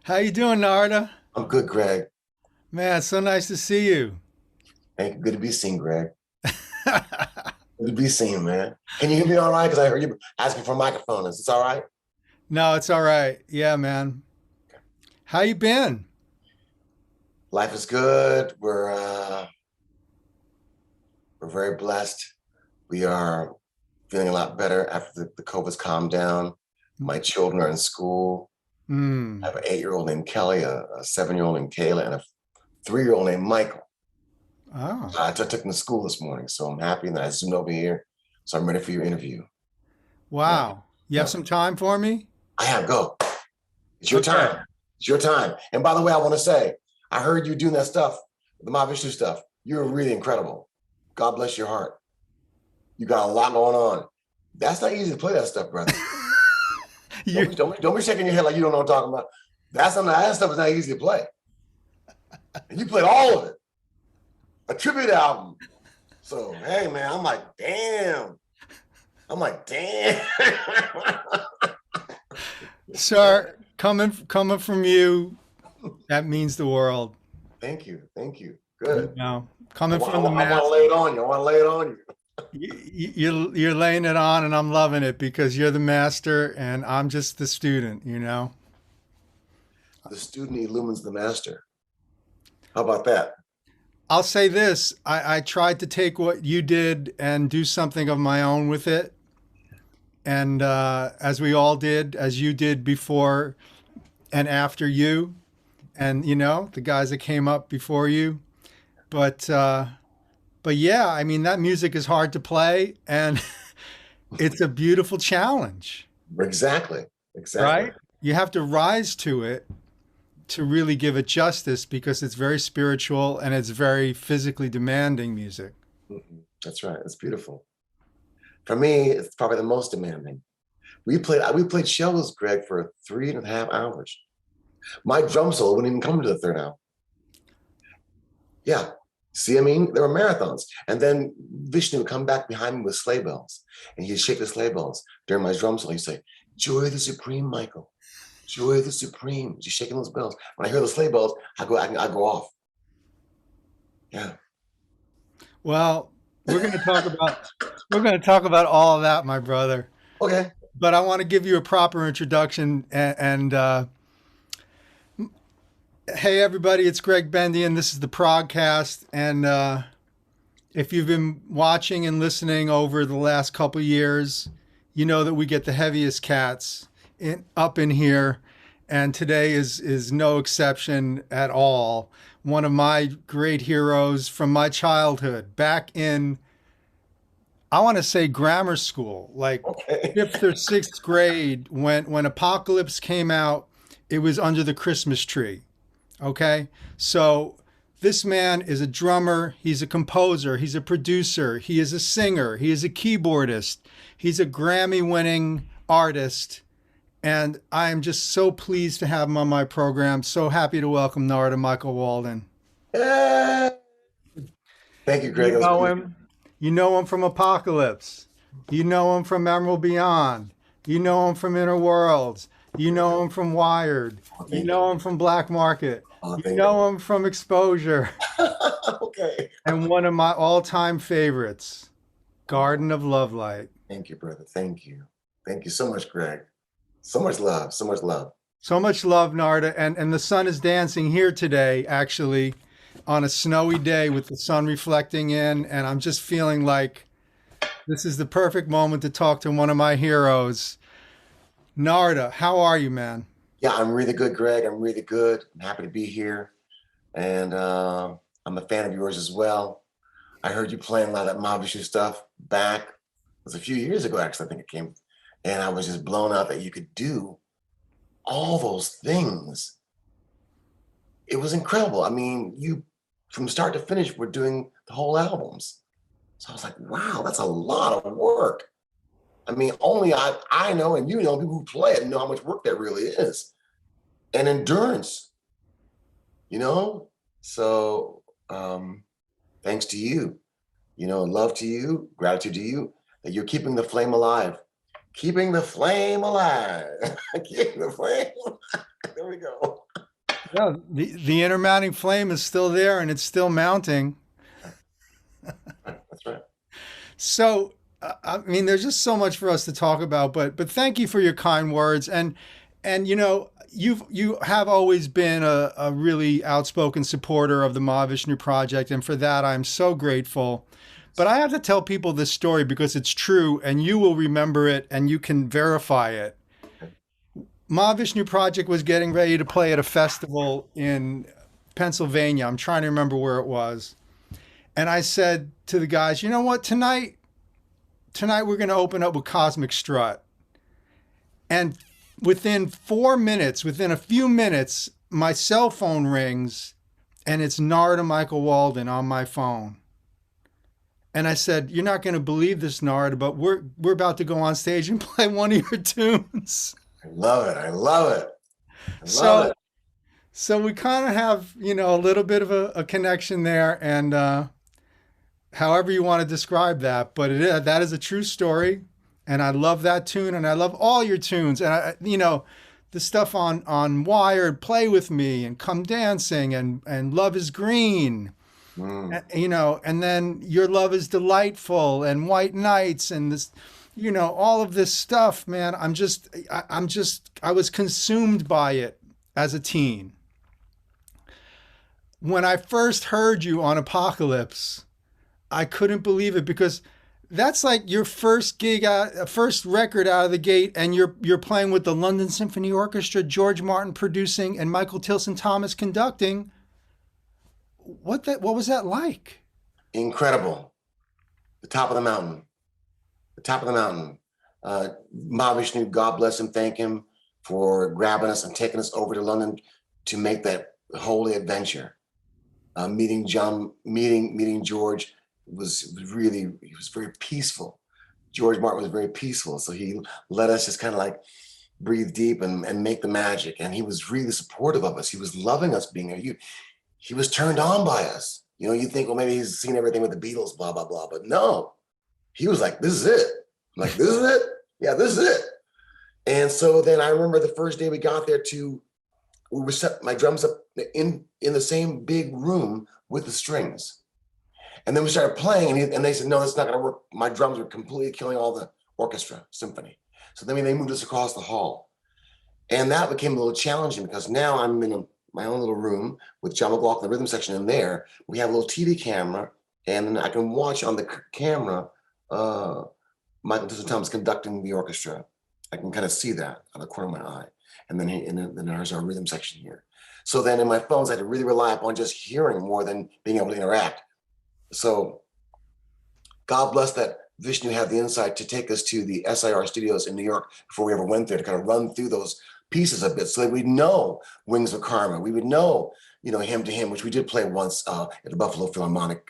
How you doing, Narada? I'm good, Greg. Man, it's so nice to see you. Thank you. Good to be seen, Greg. Good to be seen, man. Can you hear me all right? Because I heard you asking for a microphone. Is this all right? No, it's all right. Yeah, man. How you been? Life is good. We're very blessed. We are feeling a lot better after the COVID's calmed down. My children are in school. I Hmm. have an 8-year-old named Kelly, a 7-year-old named Kayla, and a 3-year-old named Michael. Oh, I took them to school this morning, so I'm happy that I zoomed over here. So I'm ready for your interview. Yeah, wow. You have yeah. some time for me? I have go. It's your Okay. time. It's your time. And by the way, I want to say, I heard you doing that stuff, the Mahavishnu stuff. You're really incredible. God bless your heart. You got a lot going on. That's not easy to play that stuff, brother. You, Don't be shaking your head like you don't know what I'm talking about. That stuff is not easy to play. And you played all of it. A tribute album. So hey man, I'm like, damn. I'm like, damn. sir, coming from you, that means the world. Thank you. Thank you. You Good. know, I coming want, I from the want, I want to lay master. it on you. I want to lay it on you. You're laying it on, and I'm loving it because you're the master, and I'm just the student. The student illumines the master. How about that? I'll say this: I tried to take what you did and do something of my own with it, and as we all did, as you did before and after you, and the guys that came up before you. But but yeah, I mean that music is hard to play, and it's a beautiful challenge, Exactly. Exactly. right? You have to rise to it to really give it justice because it's very spiritual and it's very physically demanding music. That's right. It's beautiful. For me, it's probably the most demanding. We played shows, Greg, for 3.5 hours. My drum solo wouldn't even come to the third hour. Yeah. See, I mean, there were marathons. And then Vishnu would come back behind me with sleigh bells. And he'd shake the sleigh bells during my drum solo. He'd say, Joy of the Supreme, Michael. Joy of the Supreme. Just shaking those bells. When I hear the sleigh bells, I go off. Yeah. Well, we're going to talk about we're going to talk about all of that, my brother. Okay. But I want to give you a proper introduction. And hey, everybody, it's Gregg Bendian. This is the ProgCast, and if you've been watching and listening over the last couple years, you know that we get the heaviest cats up in here, and today is no exception at all. One of my great heroes from my childhood, back in I want to say grammar school, like Okay. fifth or sixth grade, when Apocalypse came out, it was under the Christmas tree. Okay, so this man is a drummer, he's a composer, he's a producer, he is a singer, he is a keyboardist, he's a Grammy winning artist. And I am just so pleased to have him on my program. So happy to welcome NARADA Michael Walden. Yeah. Thank you, Greg. You That was know beautiful. him. You know him from Apocalypse. You know him from Emerald Beyond. You know him from Inner Worlds. You know him from Wired. Oh, You thank you. know him from Black Market. Oh, You thank you. know him from Exposure. Okay. And one of my all-time favorites, Garden of Lovelight. Thank you, brother. Thank you. Thank you so much, Greg. So much love. So much love. So much love, Narda. And the sun is dancing here today, actually, on a snowy day with the sun reflecting in. And I'm just feeling like this is the perfect moment to talk to one of my heroes. Narda, how are you, man? Yeah, I'm really good, Greg. I'm really good. I'm happy to be here. And I'm a fan of yours as well. I heard you playing a lot of that Mahavishnu stuff back. It was a few years ago, actually, I think it came. And I was just blown out that you could do all those things. It was incredible. I mean, you, from start to finish, were doing the whole albums. So I was like, wow, that's a lot of work. I mean, only I know, and you know, people who play it know how much work that really is. And endurance, you know? So thanks to you, love to you, gratitude to you, that you're keeping the flame alive. Keeping the flame alive. Keeping the flame alive. There we go. Yeah, the inner mounting flame is still there and it's still mounting. That's right. So, I mean, there's just so much for us to talk about, but thank you for your kind words. And you know, you have always been a really outspoken supporter of the Mahavishnu Project, and for that I'm so grateful. But I have to tell people this story because it's true, and you will remember it, and you can verify it. Mahavishnu Project was getting ready to play at a festival in Pennsylvania. I'm trying to remember where it was. And I said to the guys, you know what, tonight we're going to open up with Cosmic Strut. And within 4 minutes, within a few minutes, my cell phone rings and it's NARADA Michael Walden on my phone. And I said, you're not going to believe this, NARADA, but we're about to go on stage and play one of your tunes. I love it. I love it. I So love it. so we kind of have, you know, a little bit of a connection there, and however you want to describe that, but that is a true story, and I love that tune, and I love all your tunes, and you know, the stuff on Wired, Play With Me, and Come Dancing, and Love Is Green, you know, and then Your Love Is Delightful, and White Nights, and this, you know, all of this stuff, man. I was consumed by it as a teen. When I first heard you on Apocalypse, I couldn't believe it because that's like your first first record out of the gate, and you're playing with the London Symphony Orchestra, George Martin producing, and Michael Tilson Thomas conducting. What was that like? Incredible. The top of the mountain. The top of the mountain. Mahavishnu, God bless him, thank him for grabbing us and taking us over to London to make that holy adventure. Meeting George was very peaceful. George Martin was very peaceful. So he let us just kind of like breathe deep and make the magic. And he was really supportive of us. He was loving us being there. He was turned on by us. You know, you think, well, maybe he's seen everything with the Beatles, blah, blah, blah. But no, he was like, this is it. I'm like, this is it? Yeah, this is it. And so then I remember the first day we got there we were set my drums up in the same big room with the strings. And then we started playing, and they said, no, that's not going to work. My drums were completely killing all the orchestra symphony. So then they moved us across the hall. And that became a little challenging because now I'm in my own little room with John McLaughlin, the rhythm section in there. We have a little TV camera, and I can watch on the camera Michael Tilson Thomas conducting the orchestra. I can kind of see that on the corner of my eye. And then there's our rhythm section here. So then in my phones, I had to really rely upon just hearing more than being able to interact. So God bless that Vishnu had the insight to take us to the SIR studios in New York before we ever went there to kind of run through those pieces a bit so that we'd know Wings of Karma. We would know, you know, Hymn to Him, which we did play once at the Buffalo Philharmonic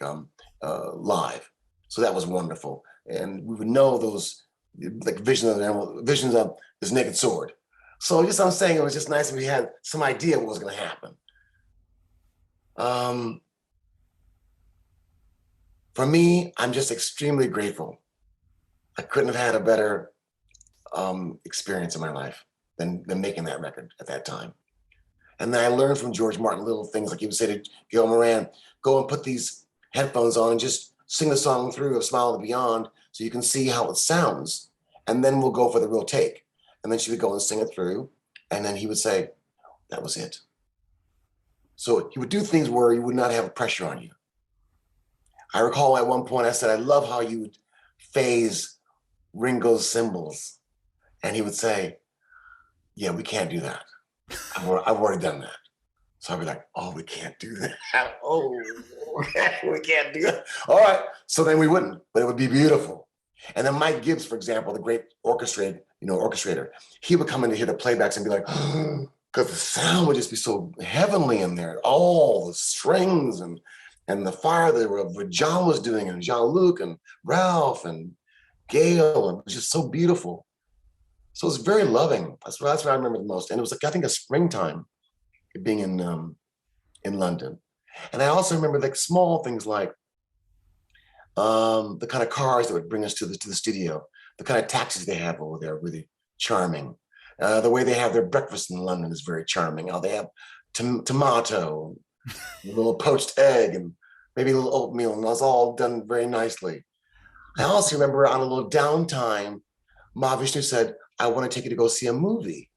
live. So that was wonderful. And we would know those like visions of this naked sword. So just I'm saying, it was just nice that we had some idea what was going to happen. For me, I'm just extremely grateful. I couldn't have had a better experience in my life than making that record at that time. And then I learned from George Martin little things, like he would say to Gail Moran, go and put these headphones on and just sing the song through of Smile and Beyond so you can see how it sounds. And then we'll go for the real take. And then she would go and sing it through. And then he would say, that was it. So he would do things where you would not have pressure on you. I recall at one point I said, I love how you would phase Ringo's cymbals. And he would say, yeah, we can't do that. I've already done that. So I'd be like, oh, we can't do that. Oh, we can't do that. All right. So then we wouldn't, but it would be beautiful. And then Mike Gibbs, for example, the great orchestrator, he would come in to hear the playbacks and be like, because the sound would just be so heavenly in there. All the strings and the fire that what John was doing, and Jean-Luc and Ralph and Gail, and it was just so beautiful. So it's very loving. That's what I remember the most. And it was like, I think, a springtime being in London. And I also remember like small things like the kind of cars that would bring us to the studio, the kind of taxis they have over there, really charming. The way they have their breakfast in London is very charming. How they have tomato, a little poached egg, and maybe a little oatmeal, and it was all done very nicely. I also remember on a little downtime, Mahavishnu said, I want to take you to go see a movie.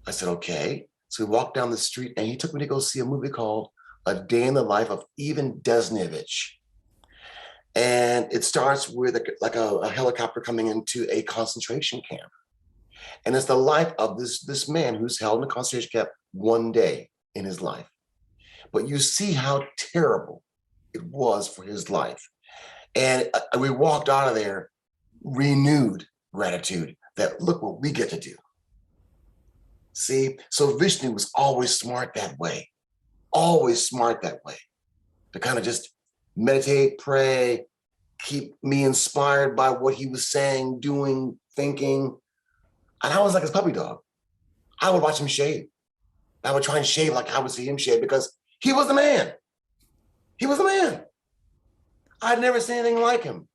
I said, okay. So we walked down the street and he took me to go see a movie called A Day in the Life of Ivan Desnevich. And it starts with a helicopter coming into a concentration camp. And it's the life of this man who's held in a concentration camp one day in his life. But you see how terrible it was for his life. And we walked out of there renewed gratitude that look what we get to do. See, so Vishnu was always smart that way, to kind of just meditate, pray, keep me inspired by what he was saying, doing, thinking. And I was like his puppy dog. I would watch him shave. I would try and shave like I would see him shave because he was the man. He was the man. I'd never seen anything like him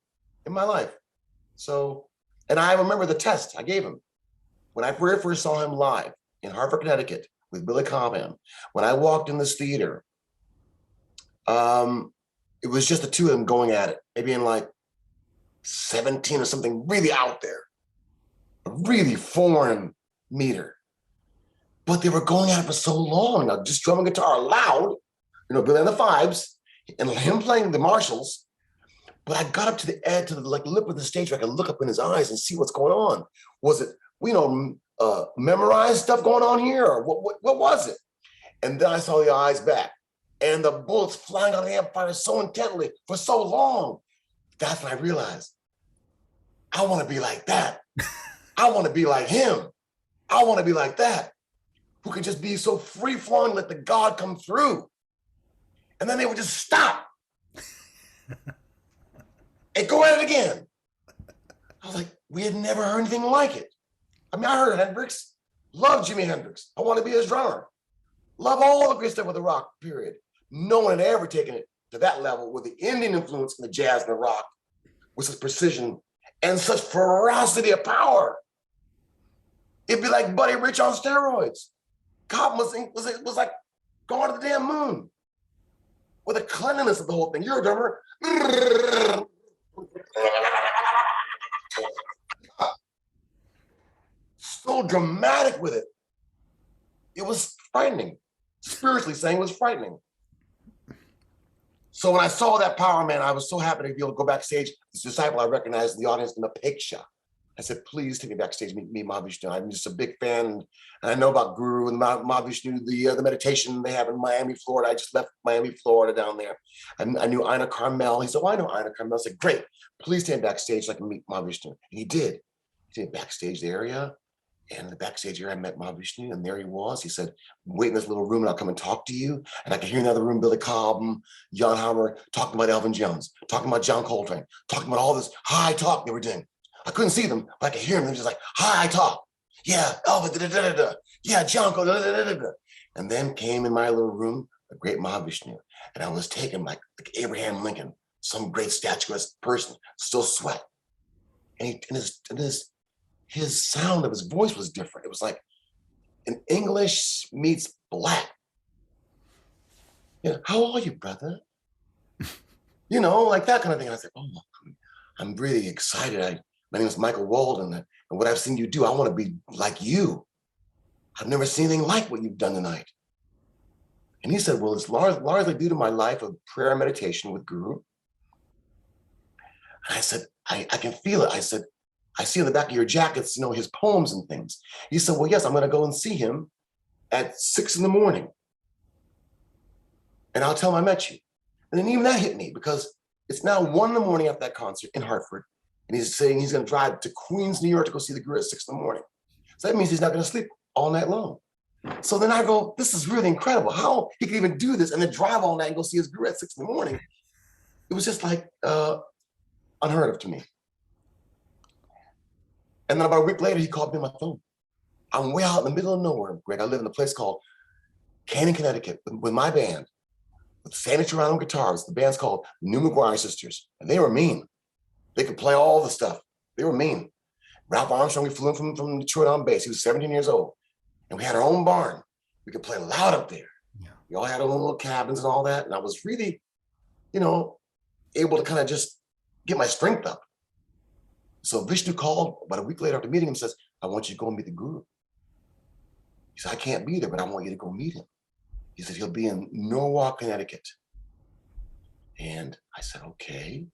in my life. So, and I remember the test I gave him when I very first saw him live in Hartford, Connecticut with Billy Cobham. When I walked in this theater, it was just the two of them going at it, maybe in like 17 or something really out there, a really foreign meter. But they were going at it for so long. Now, just drumming guitar loud, Billy on the fives, and him playing the Marshalls. But I got up to the edge, to the lip of the stage where I could look up in his eyes and see what's going on. Was it, memorized stuff going on here, or what was it? And then I saw the eyes back, and the bullets flying on the amplifier so intently for so long. That's when I realized, I want to be like that. I want to be like him. I want to be like that, who can just be so free-flowing, let the God come through. And then they would just stop and go at it again. I was like, we had never heard anything like it. I mean, I heard Hendrix, love Jimi Hendrix. I want to be his drummer. Love all the great stuff with the rock, period. No one had ever taken it to that level with the Indian influence in the jazz and the rock, with such precision and such ferocity of power. It'd be like Buddy Rich on steroids. Cobham was like going to the damn moon with the cleanliness of the whole thing. You're a drummer. So dramatic with it. It was frightening. Spiritually saying, it was frightening. So when I saw that power, man, I was so happy to be able to go backstage. This disciple I recognized in the audience in the picture. I said, please take me backstage, meet Mahavishnu. I'm just a big fan. And I know about Guru and Mahavishnu, the meditation they have in Miami, Florida. I just left Miami, Florida down there. And I knew Ina Carmel. He said, I know Ina Carmel. I said, great, please take me backstage so I can meet Mahavishnu. And he did. He did backstage area. And in the backstage area, I met Mahavishnu, and there he was. He said, wait in this little room and I'll come and talk to you. And I could hear in the other room Billy Cobham, Jan Hammer, talking about Elvin Jones, talking about John Coltrane, talking about all this high talk they were doing. I couldn't see them, but I could hear them. They were just like, high talk. Yeah, Elvin, da-da-da-da-da. Yeah, John Coltrane, da-da-da-da-da. And then came in my little room, the great Mahavishnu. And I was taken like Abraham Lincoln, some great statuesque person, still sweat. And his sound of his voice was different. It was like an English meets black. How are you, brother? Like that kind of thing. And I said, oh, I'm really excited. My name is Michael Walden, and what I've seen you do, I want to be like you. I've never seen anything like what you've done tonight. And he said, well, it's largely due to my life of prayer and meditation with Guru. And I said, I can feel it. I said, I see on the back of your jackets, his poems and things. He said, well, yes, I'm going to go and see him at 6 a.m. And I'll tell him I met you. And then even that hit me because it's now 1 a.m. after that concert in Hartford. And he's saying he's going to drive to Queens, New York to go see the Guru at 6 a.m. So that means he's not going to sleep all night long. So then I go, this is really incredible. How he can even do this and then drive all night and go see his Guru at 6 a.m. It was just like unheard of to me. And then about a week later, he called me on my phone. I'm way out in the middle of nowhere, Greg. I live in a place called Canyon, Connecticut with my band, with Sandy Toronto guitars. The band's called New McGuire Sisters. And they were mean. They could play all the stuff. They were mean. Ralph Armstrong, we flew in from Detroit on bass. He was 17 years old. And we had our own barn. We could play loud up there. Yeah. We all had our own little cabins and all that. And I was really, able to kind of just get my strength up. So Vishnu called about a week later after meeting him and says, I want you to go and meet the guru. He said, I can't be there, but I want you to go meet him. He said, he'll be in Norwalk, Connecticut. And I said, okay.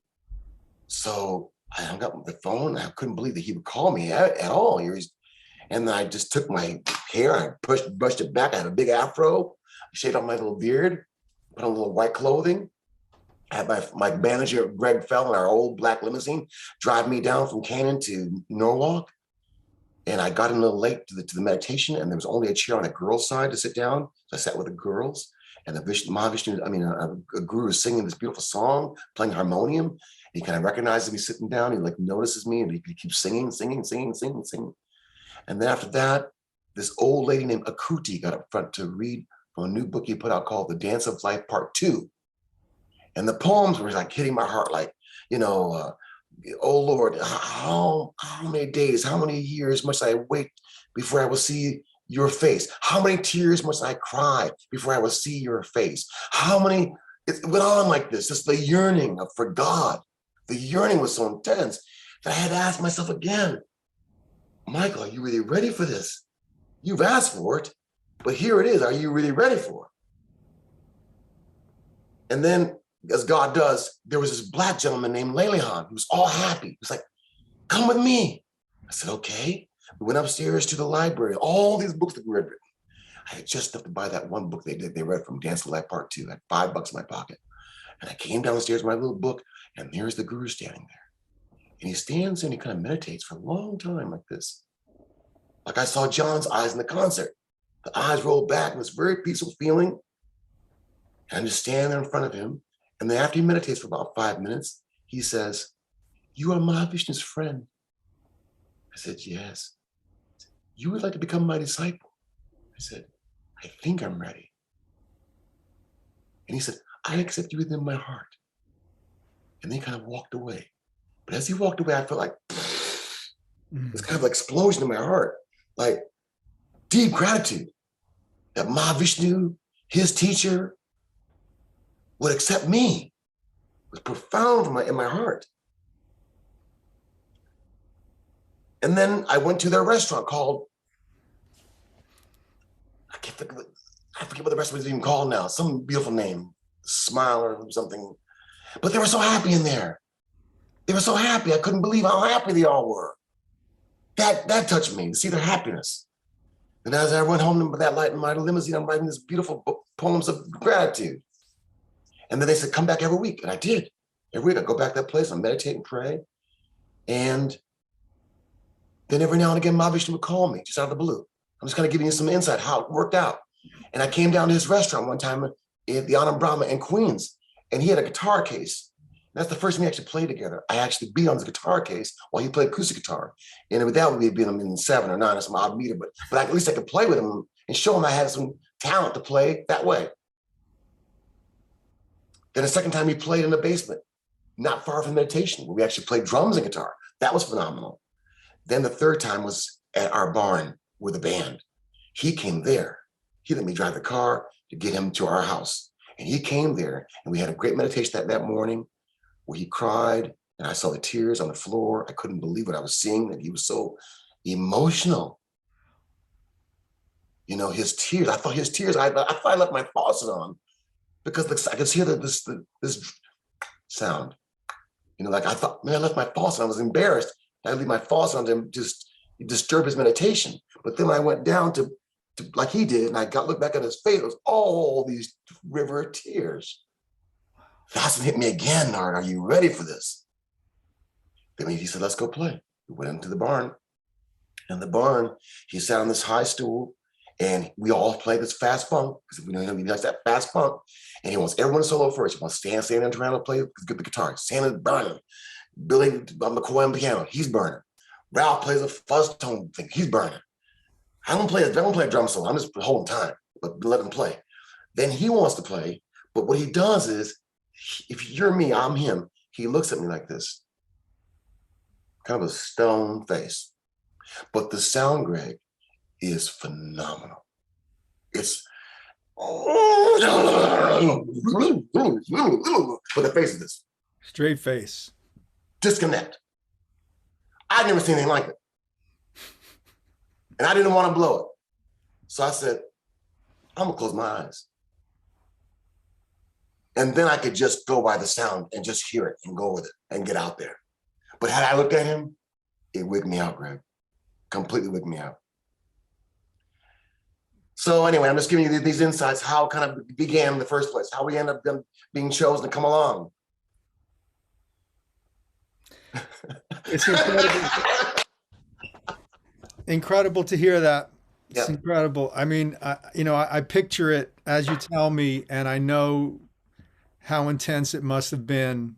So I hung up the phone. And I couldn't believe that he would call me at all. And then I just took my hair, I brushed it back. I had a big afro, shaved off my little beard, put on a little white clothing. I had my manager, Greg Fell, in our old black limousine, drive me down from Canaan to Norwalk. And I got in a little late to the meditation, and there was only a chair on a girl's side to sit down. So I sat with the girls, and the Mahavishnu, a guru was singing this beautiful song, playing harmonium. He kind of recognizes me sitting down. He like notices me, and he keeps singing. And then after that, this old lady named Akuti got up front to read from a new book he put out called The Dance of Life Part 2. And the poems were like hitting my heart, like, oh Lord, how many days, how many years must I wait before I will see your face? How many tears must I cry before I will see your face? It went on like this, just the yearning for God. The yearning was so intense that I had to ask myself again, Michael, are you really ready for this? You've asked for it, but here it is. Are you really ready for it? And then, as God does, there was this black gentleman named Lelehan who was all happy. He was like, come with me. I said, okay. We went upstairs to the library, all these books that we had written. I had just enough to buy that one book they read from Dance of Life Part 2. I had $5 in my pocket. And I came downstairs with my little book, and there's the guru standing there. And he stands and he kind of meditates for a long time like this. Like I saw John's eyes in the concert. The eyes rolled back in this very peaceful feeling. And I'm just standing there in front of him. And then after he meditates for about 5 minutes, he says, you are Mahavishnu's friend. I said, yes. You would like to become my disciple? I said, I think I'm ready. And he said, I accept you within my heart. And then he kind of walked away. But as he walked away, I felt like this kind of explosion in my heart, like deep gratitude that Mahavishnu, his teacher, would accept me. It was profound in my heart. And then I went to their restaurant called, I forget what the restaurant is even called now, some beautiful name, Smile or something. But they were so happy in there. They were so happy. I couldn't believe how happy they all were. That touched me, to see their happiness. And as I went home that night in my limousine, I'm writing these beautiful poems of gratitude. And then they said, come back every week. And I did. Every week I go back to that place, I meditate and pray. And then every now and again, Mahavishnu would call me just out of the blue. I'm just kind of giving you some insight how it worked out. And I came down to his restaurant one time at the Anand Brahma in Queens, and he had a guitar case. That's the first time we actually played together. I actually beat on his guitar case while he played acoustic guitar. And with that, we'd be in 7 or 9 or some odd meter, but at least I could play with him and show him I had some talent to play that way. Then the second time he played in the basement, not far from meditation, where we actually played drums and guitar. That was phenomenal. Then the third time was at our barn with the band. He came there. He let me drive the car to get him to our house. And he came there, and we had a great meditation that morning where he cried, and I saw the tears on the floor. I couldn't believe what I was seeing, that he was so emotional. His tears, I thought his tears, I thought I left my faucet on because I could hear this sound. Like I thought, man, I left my faucet. I was embarrassed. I leave my faucet on to just disturb his meditation. But then when I went down to like he did, and I looked back at his face, it was all these river of tears. That's what hit me again, Nard. Are you ready for this? Then he said, let's go play. We went into the barn. In the barn, he sat on this high stool, and we all played this fast funk, because he likes that fast funk. And he wants everyone to solo first. He wants Stan and Toronto to play the guitar. Stan is burning. Billy McCoy on the piano, he's burning. Ralph plays a fuzz tone thing, he's burning. I don't play a drum solo, I'm just holding time, but let him play. Then he wants to play, but what he does is, if you're me, I'm him, he looks at me like this, kind of a stone face. But the sound, Greg, is phenomenal. It's with the face of this. Straight face. Disconnect. I'd never seen anything like it. And I didn't want to blow it. So I said, I'm gonna close my eyes. And then I could just go by the sound and just hear it and go with it and get out there. But had I looked at him, it wigged me out, Greg. Completely wigged me out. So anyway, I'm just giving you these insights, how it kind of began in the first place, how we end up being chosen to come along. It's incredible. Incredible to hear that. It's incredible. I mean, I picture it as you tell me, and I know how intense it must have been,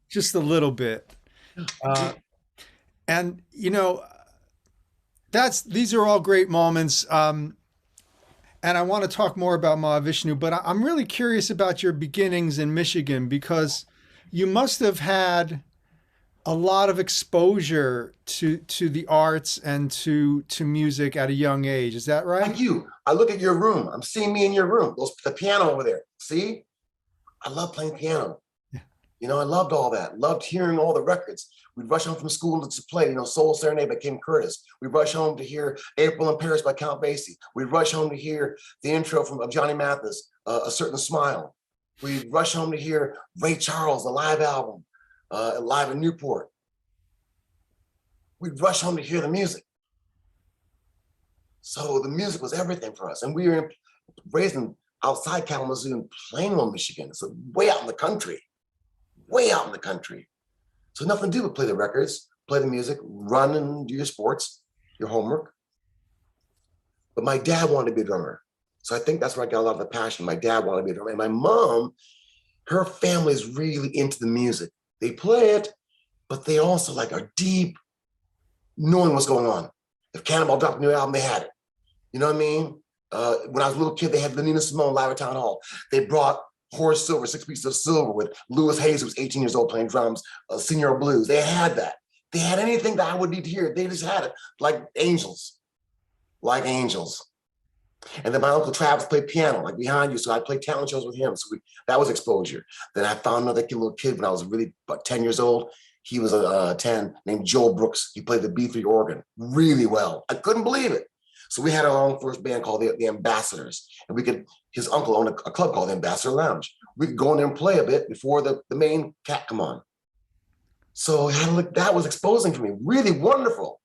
just a little bit. And these are all great moments. And I want to talk more about Mahavishnu, but I'm really curious about your beginnings in Michigan, because you must have had a lot of exposure to the arts and to music at a young age. Is that right? Like you. I look at your room. I'm seeing me in your room. The piano over there. See? I love playing piano. Yeah. I loved all that. Loved hearing all the records. We'd rush home from school to play, Soul Serenade by Kim Curtis. We'd rush home to hear April in Paris by Count Basie. We'd rush home to hear the intro of Johnny Mathis, A Certain Smile. We'd rush home to hear Ray Charles, the live album, live in Newport. We'd rush home to hear the music. So the music was everything for us. And we were raised outside Kalamazoo in Plainville, Michigan. So way out in the country, way out in the country. So nothing to do but play the records, play the music, run and do your sports, your homework. But my dad wanted to be a drummer. So I think that's where I got a lot of the passion. My dad wanted to be a drummer. And my mom, her family's really into the music. They play it, but they also are deep, knowing what's going on. If Cannonball dropped a new album, they had it. You know what I mean? When I was a little kid, they had Nina Simone live at Town Hall. They brought Horace Silver, 6 Pieces of Silver, with Louis Hayes, who was 18 years old playing drums, Senor Blues. They had that. They had anything that I would need to hear. They just had it, like angels. And then my Uncle Travis played piano, behind you. So I played talent shows with him. So that was exposure. Then I found another little kid when I was really about 10 years old. He was 10, named Joel Brooks. He played the B3 organ really well. I couldn't believe it. So we had our own first band called the Ambassadors. And his uncle owned a club called the Ambassador Lounge. We could go in there and play a bit before the main cat come on. So that was exposing for me, really wonderful.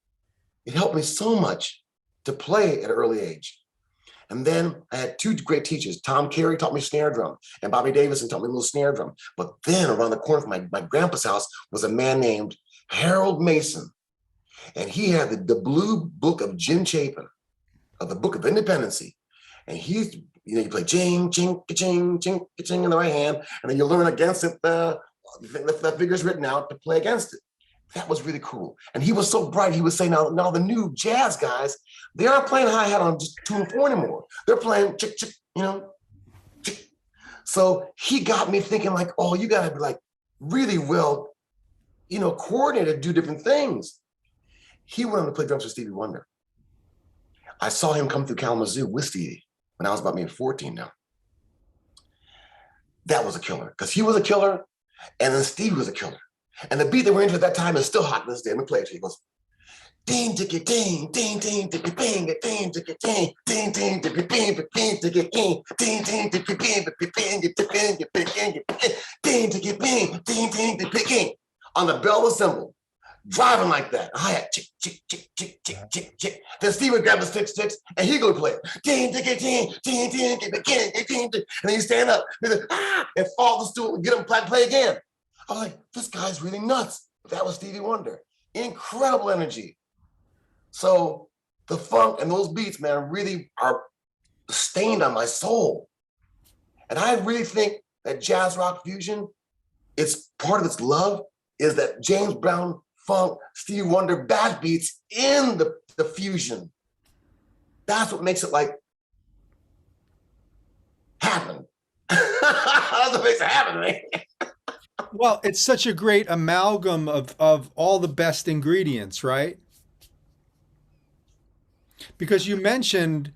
It helped me so much to play at an early age. And then I had two great teachers. Tom Carey taught me snare drum, and Bobby Davison taught me a little snare drum. But then around the corner from my grandpa's house was a man named Harold Mason. And he had the blue book of Jim Chapin, of the Book of Independency. And you play ching, ching, ching, ching, ching in the right hand, and then you learn against it, the figures written out to play against it. That was really cool. And he was so bright, he would say, now the new jazz guys, they aren't playing hi-hat on just 2 and 4 anymore. They're playing chick, chick, chick. So he got me thinking you gotta be really well, coordinated, do different things. He went on to play drums for Stevie Wonder. I saw him come through Kalamazoo with Stevie when I was about maybe 14 now. That was a killer, because he was a killer, and then Stevie was a killer. And the beat that we're into at that time is still hot to this day. Let me play it to you. He goes, ding, ticky, ding, ding, ding, ticky, bing, ding, ticky, ding, ding, ding, ticky, bing, ding, ticky, ding, ding, ding, ticky, bing, ding, ticky, bing, ding, ticky, ding. On the bell cymbal, driving like that. Hi-hat, chick, chick, chick, chick, chick, chick, chick. Then Steve would grab the sticks, and he go play it. Ding, ticky, ding, ding, ding, ticky, ding, ding, ding. And then you stand up, and fall the stool and get him play again. I was like, this guy's really nuts. That was Stevie Wonder. Incredible energy. So the funk and those beats, man, really are stained on my soul. And I really think that jazz rock fusion, it's part of its love is that James Brown funk, Stevie Wonder backbeats in the fusion. That's what makes it happen. That's what makes it happen to me. Well, it's such a great amalgam of all the best ingredients, right? Because you mentioned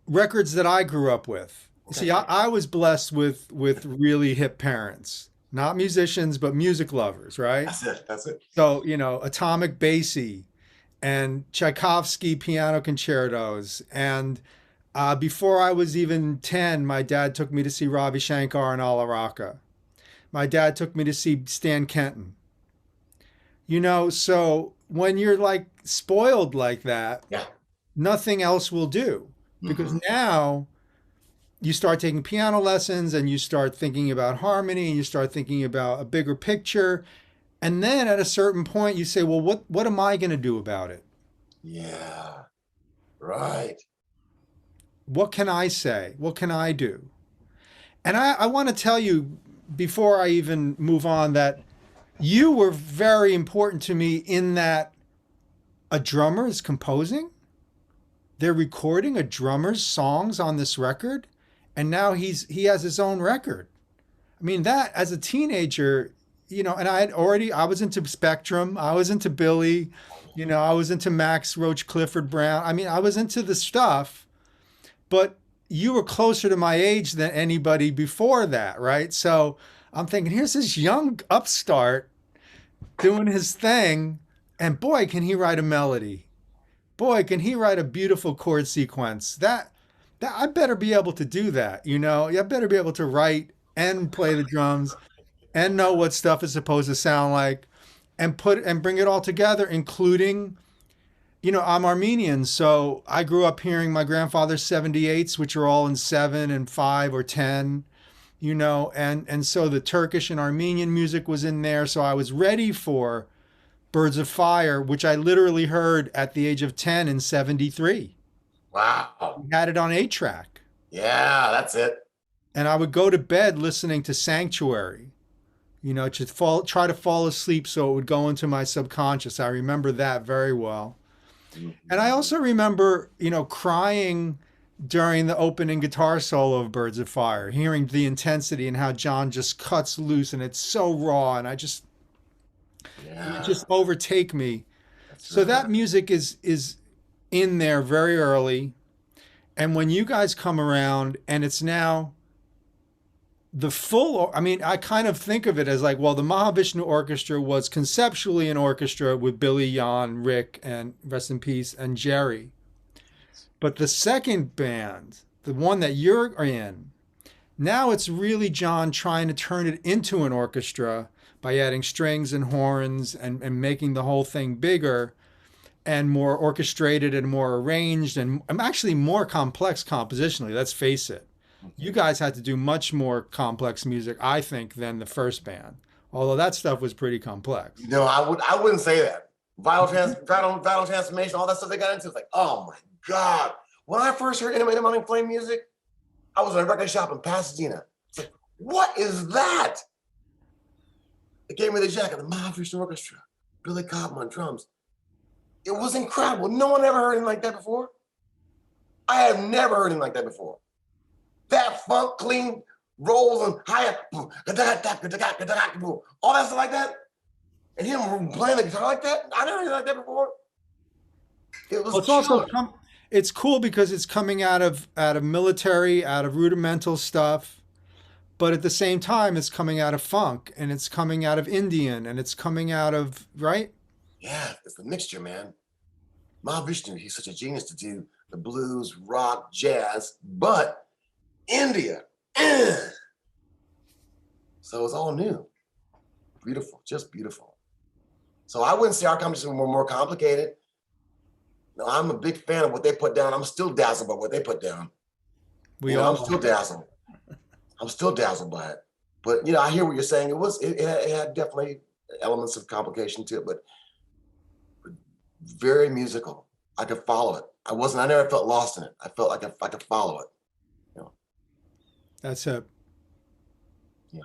records that I grew up with. Okay. See, I was blessed with really hip parents, not musicians, but music lovers, right? That's it. That's it. So, Atomic Basie and Tchaikovsky piano concertos. And before I was even 10, my dad took me to see Ravi Shankar and Alla Rocca. My dad took me to see Stan Kenton. So when you're like spoiled like that, Yeah. nothing else will do. Because now you start taking piano lessons and you start thinking about harmony and you start thinking about a bigger picture. And then at a certain point you say, well, what am I going to do about it? Yeah. Right. What can I say? What can I do? And I want to tell you before I even move on that you were very important to me in that a drummer is composing. They're recording a drummer's songs on this record. And now he has his own record. I mean, that as a teenager, and I was into Spectrum. I was into Billy, I was into Max Roach Clifford Brown. I mean, I was into the stuff, but you were closer to my age than anybody before that, right? So I'm thinking, here's this young upstart doing his thing. And boy, can he write a melody. Boy, can he write a beautiful chord sequence. That I better be able to do that, I better be able to write and play the drums and know what stuff is supposed to sound like and bring it all together, including, I'm Armenian, so I grew up hearing my grandfather's 78s, which are all in 7 and 5 or 10, and so the Turkish and Armenian music was in there. So I was ready for Birds of Fire, which I literally heard at the age of 10 in 73. Wow. We had it on 8-track. Yeah, that's it. And I would go to bed listening to Sanctuary, to try to fall asleep so it would go into my subconscious. I remember that very well. And I also remember, crying during the opening guitar solo of Birds of Fire, hearing the intensity and how John just cuts loose and it's so raw. And it just overtake me. So that music is in there very early. And when you guys come around and it's now the full, I kind of think of it as like, well, the Mahavishnu Orchestra was conceptually an orchestra with Billy, Jan, Rick, and rest in peace, and Jerry. But the second band, the one that you're in, now it's really John trying to turn it into an orchestra by adding strings and horns and making the whole thing bigger and more orchestrated and more arranged and actually more complex compositionally, let's face it. You guys had to do much more complex music, I think, than the first band. Although that stuff was pretty complex. No, I wouldn't say that. Vital transformation, all that stuff they got into. It's like, oh my God. When I first heard Intermittent Mounting Flame music, I was in a record shop in Pasadena. It's like, what is that? They gave me the jacket, the Mahavishnu Orchestra, Billy Cobham on drums. It was incredible. No one ever heard anything like that before. I have never heard anything like that before. That funk, clean rolls and high, all that stuff like that. And him playing the guitar like that, I never heard anything like that before. It was it's cool because it's coming out of military, out of rudimental stuff, but at the same time, it's coming out of funk and it's coming out of Indian and it's coming out of, right? Yeah, it's the mixture, man. Mahavishnu, he's such a genius to do the blues, rock, jazz, but India. So it's all new. Beautiful, just beautiful. So I wouldn't say our competition were more complicated. No, I'm a big fan of what they put down. I'm still dazzled by what they put down. I'm still dazzled. I'm still dazzled by it. But I hear what you're saying. It had definitely elements of complication to it, but very musical. I could follow it. I never felt lost in it. I felt like I could follow it. That's it. Yeah.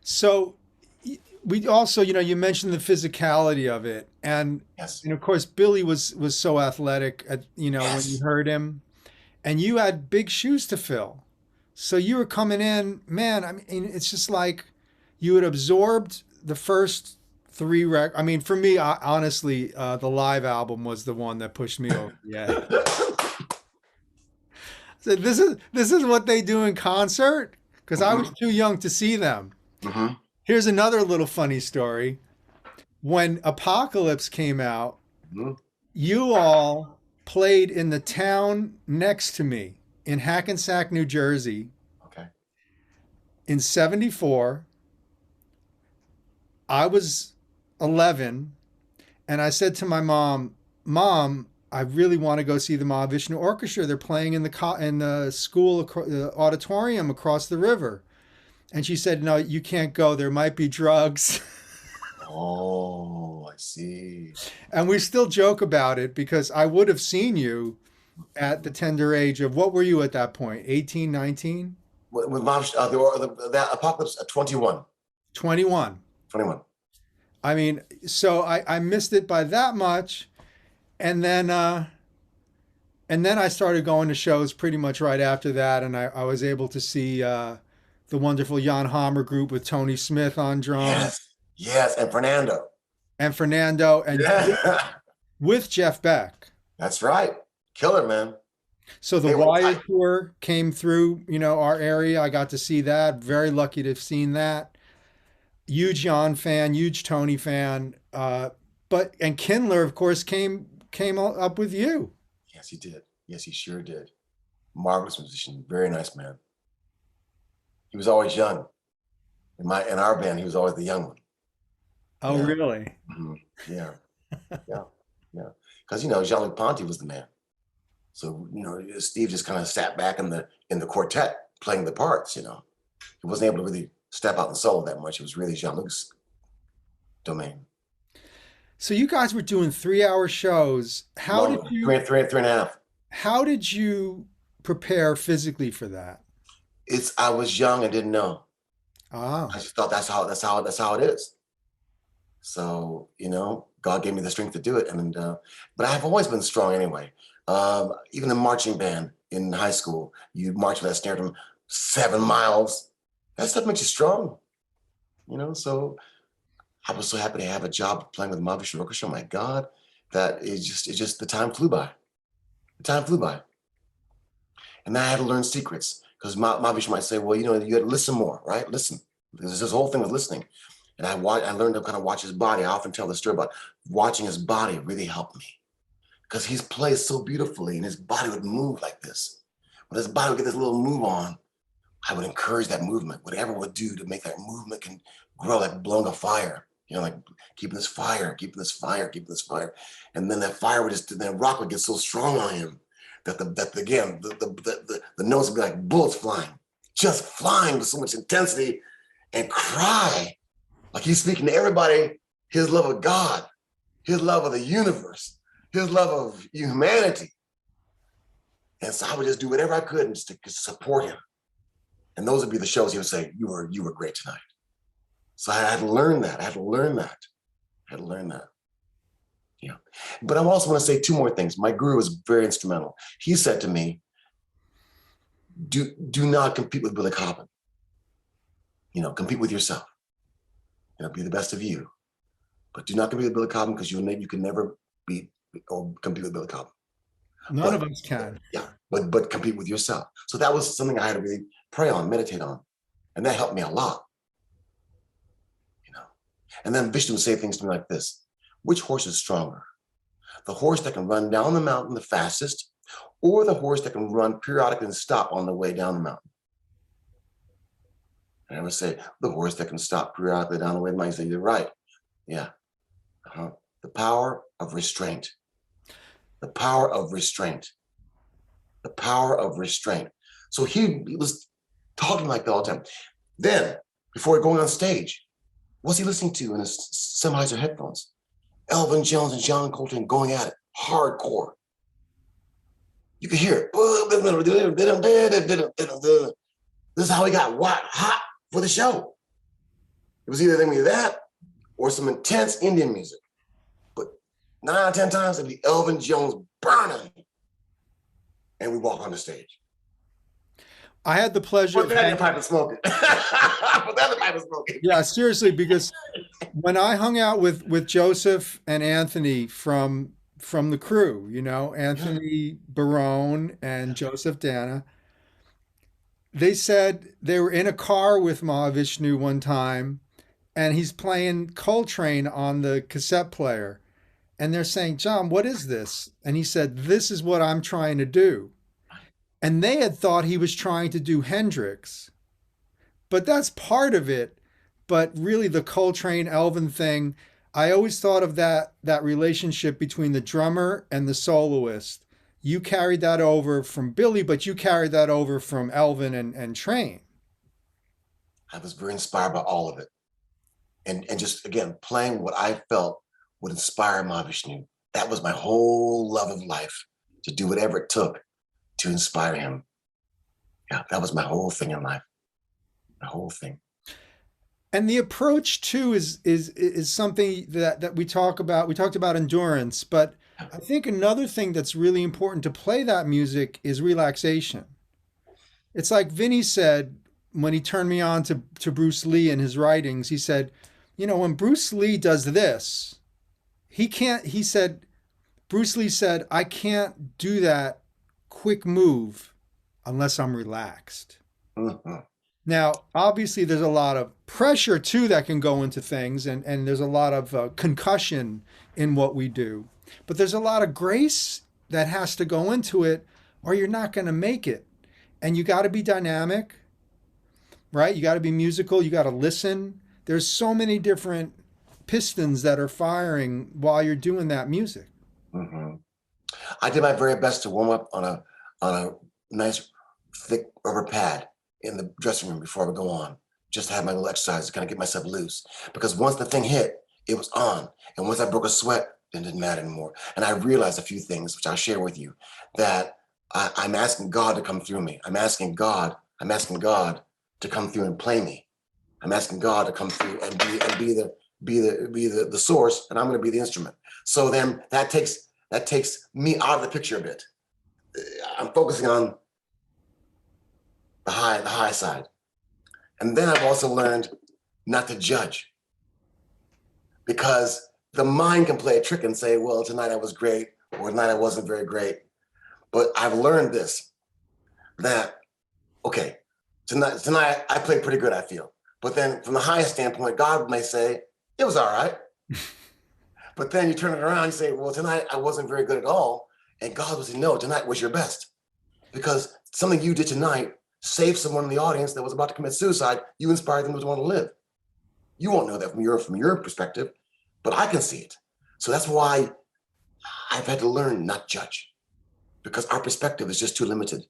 So we also, you mentioned the physicality of it. And, yes. And of course, Billy was so athletic, yes. When you heard him. And you had big shoes to fill. So you were coming in, man, I mean, it's just like you had absorbed the first 3 records. I mean, for me, honestly, the live album was the one that pushed me over. Yeah. So this is what they do in concert because I was Mm-hmm. too young to see them. Mm-hmm. Here's another little funny story. When Apocalypse came out, Mm-hmm. you all played in the town next to me in Hackensack, New Jersey Okay. in 74. I was 11 and I said to my mom, "Mom, I really want to go see the Mahavishnu Orchestra. They're playing in the school auditorium across the river." And she said, "No, you can't go. There might be drugs." Oh, I see. And we still joke about it because I would have seen you at the tender age of what were you at that point? 18, 19, With Mom, that Apocalypse at 21. 21. 21. I mean, so I missed it by that much. And then I started going to shows pretty much right after that. And I was able to see the wonderful Jan Hammer group with Tony Smith on drums Yes. Yes. And Fernando. and Fernando and Yeah. with Jeff Beck. That's right. Killer, man. So the They were Wyatt tight. tour came through, our area. I got to see that. Very lucky to have seen that. Huge Jan fan, huge Tony fan. And Kindler, of course, came up with you. Yes, he did. Yes, he sure did. Marvelous musician. Very nice man. He was always young. In our band, he was always the young one. Oh, Yeah. really? Mhm. Yeah. Yeah. Yeah. Because Jean-Luc Ponty was the man. So Steve just kind of sat back in the quartet playing the parts. He wasn't able to really step out and solo that much. It was really Jean-Luc's domain. So you guys were doing 3-hour shows. How did Longer. you Three and a half. how did you prepare physically for that? I was young and didn't know. Ah, I just thought that's how it is. So, God gave me the strength to do it. But I've always been strong anyway. Even the marching band in high school, you march with that snare drum 7 miles. That stuff makes you strong, So I was so happy to have a job playing with the Mahavishnu Orchestra. Oh my God, that is just the time flew by. The time flew by. And then I had to learn secrets because Mahavishnu might say, well, you had to listen more, right? Listen. There's this whole thing with listening. And I learned to kind of watch his body. I often tell the story about watching his body really helped me because he plays so beautifully and his body would move like this. When his body would get this little move on, I would encourage that movement, whatever it would do to make that movement can grow like blowing a fire, like keeping this fire. And then that fire then rock would get so strong on him that the notes would be like bullets flying, just flying with so much intensity and cry. Like he's speaking to everybody, his love of God, his love of the universe, his love of humanity. And so I would just do whatever I could just to support him. And those would be the shows he would say, you were great tonight. So I had to learn that. Yeah. But I also want to say 2 more things. My guru was very instrumental. He said to me, do not compete with Billy Cobham. Compete with yourself. Be the best of you. But do not compete with Billy Cobham because you can never beat or compete with Billy Cobham. none of us can. Yeah, but compete with yourself. So that was something I had to really pray on, meditate on. And that helped me a lot. And then Vishnu would say things to me like this: which horse is stronger? The horse that can run down the mountain the fastest, or the horse that can run periodically and stop on the way down the mountain? And I would say, the horse that can stop periodically down the way. Might say, you're right. Yeah. The power of restraint. The power of restraint. The power of restraint. So he was talking like that all the time. Then, before going on stage, what's he listening to in his Sennheiser headphones? Elvin Jones and John Coltrane going at it, hardcore. You could hear it. This is how he got hot for the show. It was either that or some intense Indian music. But 9 out of 10 times, it'd be Elvin Jones burning. And we walk on the stage. I had the pleasure Put that in the pipe and smoke it. Put that in the pipe and smoke it. Yeah, seriously, because when I hung out with Joseph and Anthony from the crew, Anthony Barone and Joseph Dana, they said they were in a car with Mahavishnu one time, and he's playing Coltrane on the cassette player. And they're saying, John, what is this? And he said, this is what I'm trying to do. And they had thought he was trying to do Hendrix, but that's part of it. But really, the Coltrane Elvin thing, I always thought of that relationship between the drummer and the soloist. You carried that over from Billy, but you carried that over from Elvin and Train. I was very inspired by all of it. And just, again, playing what I felt would inspire Mahavishnu. That was my whole love of life, to do whatever it took to inspire him. Yeah, that was my whole thing in life. My whole thing. And the approach too is something that we talk about. We talked about endurance, but I think another thing that's really important to play that music is relaxation. It's like Vinny said when he turned me on to Bruce Lee and his writings. He said, you know, when Bruce Lee does this, Bruce Lee said, I can't do that quick move unless I'm relaxed. Mm-hmm. Now, obviously, there's a lot of pressure too that can go into things, and there's a lot of concussion in what we do. But there's a lot of grace that has to go into it, or you're not going to make it. And you got to be dynamic, right? You got to be musical. You got to listen. There's so many different pistons that are firing while you're doing that music. Mm-hmm. I did my very best to warm up on a nice thick rubber pad in the dressing room before I would go on. Just to have my little exercise to kind of get myself loose. Because once the thing hit, it was on. And once I broke a sweat, it didn't matter anymore. And I realized a few things, which I'll share with you, that I'm asking God to come through me. I'm asking God to come through and play me. I'm asking God to come through and be the source, and I'm going to be the instrument. So then that takes me out of the picture a bit. I'm focusing on the high side. And then I've also learned not to judge, because the mind can play a trick and say, well, tonight I was great, or tonight I wasn't very great. But I've learned this, that, okay, tonight I played pretty good, I feel. But then from the highest standpoint, God may say, it was all right. But then you turn it around and say, well, tonight I wasn't very good at all. And God will say, no, tonight was your best. Because something you did tonight saved someone in the audience that was about to commit suicide. You inspired them to want to live. You won't know that from your perspective, but I can see it. So that's why I've had to learn not judge, because our perspective is just too limited.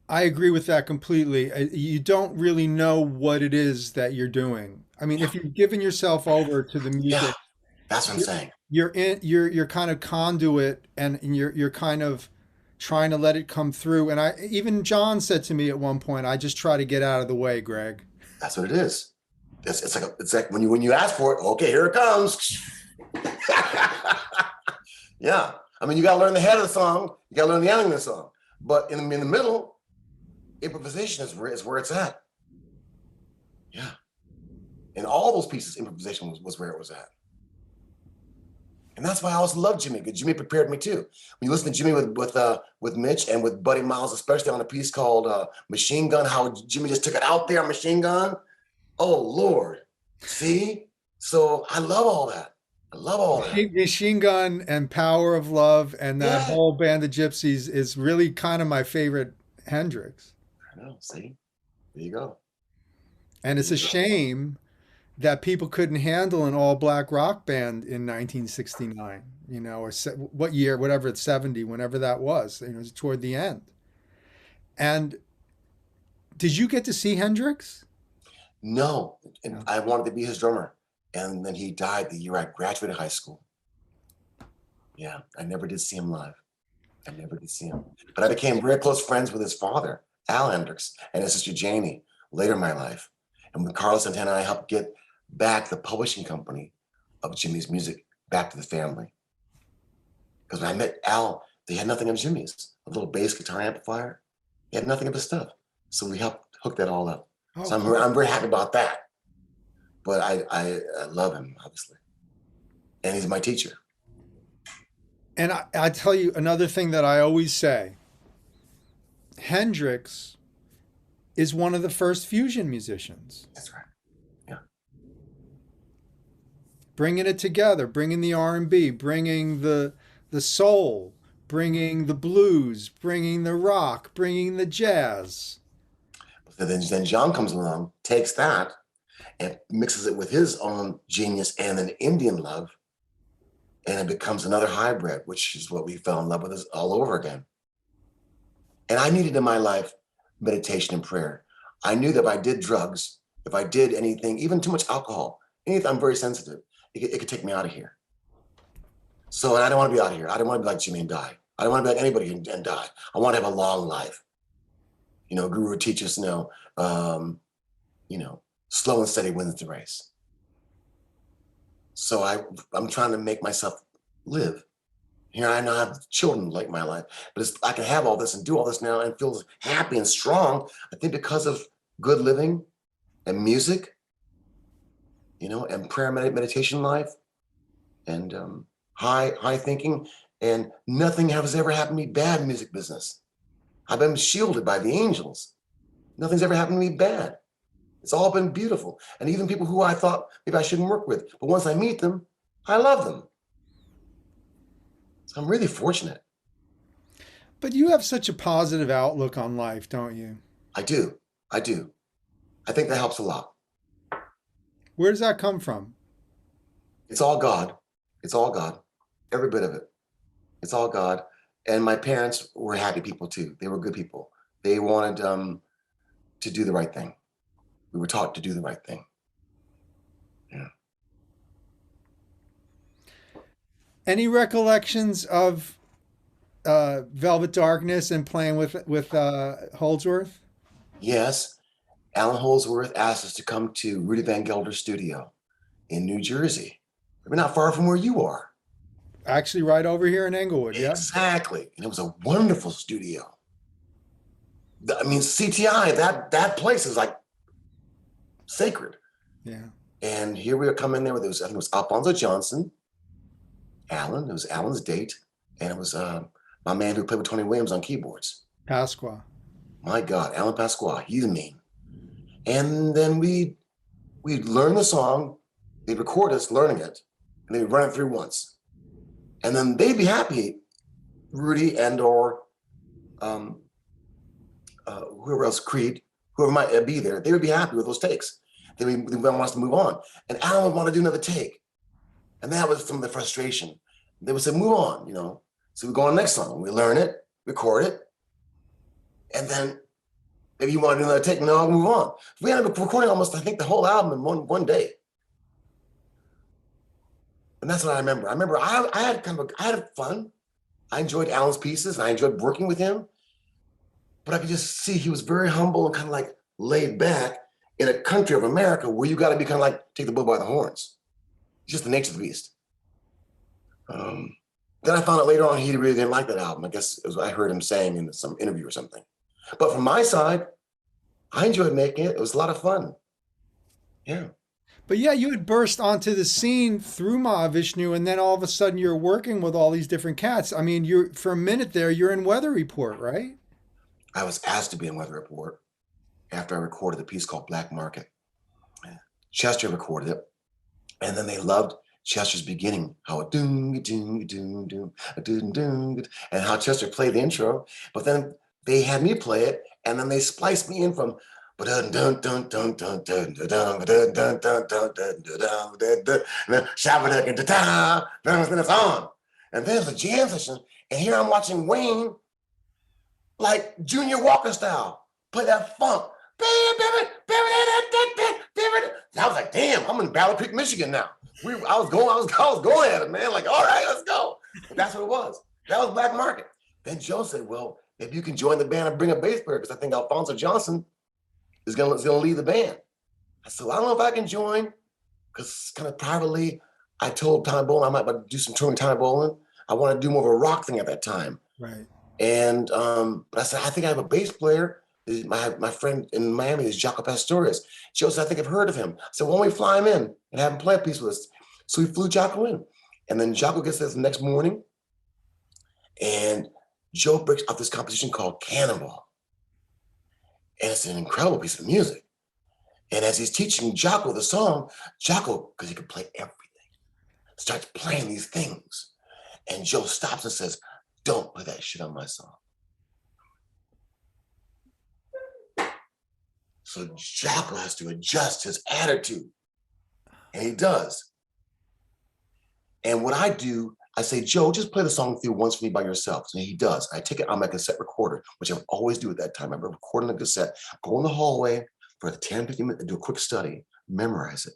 I agree with that completely. You don't really know what it is that you're doing. I mean, if you've given yourself over to the music, that's what I'm saying. You're kind of conduit, and you're kind of trying to let it come through. And even John said to me at one point, I just try to get out of the way, Greg. That's what it is. It's like when you ask for it, okay, here it comes. Yeah. I mean, you got to learn the head of the song. You got to learn the ending of the song. But in the middle, improvisation is where it's at. Yeah. In all those pieces, improvisation was where it was at. And that's why I always loved Jimmy, because Jimmy prepared me too. When you listen to Jimmy with Mitch and with Buddy Miles, especially on a piece called Machine Gun, how Jimmy just took it out there on Machine Gun. Oh, Lord. See? So I love all that. I love all that. Machine Gun and Power of Love and that whole Band of Gypsies is really kind of my favorite Hendrix. I know. See? There you go. And it's a shame that people couldn't handle an all-black rock band in 1969, you know, or what year, whatever, it's 70, whenever that was. It was toward the end. And did you get to see Hendrix? No. And I wanted to be his drummer. And then he died the year I graduated high school. Yeah, I never did see him live. I never did see him. But I became very close friends with his father, Al Hendrix, and his sister Janie later in my life. And when Carla Santana and I helped get back the publishing company of Jimmy's music back to the family. Because when I met Al, they had nothing of Jimmy's. A little bass guitar amplifier. He had nothing of his stuff. So we helped hook that all up. Oh, so I'm very happy about that. But I love him, obviously. And he's my teacher. And I tell you another thing that I always say. Hendrix is one of the first fusion musicians. That's right. Yeah. Bringing it together, bringing the R&B, bringing the soul, bringing the blues, bringing the rock, bringing the jazz. So then John comes along, takes that, and mixes it with his own genius and an Indian love, and it becomes another hybrid, which is what we fell in love with all over again. And I needed in my life meditation and prayer. I knew that if I did drugs, if I did anything, even too much alcohol, anything, I'm very sensitive, it could take me out of here. So, and I don't want to be out of here. I don't want to be like Jimmy and die. I don't want to be like anybody and die. I want to have a long life. You know, Guru teaches, slow and steady wins the race. So I'm trying to make myself live. Here I know I have children like my life, but I can have all this and do all this now and feel happy and strong. I think because of good living and music, and prayer, meditation life, and high thinking, and nothing has ever happened to me bad in music business. I've been shielded by the angels. Nothing's ever happened to me bad. It's all been beautiful. And even people who I thought maybe I shouldn't work with, but once I meet them, I love them. So I'm really fortunate. But you have such a positive outlook on life, don't you? I do. I think that helps a lot. Where does that come from? It's all God. It's all God. Every bit of it. It's all God. And my parents were happy people too. They were good people. They wanted to do the right thing. We were taught to do the right thing. Yeah. Any recollections of Velvet Darkness and playing with Holdsworth? Yes. Alan Holdsworth asked us to come to Rudy Van Gelder's studio in New Jersey. We're not far from where you are. Actually, right over here in Englewood, yeah. Exactly. And it was a wonderful studio. I mean, CTI, that place is like sacred. Yeah. And here we are coming there with, I think it was Alphonso Johnson, Alan, it was Alan's date, and it was my man who played with Tony Williams on keyboards. Pasqua. My God, Alan Pasqua, he's mean. And then we'd learn the song, they'd record us learning it, and they'd run it through once. And then they'd be happy, Rudy and or whoever else, Creed, whoever might be there, they would be happy with those takes. They would want us to move on. And Alan would want to do another take. And that was some of the frustration. They would say, move on, So we go on the next song. We learn it, record it, and then maybe you want to do another take, and then I'll move on. We ended up recording almost, I think, the whole album in one day. And that's what I remember. I had fun. I enjoyed Alan's pieces, and I enjoyed working with him. But I could just see he was very humble and kind of like laid back in a country of America where you got to be kind of like, take the bull by the horns. It's just the nature of the beast. Then I found out later on he really didn't like that album. I guess I heard him saying in some interview or something. But from my side, I enjoyed making it. It was a lot of fun. Yeah. But yeah, you had burst onto the scene through Mahavishnu, and then all of a sudden you're working with all these different cats. I mean, for a minute there, you're in Weather Report, right? I was asked to be in Weather Report after I recorded a piece called Black Market. Chester recorded it, and then they loved Chester's beginning, how it doom doom doom doom doom doom, and how Chester played the intro. But then they had me play it, and then they spliced me in from dun dun dun dun dun dun dun dun dun dun dun dun dun dun, and then shabba and da then it's on, and then it's a jam session, and here I'm watching Wayne, like Junior Walker style, play that funk. I was like, damn, I'm in Battle Creek, Michigan now. I was going at it, man. Like, all right, let's go. But that's what it was. That was Black Market. Then Joe said, well, if you can join the band and bring a bass player, because I think Alphonso Johnson is gonna lead the band. I said, well, I don't know if I can join, because kind of privately, I told Tommy Bolin I might do some touring with Tommy Bolin. I want to do more of a rock thing at that time. Right. And but I said, I think I have a bass player. My friend in Miami is Jaco Pastorius. Joe said, I think I've heard of him. I said, why don't we fly him in and have him play a piece with us? So we flew Jaco in. And then Jaco gets there the next morning, and Joe breaks out this composition called Cannonball. And it's an incredible piece of music. And as he's teaching Jocko the song, Jocko, because he could play everything, starts playing these things. And Joe stops and says, don't put that shit on my song. So Jocko has to adjust his attitude. And he does. And what I do, I say, Joe, just play the song through once for me by yourself. And he does. I take it on my cassette recorder, which I would always do at that time. I would record on the cassette, go in the hallway for 10, 15 minutes, and do a quick study, memorize it.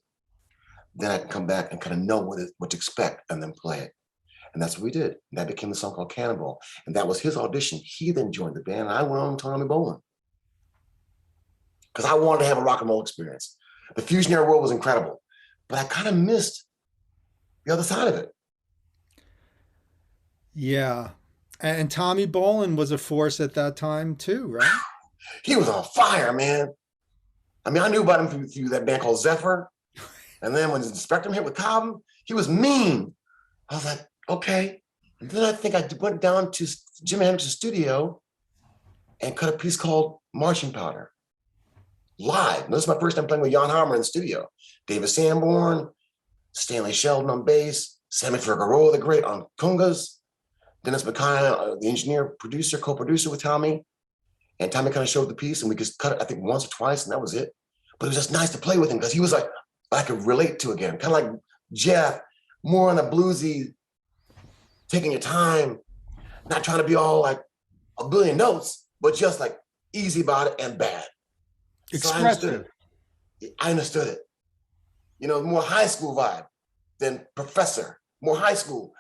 Then I can come back and kind of know what to expect and then play it. And that's what we did. And that became the song called Cannonball. And that was his audition. He then joined the band, and I went on Tommy Bolin. Because I wanted to have a rock and roll experience. The fusionary world was incredible, but I kind of missed the other side of it. Yeah. And Tommy Bolin was a force at that time too, right? He was on fire, man. I mean, I knew about him through that band called Zephyr. And then when the Spectrum hit with Cobham, he was mean. I was like, okay. And then I think I went down to Jimi Hendrix's studio and cut a piece called Marching Powder. Live. And this is my first time playing with Jan Hammer in the studio. David Sanborn, Stanley Sheldon on bass, Sammy Figueroa the Great on congas, Dennis McKay, the engineer, producer, co-producer with Tommy. And Tommy kind of showed the piece, and we just cut it, I think, once or twice, and that was it. But it was just nice to play with him because he was like, I could relate to again. Kind of like Jeff, more on a bluesy, taking your time, not trying to be all like a billion notes, but just like easy about it and bad. Expressive. So I understood it. You know, more high school vibe than professor, more high school.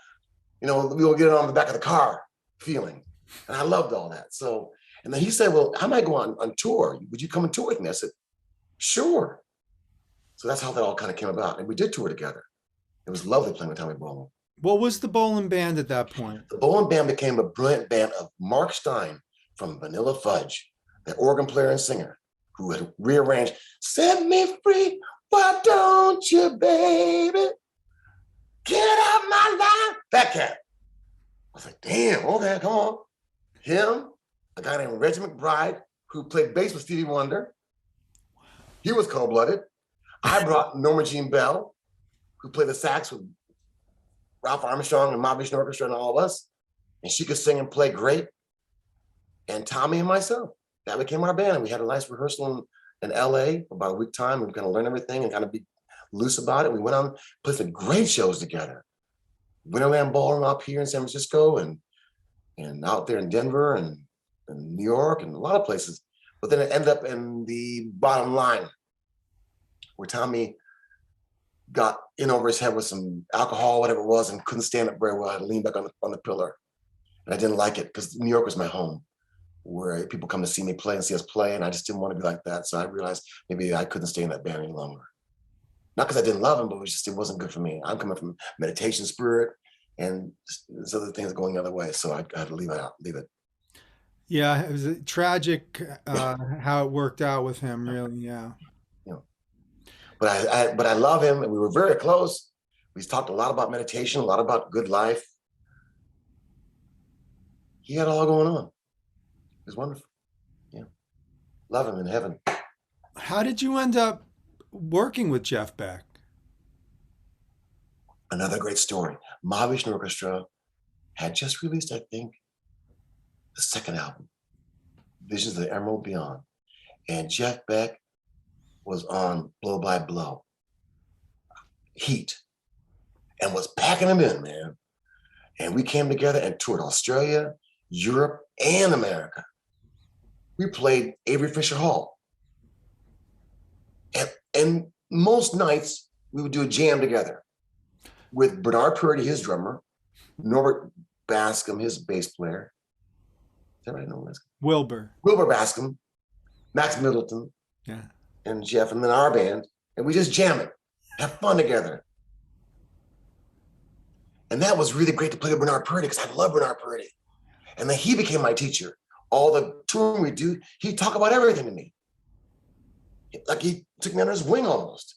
You know, we will get it on the back of the car feeling. And I loved all that. So, and then he said, well, I might go on tour. Would you come and tour with me? I said, sure. So that's how that all kind of came about. And we did tour together. It was lovely playing with Tommy Bolin. What was the Bolin band at that point? The Bolin band became a brilliant band of Mark Stein from Vanilla Fudge, the organ player and singer, who had rearranged, set me free, why don't you, baby? Get out my life. That cat. I was like, damn, okay, come on. Him, a guy named Reggie McBride, who played bass with Stevie Wonder. He was cold-blooded. I brought Norma Jean Bell, who played the sax with Ralph Armstrong and Mahavishnu Orchestra and all of us. And she could sing and play great. And Tommy and myself. That became our band. And we had a nice rehearsal in LA for about a week time. And we kind of learned everything and kind of be loose about it. We went on, played some great shows together. Winterland Ballroom up here in San Francisco and out there in Denver and New York and a lot of places. But then it ended up in the Bottom Line, where Tommy got in over his head with some alcohol, whatever it was, and couldn't stand up very well. I had to lean back on the pillar. And I didn't like it because New York was my home, where people come to see me play and see us play. And I just didn't want to be like that. So I realized maybe I couldn't stay in that band any longer. Not because I didn't love him, but it wasn't good for me. I'm coming from meditation spirit and there's other things going the other way. So I had to leave it. Yeah, it was tragic how it worked out with him, really, yeah. But I love him, and we were very close. We talked a lot about meditation, a lot about good life. He had it all going on. It was wonderful. Yeah. Love him in heaven. How did you end up working with Jeff Beck? Another great story. Mahavishnu Orchestra had just released, I think, the second album, Visions of the Emerald Beyond. And Jeff Beck was on Blow by Blow, Heat, and was packing them in, man. And we came together and toured Australia, Europe, and America. We played Avery Fisher Hall. And most nights we would do a jam together with Bernard Purdy, his drummer, Norbert Bascom, his bass player. Is that right? No, Wilbur Bascom, Max Middleton, yeah, and Jeff, and then our band, and we just jam it, have fun together. And that was really great to play with Bernard Purdy because I love Bernard Purdy. And then he became my teacher. All the touring we do, he'd talk about everything to me. Like he took me under his wing almost.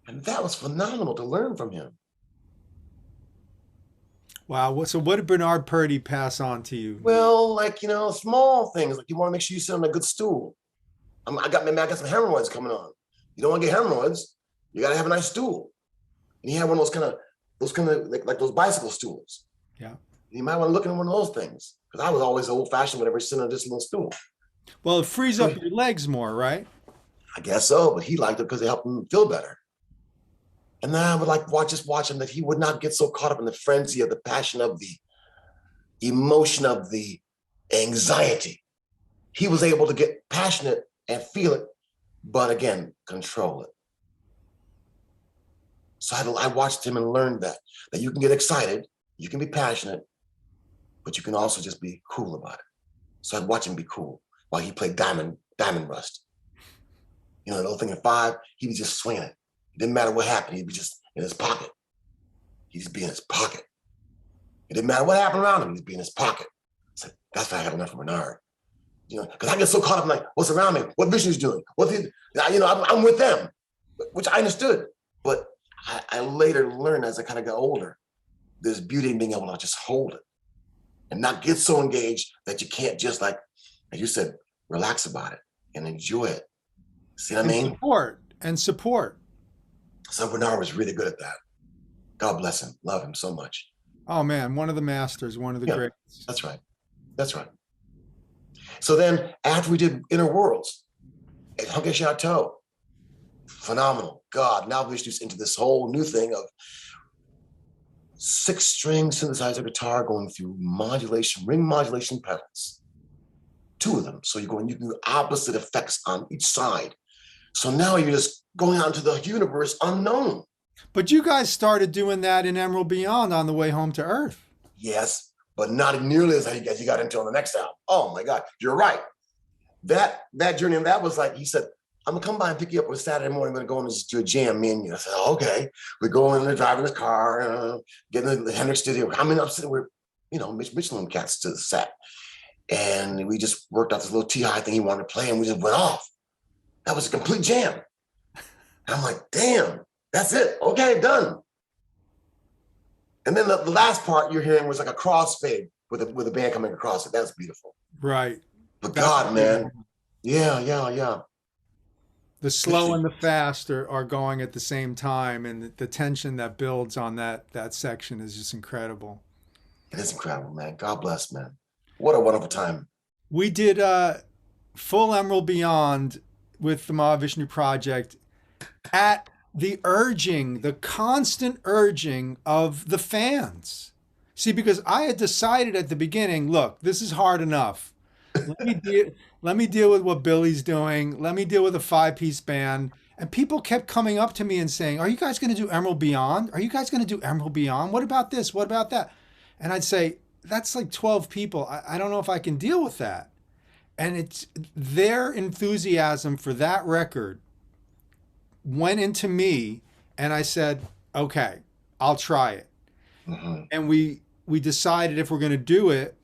And that was phenomenal to learn from him. Wow. So what did Bernard Purdy pass on to you? Well, like, small things, like you want to make sure you sit on a good stool. I got some hemorrhoids coming on. You don't want to get hemorrhoids. You got to have a nice stool. And he had one of those kind of like those bicycle stools. Yeah. You might want to look at one of those things, because I was always old fashioned, whatever, sitting on this little stool. Well, it frees up your legs more, right? I guess so, but he liked it because it helped him feel better. And then I would watch him, that he would not get so caught up in the frenzy of the passion of the emotion of the anxiety. He was able to get passionate and feel it, but again, control it. So I watched him and learned that you can get excited, you can be passionate, but you can also just be cool about it. So I'd watch him be cool while he played Diamond Rust. You know, the little thing at 5, he was just swinging it. It didn't matter what happened, he'd be just in his pocket. He'd just be in his pocket. It didn't matter what happened around him, he'd be in his pocket. So that's why I got enough from Bernard. You know, because I get so caught up in like, what's around me? What Vishnu's doing? I'm with them, which I understood. But I later learned, as I kind of got older, there's beauty in being able to just hold it and not get so engaged that you can't just, like, as you said, relax about it and enjoy it. See what I mean? Support. So Bernard was really good at that. God bless him. Love him so much. Oh man, one of the masters, one of the greats. That's right. So then after we did Inner Worlds at Hunky Chateau, phenomenal. God, now Vishnu's into this whole new thing of 6-string synthesizer guitar going through ring modulation pedals. 2 of them. So you can do opposite effects on each side. So now you're just going out into the universe unknown. But you guys started doing that in Emerald Beyond on the way home to Earth. Yes, but not nearly as you got into on the next album. Oh my God, you're right. That journey, and that was like, he said, I'm gonna come by and pick you up on a Saturday morning. I'm gonna go and just do a jam, me and you. I said, okay. We go in there, driving the car, getting in the Hendrix studio. I'm sitting with, Michelin cats to the set. And we just worked out this little T-high thing he wanted to play, and we just went off. That was a complete jam. And I'm like, damn, that's it. Okay, done. And then the last part you're hearing was like a crossfade with a band coming across it. That's beautiful. Right. But God, man. Yeah. The slow and the fast are going at the same time, and the tension that builds on that section is just incredible. It is incredible, man. God bless, man. What a wonderful time. We did full Emerald Beyond with the Mahavishnu Project at the constant urging of the fans. See, because I had decided at the beginning, look, this is hard enough. Let me deal with what Billy's doing. Let me deal with a 5-piece band. And people kept coming up to me and saying, are you guys going to do Emerald Beyond? Are you guys going to do Emerald Beyond? What about this? What about that? And I'd say, that's like 12 people. I don't know if I can deal with that. And it's their enthusiasm for that record went into me, and I said, okay, I'll try it. Mm-hmm. And we decided, if we're going to do it,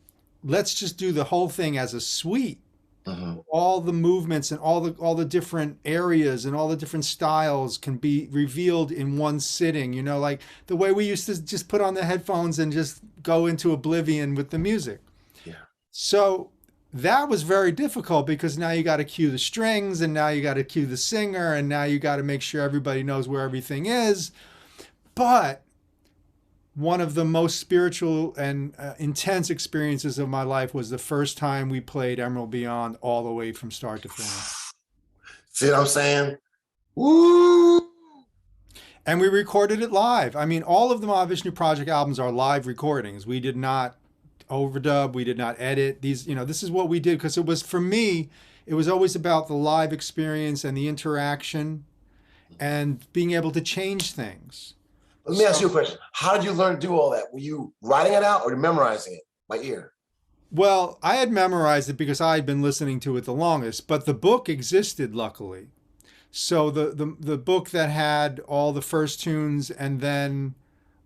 let's just do the whole thing as a suite. Mm-hmm. All the movements and all the different areas and all the different styles can be revealed in one sitting, like the way we used to just put on the headphones and just go into oblivion with the music. Yeah. So that was very difficult, because now you got to cue the strings, and now you got to cue the singer, and now you got to make sure everybody knows where everything is. But one of the most spiritual and intense experiences of my life was the first time we played Emerald Beyond all the way from start to finish. See what I'm saying? Woo! And we recorded it live. I mean, all of the Mahavishnu Project albums are live recordings. We did not overdub. We did not edit these. This is what we did, because it was, for me, it was always about the live experience and the interaction and being able to change things. Let me ask you a question. How did you learn to do all that? Were you writing it out or memorizing it by ear? Well, I had memorized it because I had been listening to it the longest, but the book existed, luckily. So the book that had all the first tunes, and then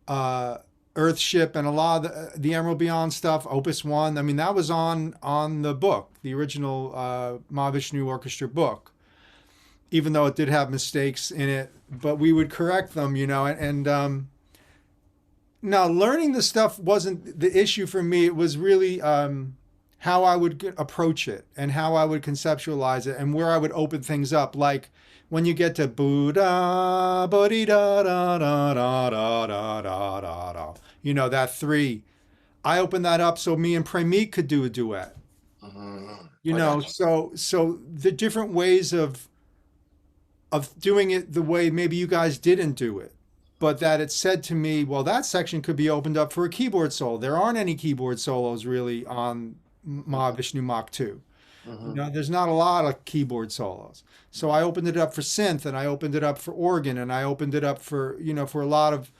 Earthship and a lot of the Emerald Beyond stuff, Opus 1, I mean, that was on the book, the original Mahavishnu Orchestra book, even though it did have mistakes in it, but we would correct them, and now learning the stuff wasn't the issue for me. It was really how I would approach it and how I would conceptualize it and where I would open things up. Like when you get to boo da ba dee da da da da da da da da da, you know, that 3. I opened that up so me and Premique could do a duet. You I know, got you. so the different ways of doing it the way maybe you guys didn't do it, but that it said to me, well, that section could be opened up for a keyboard solo. There aren't any keyboard solos really on Mahavishnu Mach 2. You know, there's not a lot of keyboard solos. So I opened it up for synth, and I opened it up for organ, and I opened it up for, you know, for a lot of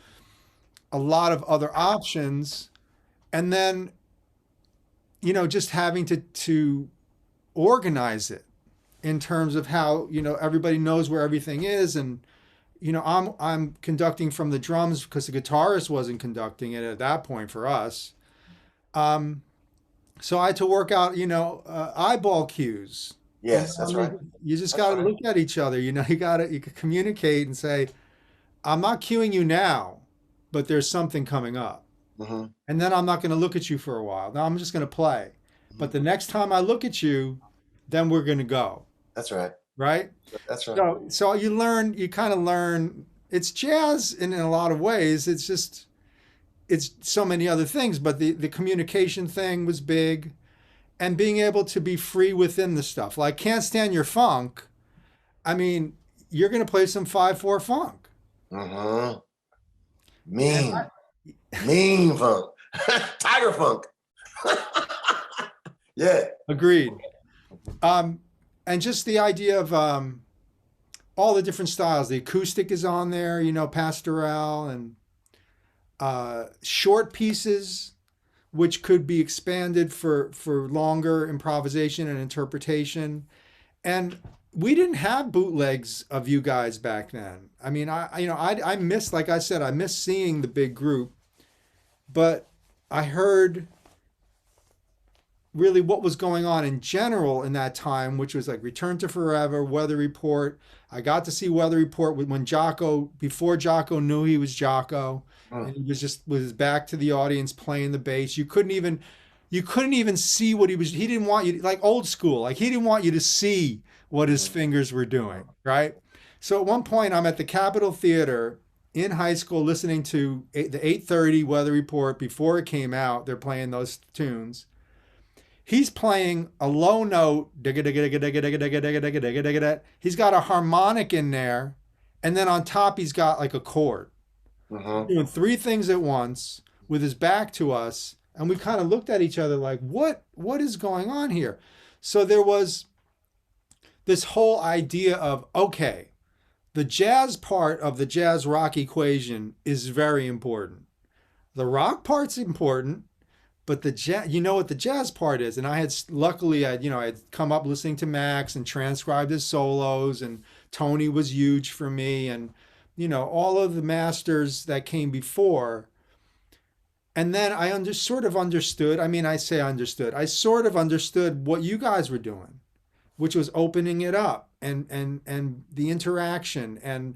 other options. And then, you know, just having to organize it in terms of how, you know, everybody knows where everything is. And, you know, I'm conducting from the drums because the guitarist wasn't conducting it at that point for us. So I had to work out, you know, eyeball cues. You know, Yes, I that's right. mean, you just That's got to right. look at each other. You know, you can communicate and say, I'm not cueing you now, but there's something coming up. And then I'm not going to look at you for a while. Now I'm just going to play. But the next time I look at you, then we're going to go. That's right. Right? That's right. So you kind of learn, it's jazz in a lot of ways. It's so many other things, but the communication thing was big, and being able to be free within the stuff. Like Can't Stand Your Funk. I mean, you're going to play some 5/4 funk. Mean. Mean funk. Tiger funk. Yeah. Agreed. And just the idea of all the different styles. The acoustic is on there, you know, pastoral and short pieces, which could be expanded for longer improvisation and interpretation. And we didn't have bootlegs of you guys back then. I mean, I miss, like I said, I miss seeing the big group, but I heard really what was going on in general in that time, which was like Return to Forever, Weather Report. I got to see Weather Report when Jocko, before Jocko knew he was Jocko, and he was just with his back to the audience playing the bass. You couldn't even see what he didn't want you, like old school, like he didn't want you to see what his fingers were doing, right? So at one point I'm at the Capitol Theater in high school listening to the 8:30 Weather Report before it came out. They're playing those tunes. He's playing a low note. He's got a harmonic in there, and then on top he's got like a chord. Doing 3 things at once with his back to us, and we kind of looked at each other like, what is going on here? So there was this whole idea of, okay, the jazz part of the jazz rock equation is very important. The rock part's important, but the jazz, you know what the jazz part is. And I had, luckily, I'd come up listening to Max and transcribed his solos, and Tony was huge for me, and, you know, all of the masters that came before. And then I sort of understood. I mean, I say understood. I sort of understood what you guys were doing, which was opening it up and the interaction and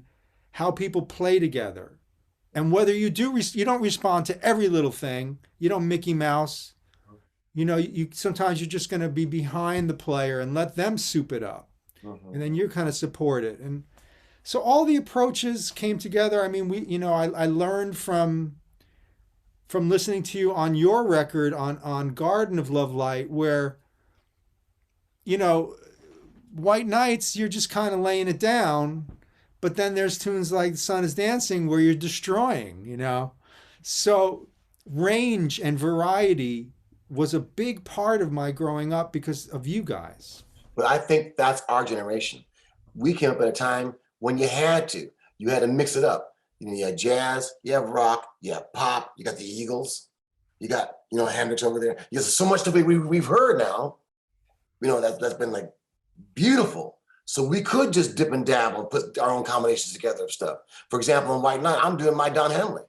how people play together. And whether you don't respond to every little thing. You don't Mickey Mouse. You know, sometimes you're just going to be behind the player and let them soup it up. And then you kind of support it. And so all the approaches came together. I mean, I learned from listening to you on your record on Garden of Love Light, where, you know, White Nights, you're just kind of laying it down. But then there's tunes like The Sun is Dancing where you're destroying, you know. So range and variety was a big part of my growing up because of you guys. But I think that's our generation. We came up at a time when you had to mix it up. You know, you had jazz, you have rock, you have pop, you got the Eagles, you got, you know, Hendrix over there. There's so much stuff we've heard now, you know, that's been like beautiful. So we could just dip and dabble and put our own combinations together of stuff. For example, on White Knight, I'm doing my Don Henley.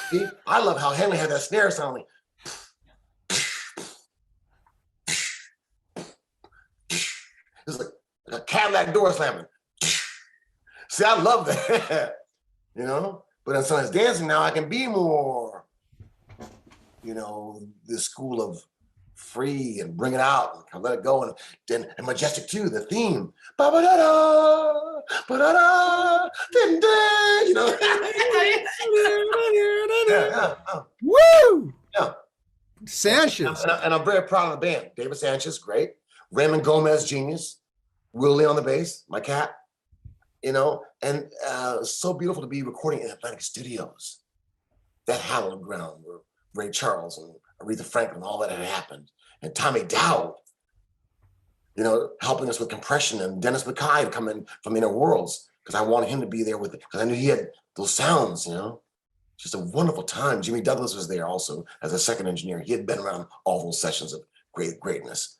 See, I love how Henley had that snare sound like, it's like a Cadillac door slamming. See, I love that, you know? But on Sonny's Dancing now, I can be more, you know, the school of free and bring it out and let it go. And then and majestic too, the theme. Ba-ba-da-da, ba-da-da, din-din, you know. Yeah. Woo! Yeah. Sanchez. And I'm very proud of the band. David Sanchez, great. Raymond Gomez, genius. Willie on the bass, my cat. You know, and so beautiful to be recording in Atlantic Studios. That hallowed ground where Ray Charles and Aretha Franklin, all that had happened. And Tommy Dowd, you know, helping us with compression, and Dennis Mackay to come in from Inner Worlds, because I wanted him to be there with it, because I knew he had those sounds, you know. Just a wonderful time. Jimmy Douglas was there also as a second engineer. He had been around all those sessions of greatness.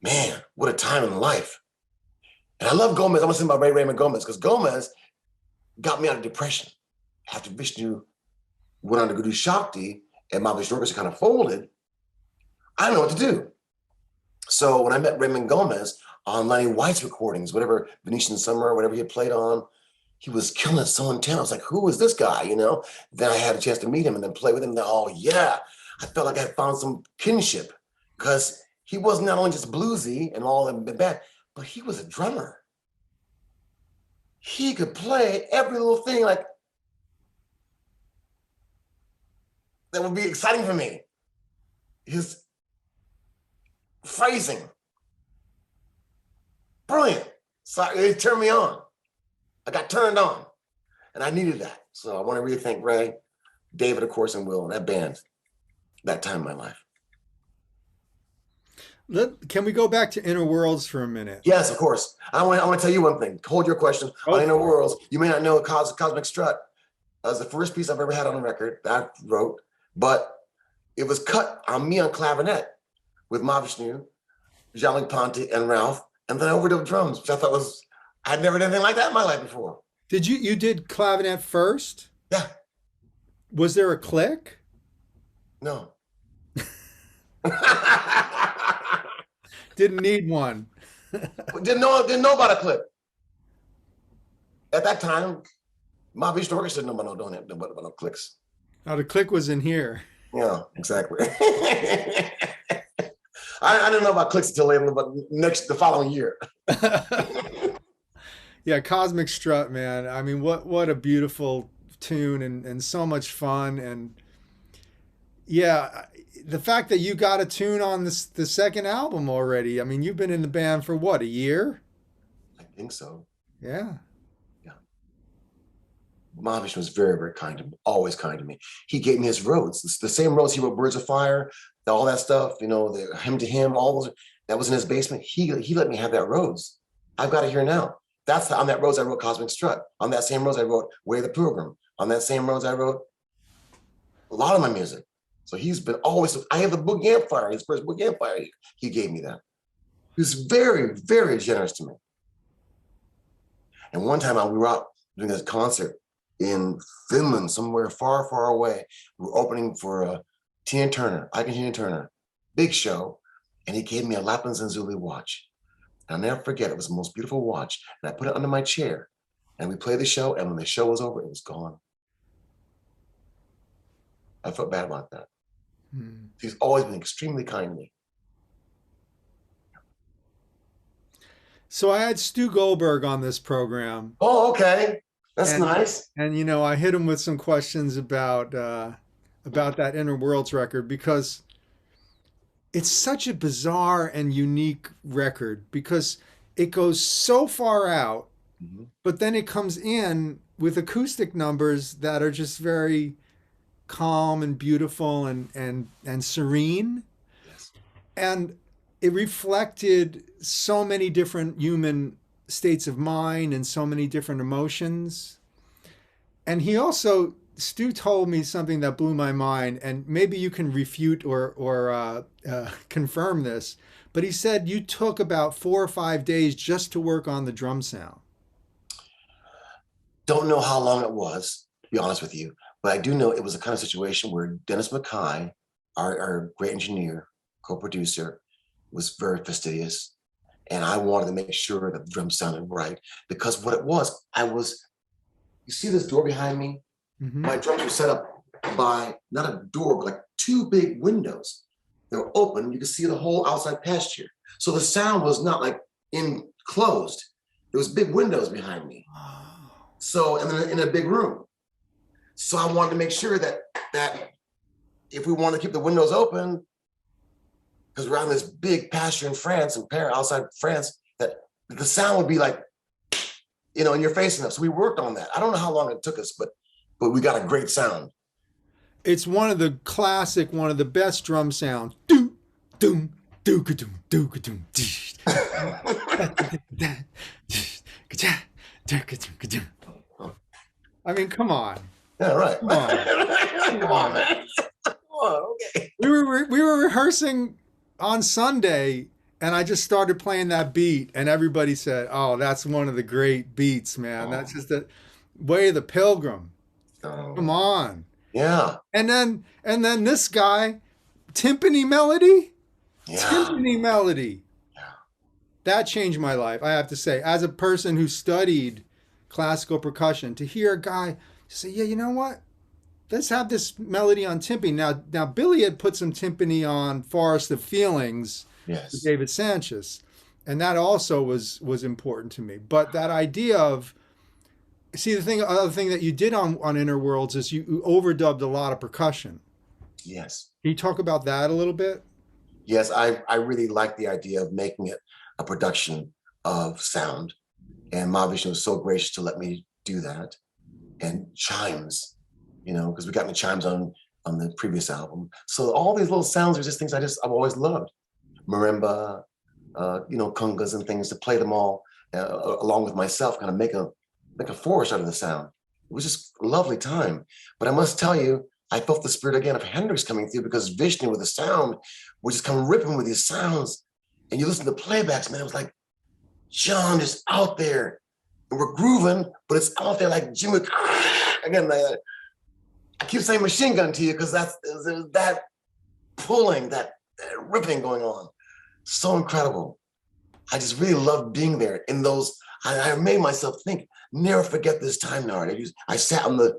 Man, what a time in life. And I love Gomez. I want to sing about Raymond Gomez, because Gomez got me out of depression. After Vishnu went on to go do Shakti and Mahavishnu Project kind of folded, I didn't know what to do. So when I met Raymond Gomez on Lenny White's recordings, whatever Venetian Summer, whatever he had played on, he was killing it so intense. I was like, who is this guy, you know? Then I had a chance to meet him and then play with him. And then, oh yeah, I felt like I had found some kinship, because he was not only just bluesy and all that bad, but he was a drummer. He could play every little thing like that would be exciting for me. His phrasing, brilliant. So it turned me on. I got turned on, and I needed that. So I want to really thank Ray, David, of course, and Will, and that band, that time in my life. Can we go back to Inner Worlds for a minute? Yes, of course. I want to tell you one thing. Hold your question on Inner Worlds. You may not know Cosmic Strut. That was the first piece I've ever had on a record that I wrote, but it was cut on me on clavinet with Mahavishnu, Jean-Luc Ponty, and Ralph, and then overdub drums, which I thought was, I'd never done anything like that in my life before. Did you did clavinet first? Yeah. Was there a click? No. Didn't need one. Didn't know about a click. At that time, Mahavishnu Orchestra didn't know about no clicks. Oh, the click was in here. Yeah, exactly. I didn't know about clicks until later, but the following year. Yeah, Cosmic Strut, man. I mean, what a beautiful tune and so much fun. And yeah, the fact that you got a tune on the second album already. I mean, you've been in the band for what, a year? I think so. Yeah. Yeah. Mahavishnu was very, very kind to me, always kind to me. He gave me his roads, the same roads he wrote Birds of Fire, all that stuff, you know, the Hymn to Him, all those, that was in his basement. He let me have that Rhodes. I've got it here now. That's on that Rhodes I wrote Cosmic Strut. On that same Rhodes I wrote Way of the Pilgrim. On that same Rhodes I wrote a lot of my music. So he's been always, I have the Book Amplifier, his first Book Amplifier, he gave me that. He was very, very generous to me. And one time we were out doing this concert in Finland, somewhere far, far away. We were opening for Tina Turner, big show. And he gave me a Lapin Zenzuli watch. And I'll never forget, it was the most beautiful watch. And I put it under my chair and we played the show. And when the show was over, it was gone. I felt bad about that. He's always been extremely kind to me. So I had Stu Goldberg on this program. Oh, okay. That's nice. And, you know, I hit him with some questions about that Inner Worlds record, because it's such a bizarre and unique record, because it goes so far out, but then it comes in with acoustic numbers that are just very calm and beautiful and serene. Yes. And it reflected so many different human states of mind and so many different emotions. And he also, Stu told me something that blew my mind, and maybe you can refute or confirm this, but he said you took about 4 or 5 days just to work on the drum sound. Don't know how long it was, to be honest with you, but I do know it was a kind of situation where Dennis Mackay, our great engineer, co-producer, was very fastidious. And I wanted to make sure that the drum sounded right, because what it was, you see this door behind me? My drums were set up by not a door, but like 2 big windows. They were open. You could see the whole outside pasture. So the sound was not like enclosed. There was big windows behind me. So, and then in a big room. So I wanted to make sure that if we want to keep the windows open, because we're on this big pasture in France and outside France, that the sound would be like, you know, in your face enough. So we worked on that. I don't know how long it took us, but we got a great sound. It's one of the best drum sounds. Doom, doom, doo-ka-doom, doo-ka-doom, I mean, come on. Yeah, right. Come on. Come on, man. Come on, okay. We were rehearsing on Sunday, and I just started playing that beat, and everybody said, "Oh, that's one of the great beats, man. That's just the Way of the Pilgrim." Come on. Yeah. And then this guy, timpani melody. Yeah. Timpani melody. Yeah. That changed my life, I have to say. As a person who studied classical percussion, to hear a guy say, "Yeah, you know what? Let's have this melody on timpani." Now Billy had put some timpani on Forest of Feelings, yes, with David Sanchez, and that also was important to me. But that idea of, see, other thing that you did on Inner Worlds is you overdubbed a lot of percussion. Yes. Can you talk about that a little bit? Yes, I really like the idea of making it a production of sound, and Mahavishnu was so gracious to let me do that. And chimes, you know, because we got the chimes on the previous album. So all these little sounds are just things I've always loved. Marimba, you know, congas and things, to play them all along with myself, kind of make a forest out of the sound. It was just a lovely time. But I must tell you, I felt the spirit again of Hendrix coming through, because Vishnu with the sound would just come ripping with these sounds. And you listen to playbacks, man, it was like John is out there. And we're grooving, but it's out there like Jimmy. Again, I keep saying machine gun to you because that's that pulling, that ripping going on. So incredible. I just really loved being there in those. I made myself think, never forget this time, Narada. I sat on the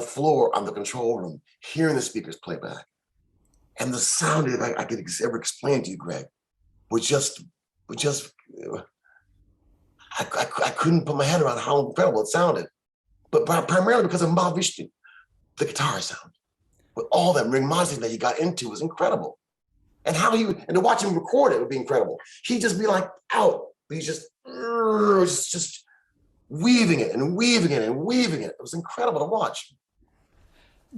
floor on the control room, hearing the speakers play back. And the sound, if I could ever explain to you, Greg, was just I couldn't put my head around how incredible it sounded. But primarily because of Mahavishnu, the guitar sound, with all that ring modesty that he got into was incredible. And to watch him record it would be incredible. He'd just be like out. He's just weaving it and weaving it and weaving it. It was incredible to watch.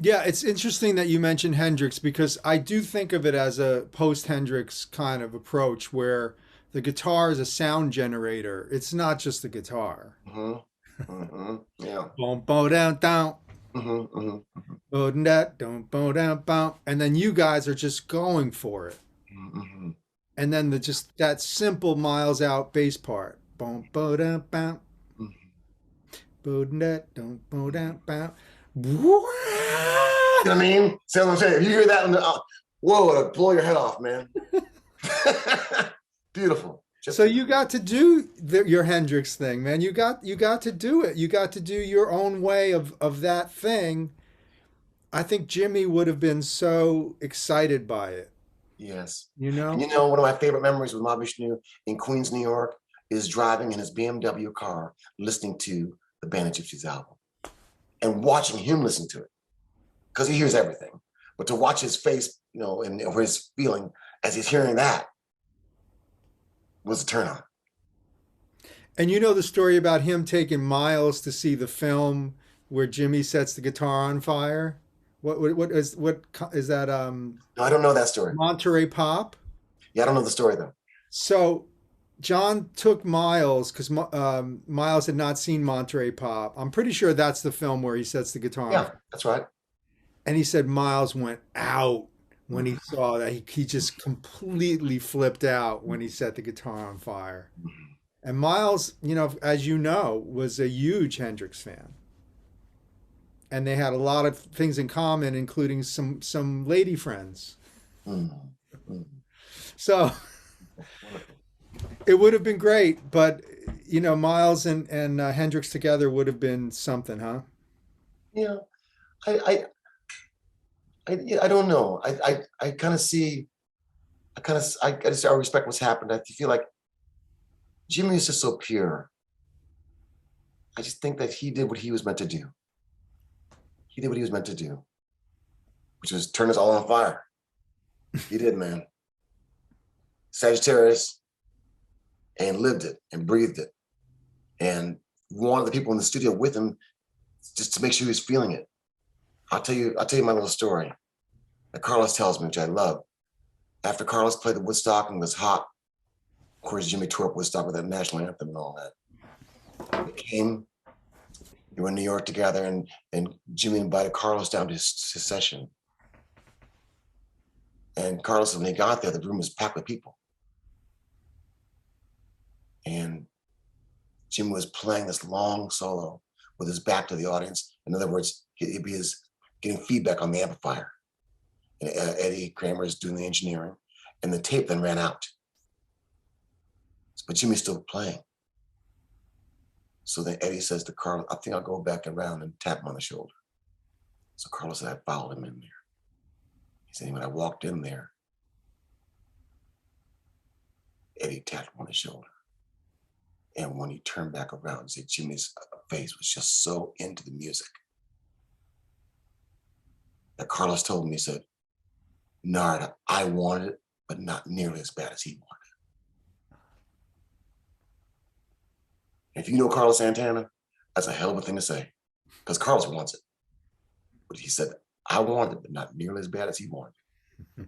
Yeah, it's interesting that you mentioned Hendrix, because I do think of it as a post-Hendrix kind of approach where the guitar is a sound generator. It's not just the guitar. Mm-hmm. Mm-hmm. Yeah. Boom, boom, down, down. Mm-hmm. Mm-hmm. Boom, that, don't, boom, down, boom. And then you guys are just going for it. Mm-hmm. And then that simple Miles Out bass part. Boom, boom, down, boom. Boom, that, don't, boom, down, boom. You know what I mean? See what I'm saying? If you hear that, whoa, it'll blow your head off, man. Beautiful. So you got to do your Hendrix thing, man. You got to do it. You got to do your own way of that thing. I think Jimmy would have been so excited by it. Yes. You know? And one of my favorite memories with Mahavishnu in Queens, New York, is driving in his BMW car, listening to the Band of Gypsies album and watching him listen to it, because he hears everything. But to watch his face, and his feeling as he's hearing that was a turn on. And you know the story about him taking Miles to see the film where Jimmy sets the guitar on fire? What is that? No, I don't know that story. Monterey Pop? Yeah, I don't know the story though. So John took Miles, because Miles had not seen Monterey Pop. I'm pretty sure that's the film where he sets the guitar on fire. Yeah, that's right. And he said Miles went out when he saw that. He just completely flipped out when he set the guitar on fire. And Miles, as you know, was a huge Hendrix fan. And they had a lot of things in common, including some lady friends. Mm-hmm. So it would have been great, but Miles and Hendrix together would have been something, huh? Yeah, I don't know. I kind of see I respect what's happened. I feel like Jimmy is just so pure. I just think that he did what he was meant to do. He did what he was meant to do, which was turn us all on fire. He did, man. Sagittarius, and lived it and breathed it. And wanted the people in the studio with him just to make sure he was feeling it. I'll tell you my little story that Carlos tells me, which I love. After Carlos played the Woodstock and was hot, of course, Jimmy tore up Woodstock with that national anthem and all that. They came, they were in New York together, and Jimmy invited Carlos down to his session. And Carlos, when he got there, the room was packed with people. And Jimmy was playing this long solo with his back to the audience. In other words, he was getting feedback on the amplifier. And Eddie Kramer is doing the engineering, and the tape then ran out. But Jimmy's still playing. So then Eddie says to Carlos, I think I'll go back around and tap him on the shoulder. So Carlos said, I followed him in there. He said, when I walked in there, Eddie tapped him on the shoulder. And when he turned back around, he said, Jimmy's face was just so into the music that Carlos told me, he said, Narada, I wanted it, but not nearly as bad as he wanted it. If you know Carlos Santana, that's a hell of a thing to say, because Carlos wants it. But he said, I wanted it, but not nearly as bad as he wanted it.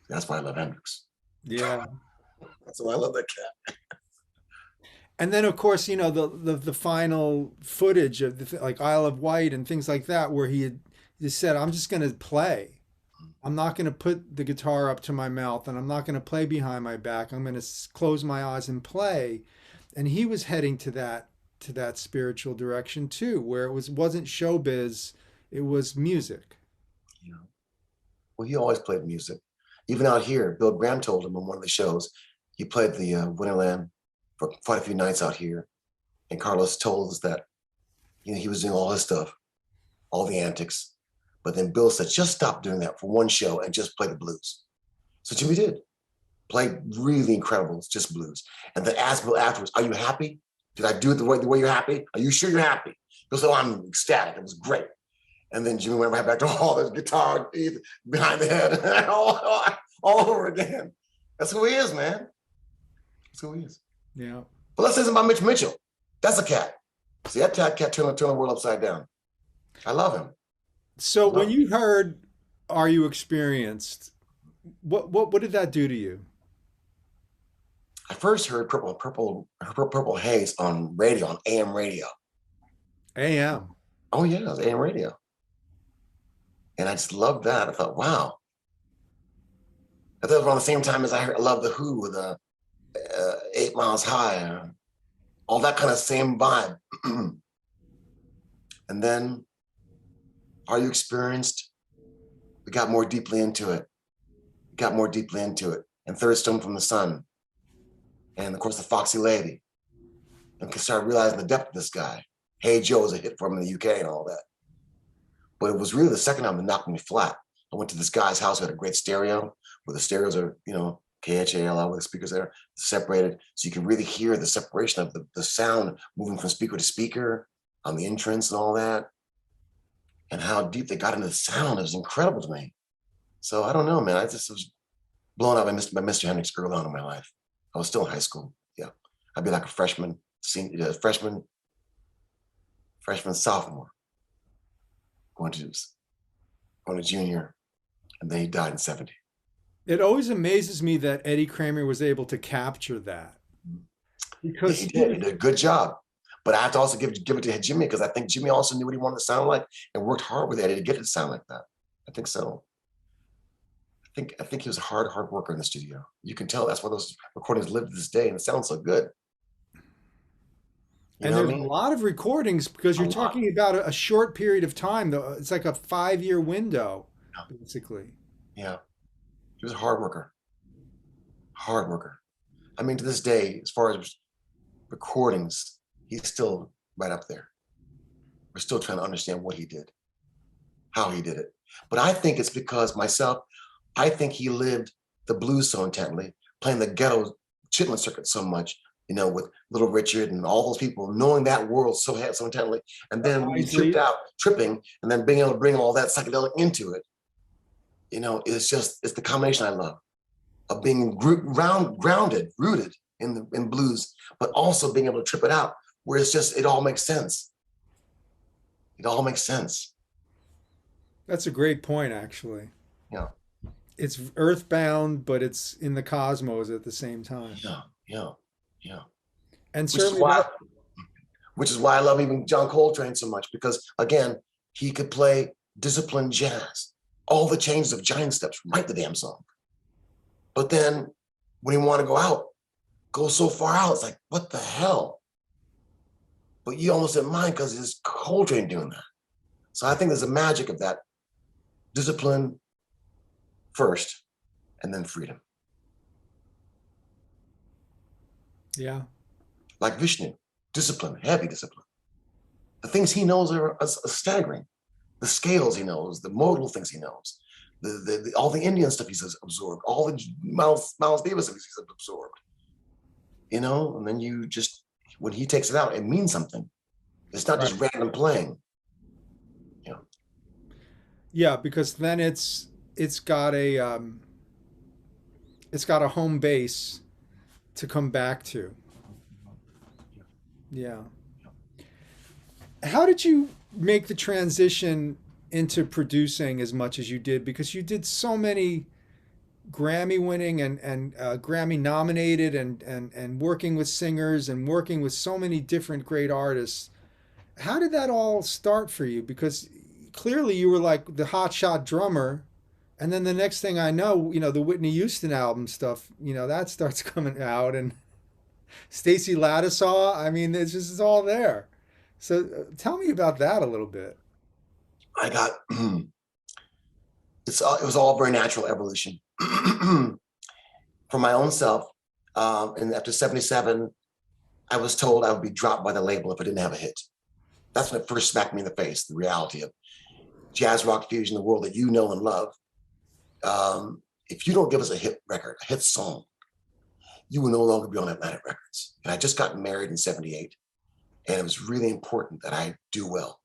That's why I love Hendrix. Yeah. That's why I love that cat. And then, of course, you know, the final footage of like Isle of Wight and things like that, where he had just said, I'm just going to play. I'm not going to put the guitar up to my mouth, and I'm not going to play behind my back. I'm going to close my eyes and play. And he was heading to that spiritual direction too, where it wasn't showbiz, it was music. Yeah. Well, he always played music. Even out here, Bill Graham told him in one of the shows, he played the Winterland for quite a few nights out here. And Carlos told us that, you know, he was doing all his stuff, all the antics. But then Bill said, just stop doing that for one show and just play the blues. So Jimmy did. Played really incredible, just blues. And then asked Bill afterwards, are you happy? Did I do it the way you're happy? Are you sure you're happy? Bill said, oh, I'm ecstatic. It was great. And then Jimmy went right back to all this guitar behind the head all over again. That's who he is, man. That's who he is. Yeah. But let's listen about Mitch Mitchell. That's a cat. See, that cat turned the world upside down. I love him. So when you heard Are You Experienced, what did that do to you? I first heard Purple Haze on radio, on AM radio. AM. Oh yeah, it was AM radio. And I just loved that. I thought, wow. I thought it was around the same time as I loved The Who with 8 Miles High, all that kind of same vibe. And then Are You Experienced? We got more deeply into it. And Third Stone from the Sun. And of course, The Foxy Lady. And started realizing the depth of this guy. Hey Joe was a hit for him in the UK and all that. But it was really the second album that knocked me flat. I went to this guy's house who had a great stereo, where the stereos are, you know, KHAL, with the speakers there, separated. So you can really hear the separation of the sound moving from speaker to speaker on the entrance and all that. And how deep they got into the sound, it was incredible to me. So I don't know, man. I just was blown out by Mr. Hendrix early on in my life. I was still in high school. Yeah. I'd be like a freshman, sophomore, going to junior, and then he died in 70. It always amazes me that Eddie Kramer was able to capture that. Because he did a good job. But I have to also give it to Jimmy, because I think Jimmy also knew what he wanted to sound like and worked hard with Eddie to get it to sound like that. I think so. I think he was a hard worker in the studio. You can tell that's why those recordings live to this day, and it sounds so good. And there's a lot of recordings, because you're talking about a short period of time, though. It's like a 5-year window, basically. Yeah. He was a hard worker. I mean, to this day, as far as recordings, he's still right up there. We're still trying to understand what he did, how he did it. But I think it's because myself, I think he lived the blues so intently, playing the ghetto chitlin circuit so much, you know, with Little Richard and all those people, knowing that world so intently, and then when you tripping, and then being able to bring all that psychedelic into it, you know, it's the combination I love of being grounded, rooted in blues, but also being able to trip it out, where it all makes sense. It all makes sense. That's a great point, actually. Yeah. It's earthbound, but it's in the cosmos at the same time. Yeah. And certainly which is why I love even John Coltrane so much, because again, he could play disciplined jazz, all the changes of giant steps, write the damn song. But then when he wanted to go so far out, it's like, what the hell? But you almost didn't mind because it's Coltrane doing that. So I think there's a magic of that discipline first, and then freedom. Yeah. Like Vishnu, discipline, heavy discipline. The things he knows are staggering. The scales he knows, the modal things he knows, all the Indian stuff he's absorbed, all the Miles Davis stuff he's absorbed. You know, and then you just, when he takes it out, it means something. It's not just random playing. You know. Yeah, because then it's got a home base to come back to. Yeah. How did you make the transition into producing as much as you did? Because you did so many Grammy winning and Grammy nominated and working with singers and working with so many different great artists. How did that all start for you? Because clearly you were like the hotshot drummer, and then the next thing I know, you know, the Whitney Houston album stuff, you know, that starts coming out, and Stacy Lattisaw, I mean, it's all there. So tell me about that a little bit. I got, it was all very natural evolution. For my own self, and after 77, I was told I would be dropped by the label if I didn't have a hit. That's when it first smacked me in the face, the reality of jazz, rock, fusion, the world that you know and love. If you don't give us a hit record, a hit song, you will no longer be on Atlantic Records. And I just got married in 78, and it was really important that I do well.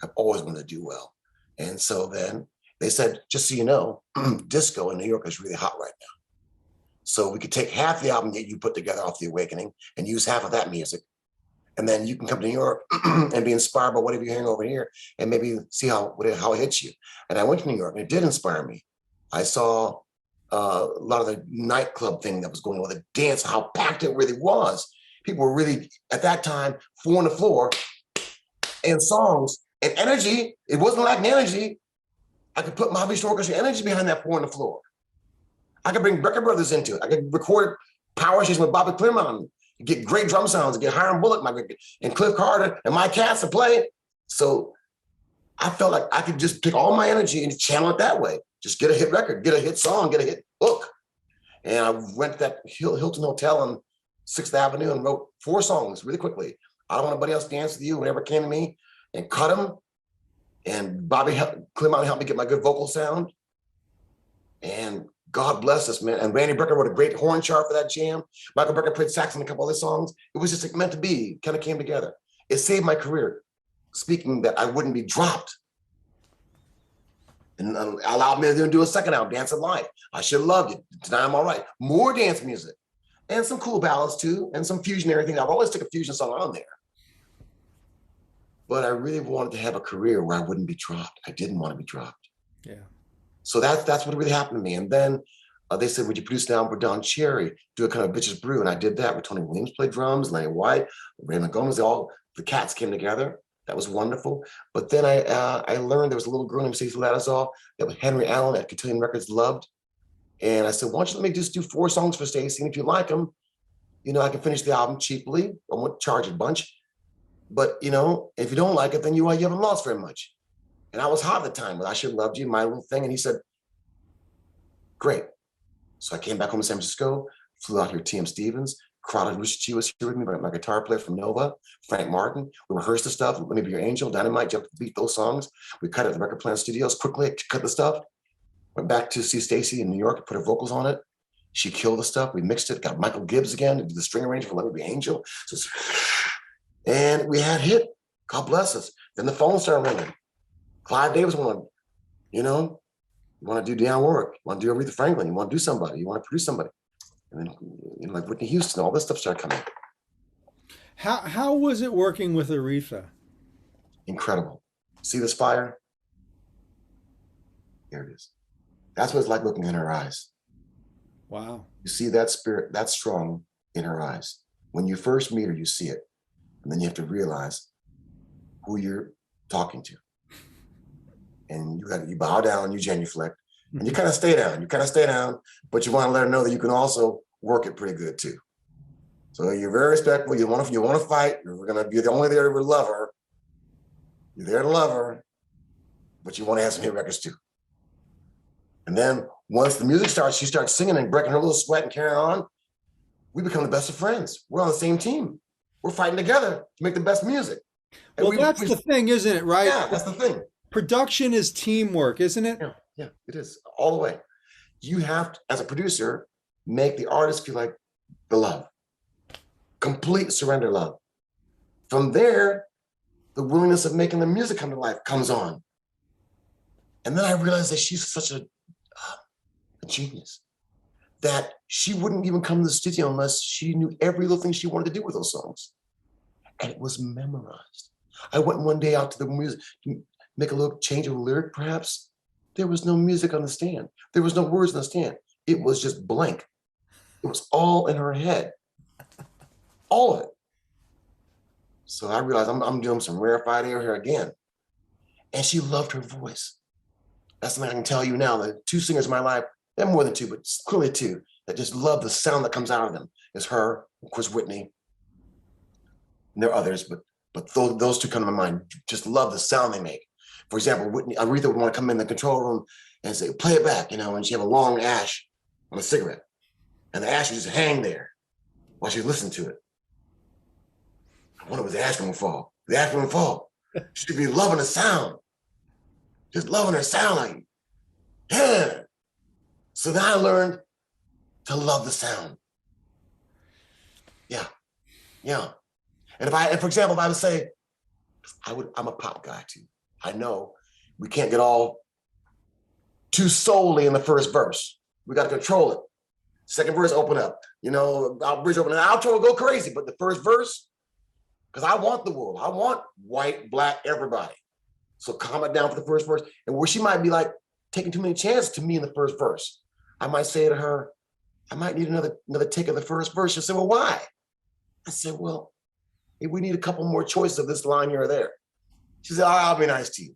I've always wanted to do well. And so then they said, just so you know, disco in New York is really hot right now. So we could take half the album that you put together off The Awakening and use half of that music. And then you can come to New York and be inspired by whatever you're hearing over here and maybe see how it hits you. And I went to New York, and it did inspire me. I saw a lot of the nightclub thing that was going on, the dance, how packed it really was. People were really, at that time, 4 on the floor, and songs and energy. It wasn't lacking energy. I could put Mahavishnu Project energy behind that 4 on the floor. I could bring Brecker Brothers into it. I could record power station with Bobby Clearmountain, get great drum sounds, get Hiram Bullock and Cliff Carter and my cats to play. So I felt like I could just pick all my energy and channel it that way. Just get a hit record, get a hit song, get a hit book. And I went to that Hilton Hotel on 6th Avenue and wrote 4 songs really quickly. I Don't Want Nobody Else to Dance With You, whenever it came to me, and cut them. And Bobby Clearmountain helped me get my good vocal sound. And God bless us, man. And Randy Brecker wrote a great horn chart for that jam. Michael Brecker played sax on a couple other songs. It was just meant to be, kind of came together. It saved my career, speaking that I wouldn't be dropped. And allowed me to do a second album, Dance of Life. I Should Have Loved You. Tonight I'm All Right. More dance music. And some cool ballads too, and some fusion and everything. I've always took a fusion song on there. But I really wanted to have a career where I wouldn't be dropped. I didn't want to be dropped. Yeah. So that's what really happened to me. And then they said, would you produce an album for Don Cherry, do a kind of Bitches Brew? And I did that with Tony Williams played drums, Lenny White, Raymond Gomez, all the cats came together. That was wonderful. But then I learned there was a little girl named Cecil Taylor that Henry Allen at Cotillion Records loved. And I said, why don't you let me just do 4 songs for Stacey? And if you like them, you know, I can finish the album cheaply. I won't charge a bunch. But, you know, if you don't like it, then you haven't lost very much. And I was hot at the time, but I Should Have Loved You, my little thing. And he said, great. So I came back home to San Francisco, flew out here to TM Stevens. Carla was here with me, my guitar player from Nova, Frank Martin. We rehearsed the stuff. Let Me Be Your Angel, Dynamite, Jump the Beat, those songs. We cut it at the Record Plant Studios quickly, cut the stuff. Went back to see Stacy in New York, put her vocals on it. She killed the stuff. We mixed it, got Michael Gibbs again to do the string arrangement for Let Me Be Angel. And we had hit, God bless us. Then the phone started ringing. Clive Davis wanted, you want to do Dionne Warwick, you want to do Aretha Franklin, you want to do somebody, you want to produce somebody. And then, like Whitney Houston, all this stuff started coming. How was it working with Aretha? Incredible. See this fire? Here it is. That's what it's like looking in her eyes. Wow. You see that spirit, that strong in her eyes. When you first meet her, you see it. And then you have to realize who you're talking to. And you bow down, you genuflect, and you kind of stay down. You kind of stay down, but you want to let her know that you can also work it pretty good too. So you're very respectful. You want to fight. You're going to be only there to love her. You're there to love her, but you want to have some hit records too. And then once the music starts, she starts singing and breaking her little sweat and carrying on. We become the best of friends. We're on the same team. We're fighting together to make the best music. And well, that's the thing, isn't it? Right? Yeah, that's the thing. Production is teamwork, isn't it? Yeah, it is all the way. You have to, as a producer, make the artist feel like the love. Complete surrender love. From there, the willingness of making the music come to life comes on. And then I realized that she's such a genius that she wouldn't even come to the studio unless she knew every little thing she wanted to do with those songs. And it was memorized. I went one day out to the music, make a little change of a lyric perhaps. There was no music on the stand. There was no words on the stand. It was just blank. It was all in her head. All of it. So I realized I'm doing some rarefied air here again. And she loved her voice. That's something I can tell you now. The two singers in my life, there are more than two, but clearly two, that just love the sound that comes out of them. It's her, of course, Whitney. And there are others, but those two come to my mind. Just love the sound they make. For example, Aretha would want to come in the control room and say, play it back, and she have a long ash on a cigarette. And the ash would just hang there while she listened to it. I wonder was the ash gonna fall. The ash wouldn't fall. She'd be loving the sound. Just loving her sound, like, yeah. So then I learned to love the sound. Yeah. And for example, if I would say, I'm a pop guy too. I know we can't get all too solely in the first verse. We got to control it. Second verse, open up. Our bridge open, and outro will go crazy. But the first verse, because I want the world. I want white, black, everybody. So calm it down for the first verse. And where she might be like taking too many chances to me in the first verse, I might say to her, I might need another take of the first verse. She'll say, well, why? I said, well, we need a couple more choices of this line here or there. She said, I'll be nice to you.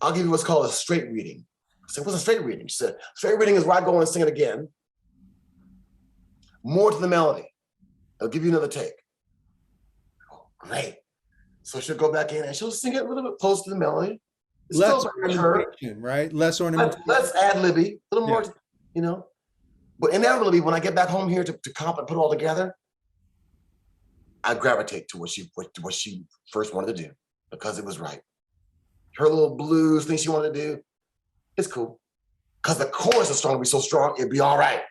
I'll give you what's called a straight reading. I said, what's a straight reading? She said, straight reading is where I go and sing it again. More to the melody. I'll give you another take. Oh, great. So she'll go back in and she'll sing it a little bit close to the melody. It's less ornamentation, right? Less ornamentation. Let's ad-libby, a little more, But inevitably, when I get back home here to comp and put it all together, I gravitate to what she first wanted to do because it was right. Her little blues thing she wanted to do, it's cool. Because the chorus is going to be so strong, it'd be all right.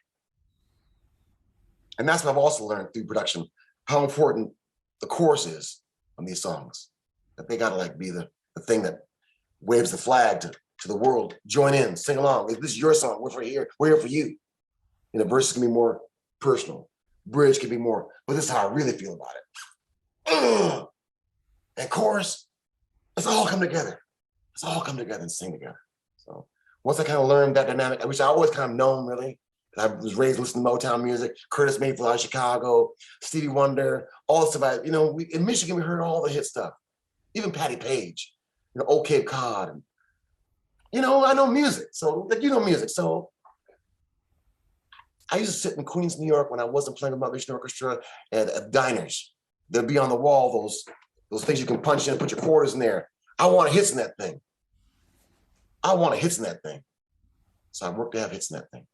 And that's what I've also learned through production, how important the chorus is on these songs. That they got to be the thing that waves the flag to the world. Join in, sing along. This is your song. We're here for you. Verses can be more personal. Bridge can be more, but this is how I really feel about it. And chorus, let's all come together. Let's all come together and sing together. So once I kind of learned that dynamic, which I always kind of known really, I was raised listening to Motown music, Curtis Mayfield out of Chicago, Stevie Wonder, all the stuff. In Michigan, we heard all the hit stuff. Even Patti Page, Old Cape Cod. And, I know music. So, music. So I used to sit in Queens, New York when I wasn't playing with Mahavishnu Orchestra at diners. There'd be on the wall those things you can punch in and put your quarters in there. I want hits in that thing. So I worked to have hits in that thing.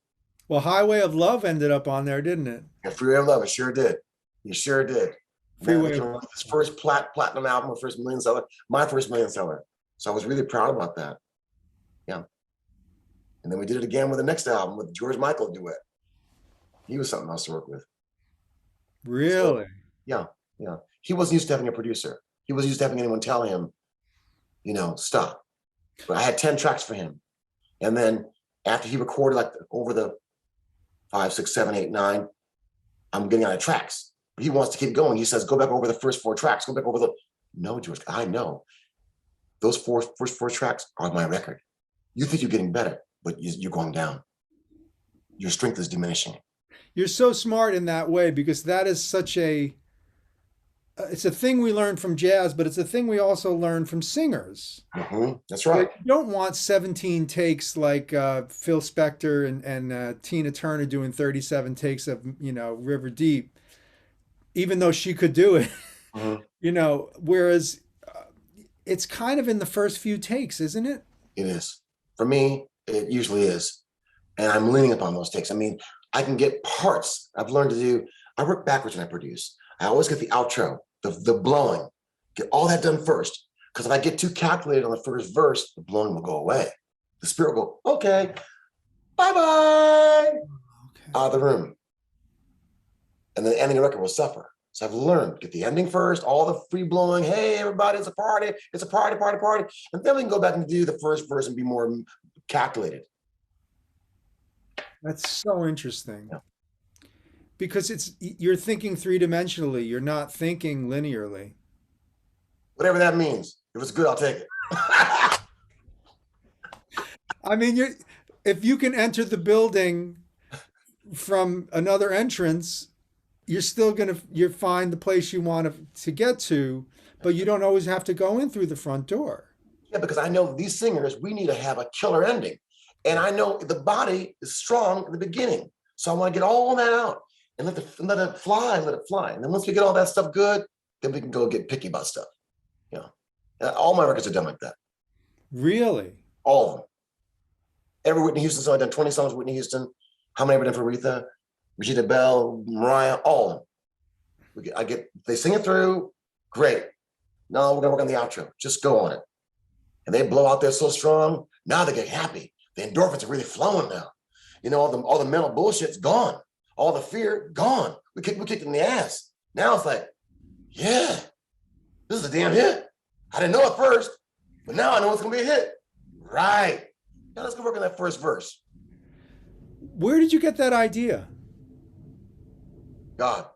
Well, Highway of Love ended up on there, didn't it? Yeah, Freeway of Love, it sure did. It sure did. Freeway. His first platinum album, my first million seller. So I was really proud about that. Yeah. And then we did it again with the next album with George Michael duet. He was something else to work with. Really? So, yeah. He wasn't used to having a producer. He wasn't used to having anyone tell him, stop. But I had 10 tracks for him. And then after he recorded like over the 5, 6, 7, 8, 9, I'm getting out of tracks. But he wants to keep going. He says, go back over the first 4 tracks. Go back over No, George, I know. Those first 4 tracks are my record. You think you're getting better, but you're going down. Your strength is diminishing. You're so smart in that way, because that is such it's a thing we learn from jazz, but it's a thing we also learn from singers. Mm-hmm. That's right. You don't want 17 takes like Phil Spector and Tina Turner doing 37 takes of, River Deep, even though she could do it, whereas it's kind of in the first few takes, isn't it? It is. For me, it usually is. And I'm leaning upon those takes. I mean, I can get parts. I've learned to do, I work backwards when I produce. I always get the outro, the blowing, get all that done first. Because if I get too calculated on the first verse, the blowing will go away. The spirit will go, okay, bye-bye, out of the room. And the ending of the record will suffer. So I've learned, get the ending first, all the free blowing, hey, everybody, it's a party, party. And then we can go back and do the first verse and be more calculated. That's so interesting. Yeah. Because you're thinking 3-dimensionally, you're not thinking linearly. Whatever that means. If it's good, I'll take it. I mean, if you can enter the building from another entrance, you're still you find the place you want to get to, but you don't always have to go in through the front door. Yeah, because I know these singers, we need to have a killer ending. And I know the body is strong in the beginning. So I want to get all that out and let it fly. And then once we get all that stuff good, then we can go get picky about stuff. All my records are done like that. Really? All of them. Every Whitney Houston song, I've done 20 songs with Whitney Houston. How many I've done for Aretha, Regina Bell, Mariah, all of them. They sing it through, great. No, we're gonna work on the outro. Just go on it. And they blow out there so strong, now they get happy. The endorphins are really flowing now. All the mental bullshit's gone. All the fear, gone. We kicked it in the ass. Now it's like, yeah, this is a damn hit. I didn't know at first, but now I know it's gonna be a hit. Right. Now let's go work on that first verse. Where did you get that idea? God.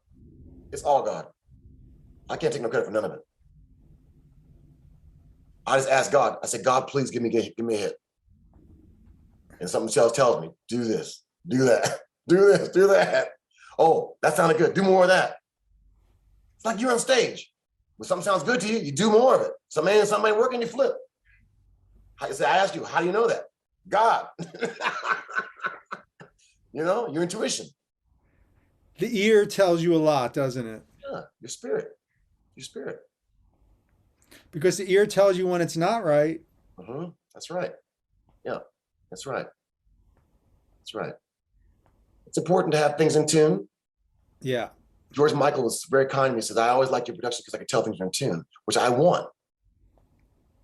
It's all God. I can't take no credit for none of it. I just asked God. I said, God, please give me a hit. And something else tells me, do this, do that, do this, do that. Oh, that sounded good. Do more of that. It's like you're on stage. When something sounds good to you, you do more of it. Something ain't working, you flip. I asked you, how do you know that? God. Your intuition. The ear tells you a lot, doesn't it? Yeah, your spirit. Because the ear tells you when it's not right. Mm-hmm. That's right. Yeah, that's right. It's important to have things in tune. Yeah. George Michael was very kind to me. He says, I always like your production because I can tell things are in tune, which I want.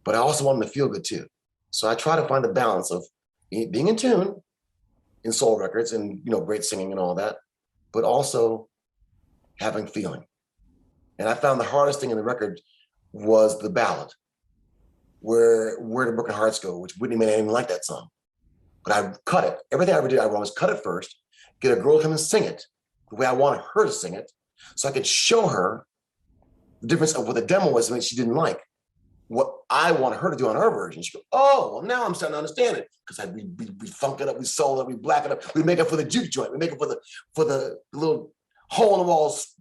But I also want them to feel good too. So I try to find the balance of being in tune in soul records and, great singing and all that, but also having feeling. And I found the hardest thing in the record was the ballad, Where Do Broken Hearts Go, which Whitney may not even like that song. But I cut it. Everything I ever did, I would always cut it first, get a girl to come and sing it the way I wanted her to sing it, so I could show her the difference of what the demo was that she didn't like, what I wanted her to do on her version. She go, oh, well, now I'm starting to understand it. Because we funk it up, we soul it, we black it up, we make it for the juke joint, we make it for the little hole in the walls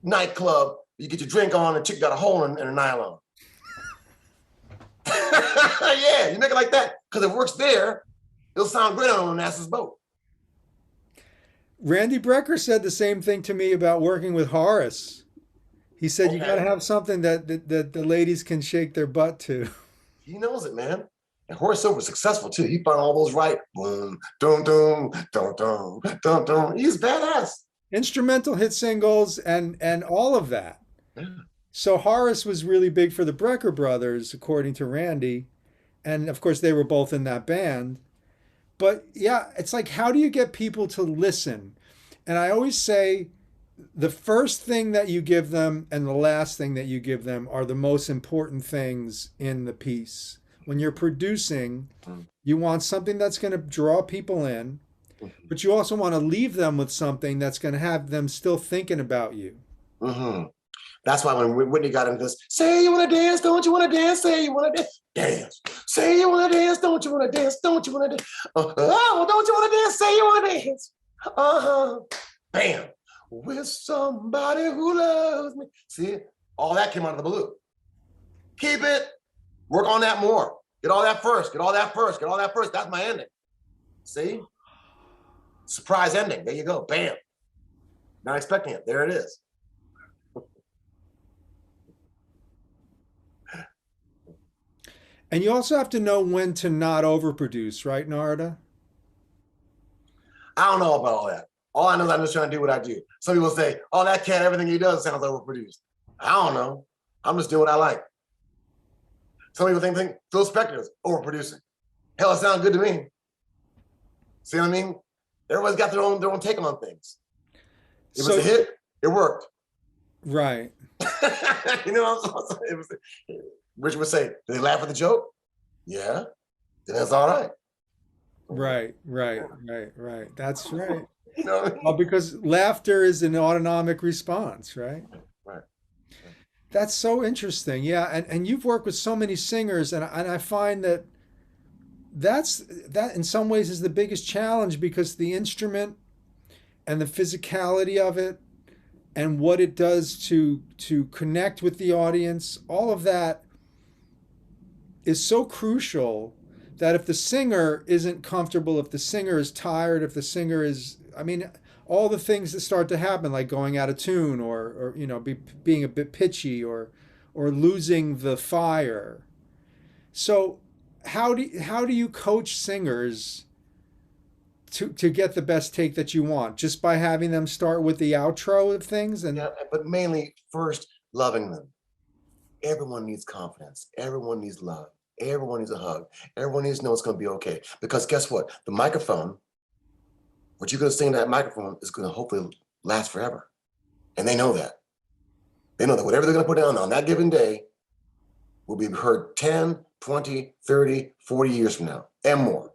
nightclub. You get your drink on, and chick got a hole in a nylon. Yeah, you make it like that because it works there. It'll sound great on an ass's boat. Randy Brecker said the same thing to me about working with Horace. He said, okay, you got to have something that the ladies can shake their butt to. He knows it, man. And Horace Silver was successful too. He found all those right. Boom, dum, dum, dum, dum, dum, dum. He's badass. Instrumental hit singles and all of that. Yeah. So Horace was really big for the Brecker Brothers, according to Randy. And of course, they were both in that band. But yeah, it's like, how do you get people to listen? And I always say the first thing that you give them and the last thing that you give them are the most important things in the piece. When you're producing, you want something that's going to draw people in, but you also want to leave them with something that's going to have them still thinking about you. Mm-hmm. That's why when Whitney got into this, say you want to dance, don't you want to dance? Say you want to dance. Say you want to dance, don't you want to dance? Don't you want to dance? Oh, don't you want to dance? Say you want to dance. Bam. With somebody who loves me. See, all that came out of the blue. Keep it. Work on that more. Get all that first. Get all that first. Get all that first. That's my ending. See? Surprise ending. There you go. Bam. Not expecting it. There it is. And you also have to know when to not overproduce, right, Narada? I don't know about all that. All I know is I'm just trying to do what I do. Some people say, oh, that cat, everything he does sounds overproduced. I don't know. I'm just doing what I like. Some people think Phil Spector's overproducing. Hell, it sounds good to me. See what I mean? Everybody's got their own take on things. It was a hit, it worked. Right. You know what I'm saying? Richard would say, did they laugh at the joke? Yeah. Then that's all right. Right. That's right. You know what I mean? Well, because laughter is an autonomic response, right? Right. That's so interesting. Yeah. And you've worked with so many singers, and I find that that in some ways is the biggest challenge, because the instrument and the physicality of it and what it does to connect with the audience, all of that is so crucial that if the singer isn't comfortable, if the singer is tired, if the singer is, I mean, all the things that start to happen, like going out of tune or you know, being a bit pitchy or losing the fire. So how do you coach singers to get the best take that you want? Just by having them start with the outro of things? And yeah, but mainly first loving them. Everyone needs confidence. Everyone needs love. Everyone needs a hug. Everyone needs to know it's going to be okay. Because guess what? The microphone, what you're going to sing in that microphone is going to hopefully last forever. And they know that. They know that whatever they're going to put down on that given day will be heard 10, 20, 30, 40 years from now and more.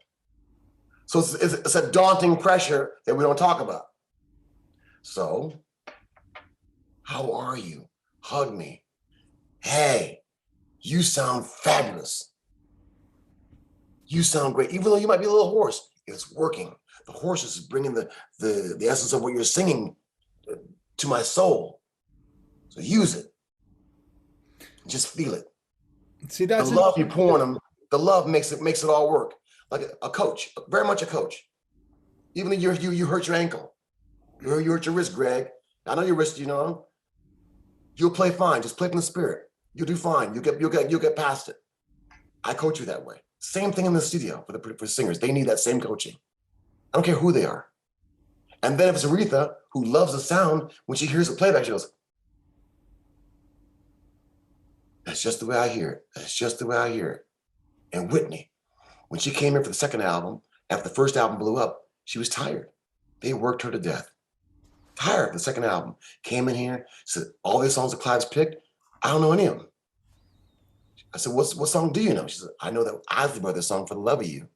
So it's a daunting pressure that we don't talk about. So, how are you? Hug me. Hey, you sound fabulous. You sound great. Even though you might be a little hoarse, it's working. The hoarseness is bringing the essence of what you're singing to my soul. So use it. Just feel it. See, that's the love you pour on them. The love makes it all work. Like a coach, very much a coach. Even if you hurt your ankle, you hurt your wrist, Greg. I know your wrist, you know. You'll play fine. Just play from the spirit. You'll do fine. You'll get past it. I coach you that way. Same thing in the studio for singers. They need that same coaching. I don't care who they are. And then if it's Aretha, who loves the sound, when she hears the playback, she goes, that's just the way I hear it. That's just the way I hear it. And Whitney, when she came in for the second album, after the first album blew up, she was tired. They worked her to death. Tired of the second album. Came in here, said, all these songs that Clive's picked, I don't know any of them. I said, what song do you know? She said, I know that Isley Brothers song, For the Love of You.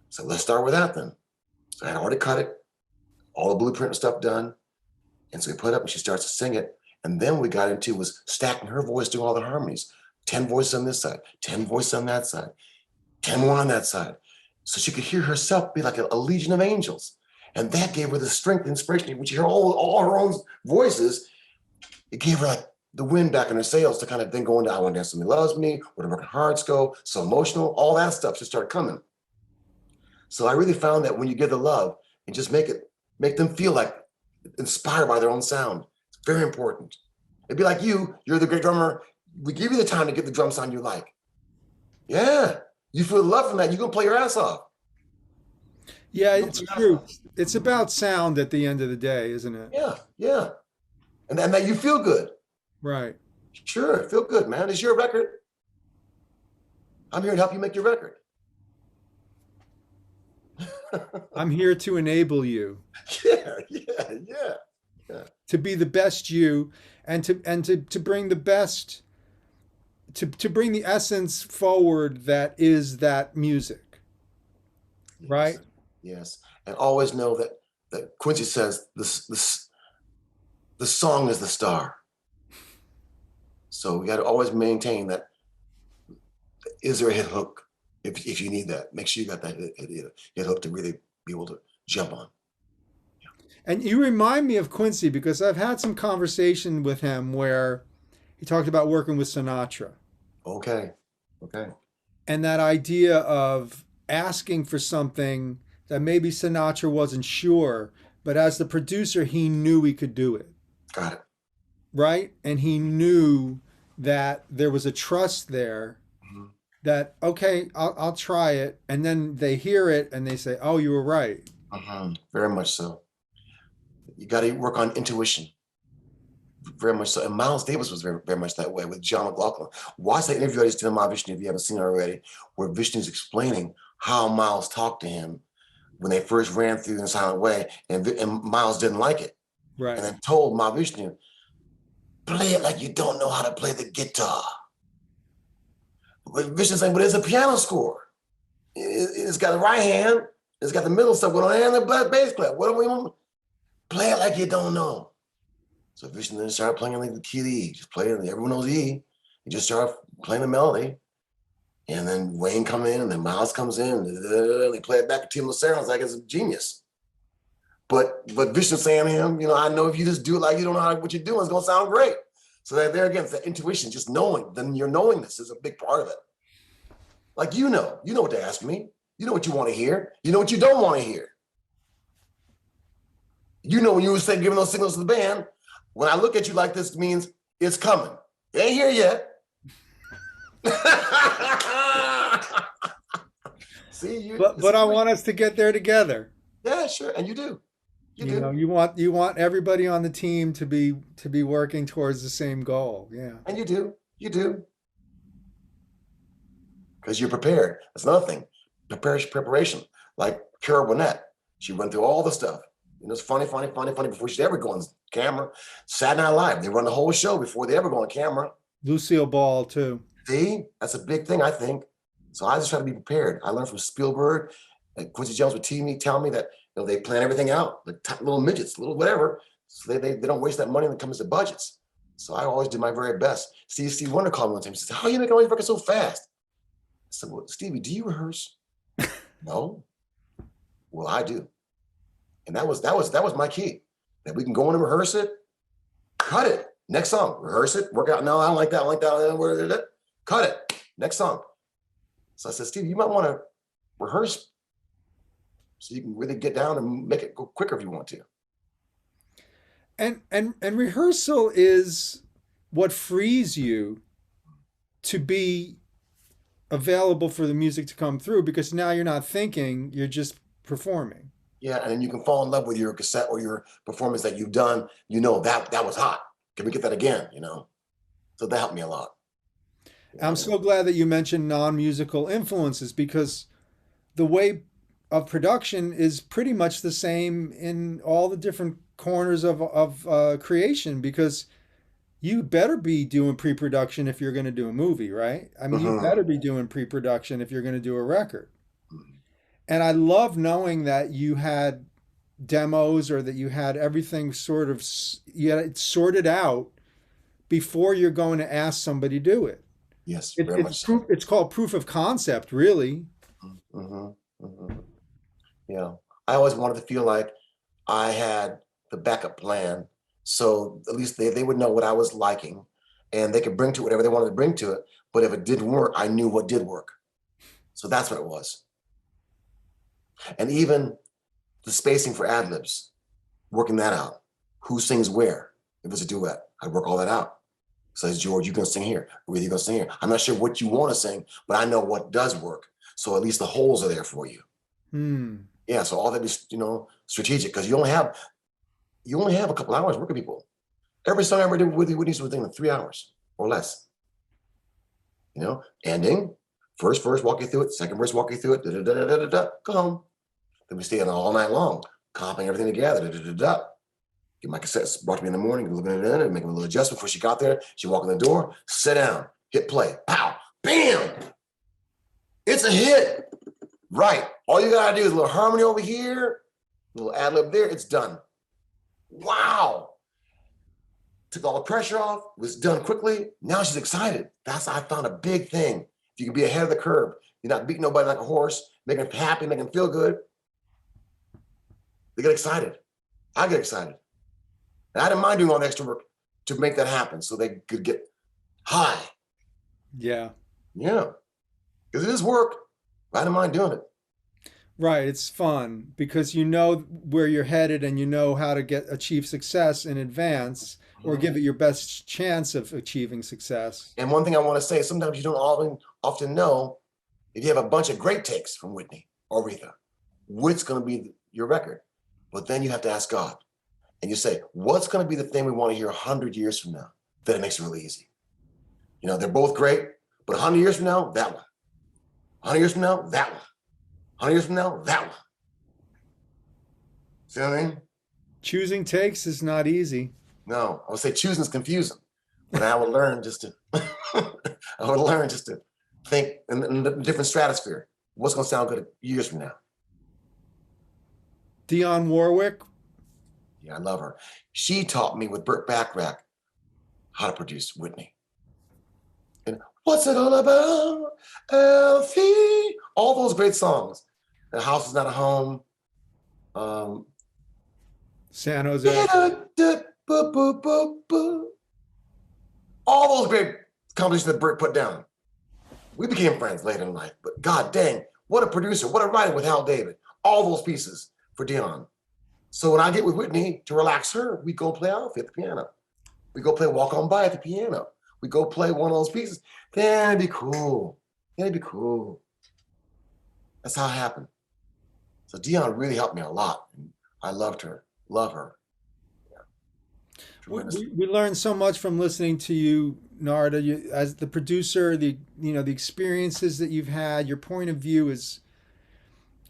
So let's start with that then. So I had already cut it, all the blueprint and stuff done. And so we put it up and she starts to sing it. And then we got into was stacking her voice, doing all the harmonies. 10 voices on this side, 10 voices on that side, 10 more on that side. So she could hear herself be like a legion of angels. And that gave her the strength and inspiration. When she heard all her own voices, it gave her like the wind back in her sails to kind of then go into I Want to Dance With Me Loves Me, Where the Broken Hearts Go, So Emotional, all that stuff just started coming. So I really found that when you give the love and just make them feel like inspired by their own sound, it's very important. It'd be like you're the great drummer. We give you the time to get the drum sound you like. Yeah, you feel the love from that, you're gonna play your ass off. Yeah, it's true. It's about sound at the end of the day, isn't it? Yeah. And that you feel good. Right. Sure, feel good, man. It's your record. I'm here to help you make your record. I'm here to enable you Yeah. to be the best you, and to bring the best, to bring the essence forward that is that music, right? Yes, yes. And always know that Quincy says this the song is the star. So we got to always maintain that. Is there a hit hook? If you need that, make sure you got that hit hook to really be able to jump on. And you remind me of Quincy because I've had some conversation with him where he talked about working with Sinatra. Okay. Okay. And that idea of asking for something that maybe Sinatra wasn't sure, but as the producer, he knew he could do it. Got it. Right? And he knew that there was a trust there that, okay, I'll try it. And then they hear it and they say, oh, you were right. Very much so. You got to work on intuition. Very much so. And Miles Davis was very, very much that way with John McLaughlin. Watch that interview I just did on Mahavishnu, if you haven't seen it already, where Vishnu's explaining how Miles talked to him when they first ran through in a silent way, and Miles didn't like it. Right. And then told Mahavishnu, play it like you don't know how to play the guitar. But Vishnu's saying, but it's a piano score. It's got the right hand, it's got the middle stuff going on, and the bass clef. What do we want? Play it like you don't know. So Vishnu then started playing like the key to E. Just play it, everyone knows E. He just started playing the melody. And then Wayne come in, and then Miles comes in, and they play it back to Tim Sounds like it's a genius. But Vishnu saying to him, I know if you just do it like you don't know what you're doing, it's gonna sound great. So that there again, the intuition, just knowing, then your knowingness is a big part of it. Like you know what to ask me. You know what you want to hear. You know what you don't want to hear. You know when you say giving those signals to the band, when I look at you like this, it means it's coming. It ain't here yet. See, but I want us to get there together. Yeah, sure, and you do. You want everybody on the team to be working towards the same goal. Yeah, and you do, because you're prepared. That's another thing. Preparation. Like Carla Ornette, she went through all the stuff. It's funny before she'd ever go on camera. Saturday Night Live, they run the whole show before they ever go on camera. Lucille Ball too. See, that's a big thing, I think. So I just try to be prepared. I learned from Spielberg and Quincy Jones would tell me that they plan everything out, like little midgets, little whatever. So they don't waste that money when it comes to budgets. So I always do my very best. Steve Wonder called me one time. He said, "How are you making all these records so fast?" I said, "Well, Stevie, do you rehearse?" No. Well, I do. And that was my key. That we can go in and rehearse it, cut it. Next song, rehearse it, work out. No, I don't like that. I don't like that. Cut it. Next song. So I said, Steve, you might want to rehearse so you can really get down and make it go quicker if you want to. And rehearsal is what frees you to be available for the music to come through, because now you're not thinking, you're just performing. Yeah, and then you can fall in love with your cassette or your performance that you've done. That was hot. Can we get that again? So that helped me a lot. I'm so glad that you mentioned non-musical influences, because the way of production is pretty much the same in all the different corners of creation, because you better be doing pre-production if you're going to do a movie, right? I mean, you better be doing pre-production if you're going to do a record. And I love knowing that you had demos, or that you had everything you had it sorted out before you're going to ask somebody to do it. Yes, it's called proof of concept, really. Yeah, I always wanted to feel like I had the backup plan, so at least they would know what I was liking, and they could bring to it whatever they wanted to bring to it. But if it didn't work, I knew what did work. So that's what it was. And even the spacing for ad-libs, working that out. Who sings where? If it's a duet, I'd work all that out. Says, George, you're going to sing here. Or you're going to sing here. I'm not sure what you want to sing, but I know what does work. So at least the holes are there for you. Yeah, so all that is, strategic, because you only have a couple hours working people. Every song I ever did with Whitney's was within 3 hours or less. Ending, first verse, walk you through it, second verse, walk you through it, go home. Then we stayed all night long, comping everything together. Get my cassettes, brought to me in the morning, looking at it, making a little adjustment before she got there. She walked in the door, sit down, hit play, pow, bam. It's a hit. Right. All you gotta do is a little harmony over here, a little ad lib there, it's done. Wow. Took all the pressure off, was done quickly. Now she's excited. I found a big thing. If you can be ahead of the curve, you're not beating nobody like a horse, making them happy, making them feel good. They get excited. I get excited. And I didn't mind doing all the extra work to make that happen so they could get high. Yeah. Yeah. Because it is work. I didn't mind doing it. Right. It's fun because you know where you're headed and you know how to achieve success in advance or give it your best chance of achieving success. And one thing I want to say, sometimes you don't often know if you have a bunch of great takes from Whitney or Aretha, what's going to be your record? But then you have to ask God. And you say, what's going to be the thing we want to hear 100 years from now? Then it makes it really easy. You know, they're both great, but 100 years from now, that one. 100 years from now, that one. 100 years from now, that one. See what I mean? Choosing takes is not easy. No, I would say choosing is confusing. But I would learn just to, think in a different stratosphere. What's going to sound good years from now? Dionne Warwick. Yeah, I love her. She taught me with Burt Bacharach how to produce Whitney. And what's it all about, Elfie? All those great songs. The House Is Not a Home. San Jose. All those great compositions that Burt put down. We became friends later in life, but god dang, what a producer, what a writer with Hal David. All those pieces for Dionne. So when I get with Whitney to relax her, we go play Alfie at the piano. We go play Walk On By at the piano. We go play one of those pieces. Then it'd be cool. It'd be cool. That's how it happened. So Dionne really helped me a lot. I loved her, love her. Yeah. We learned so much from listening to you, Narada. You, as the producer, the experiences that you've had, your point of view is,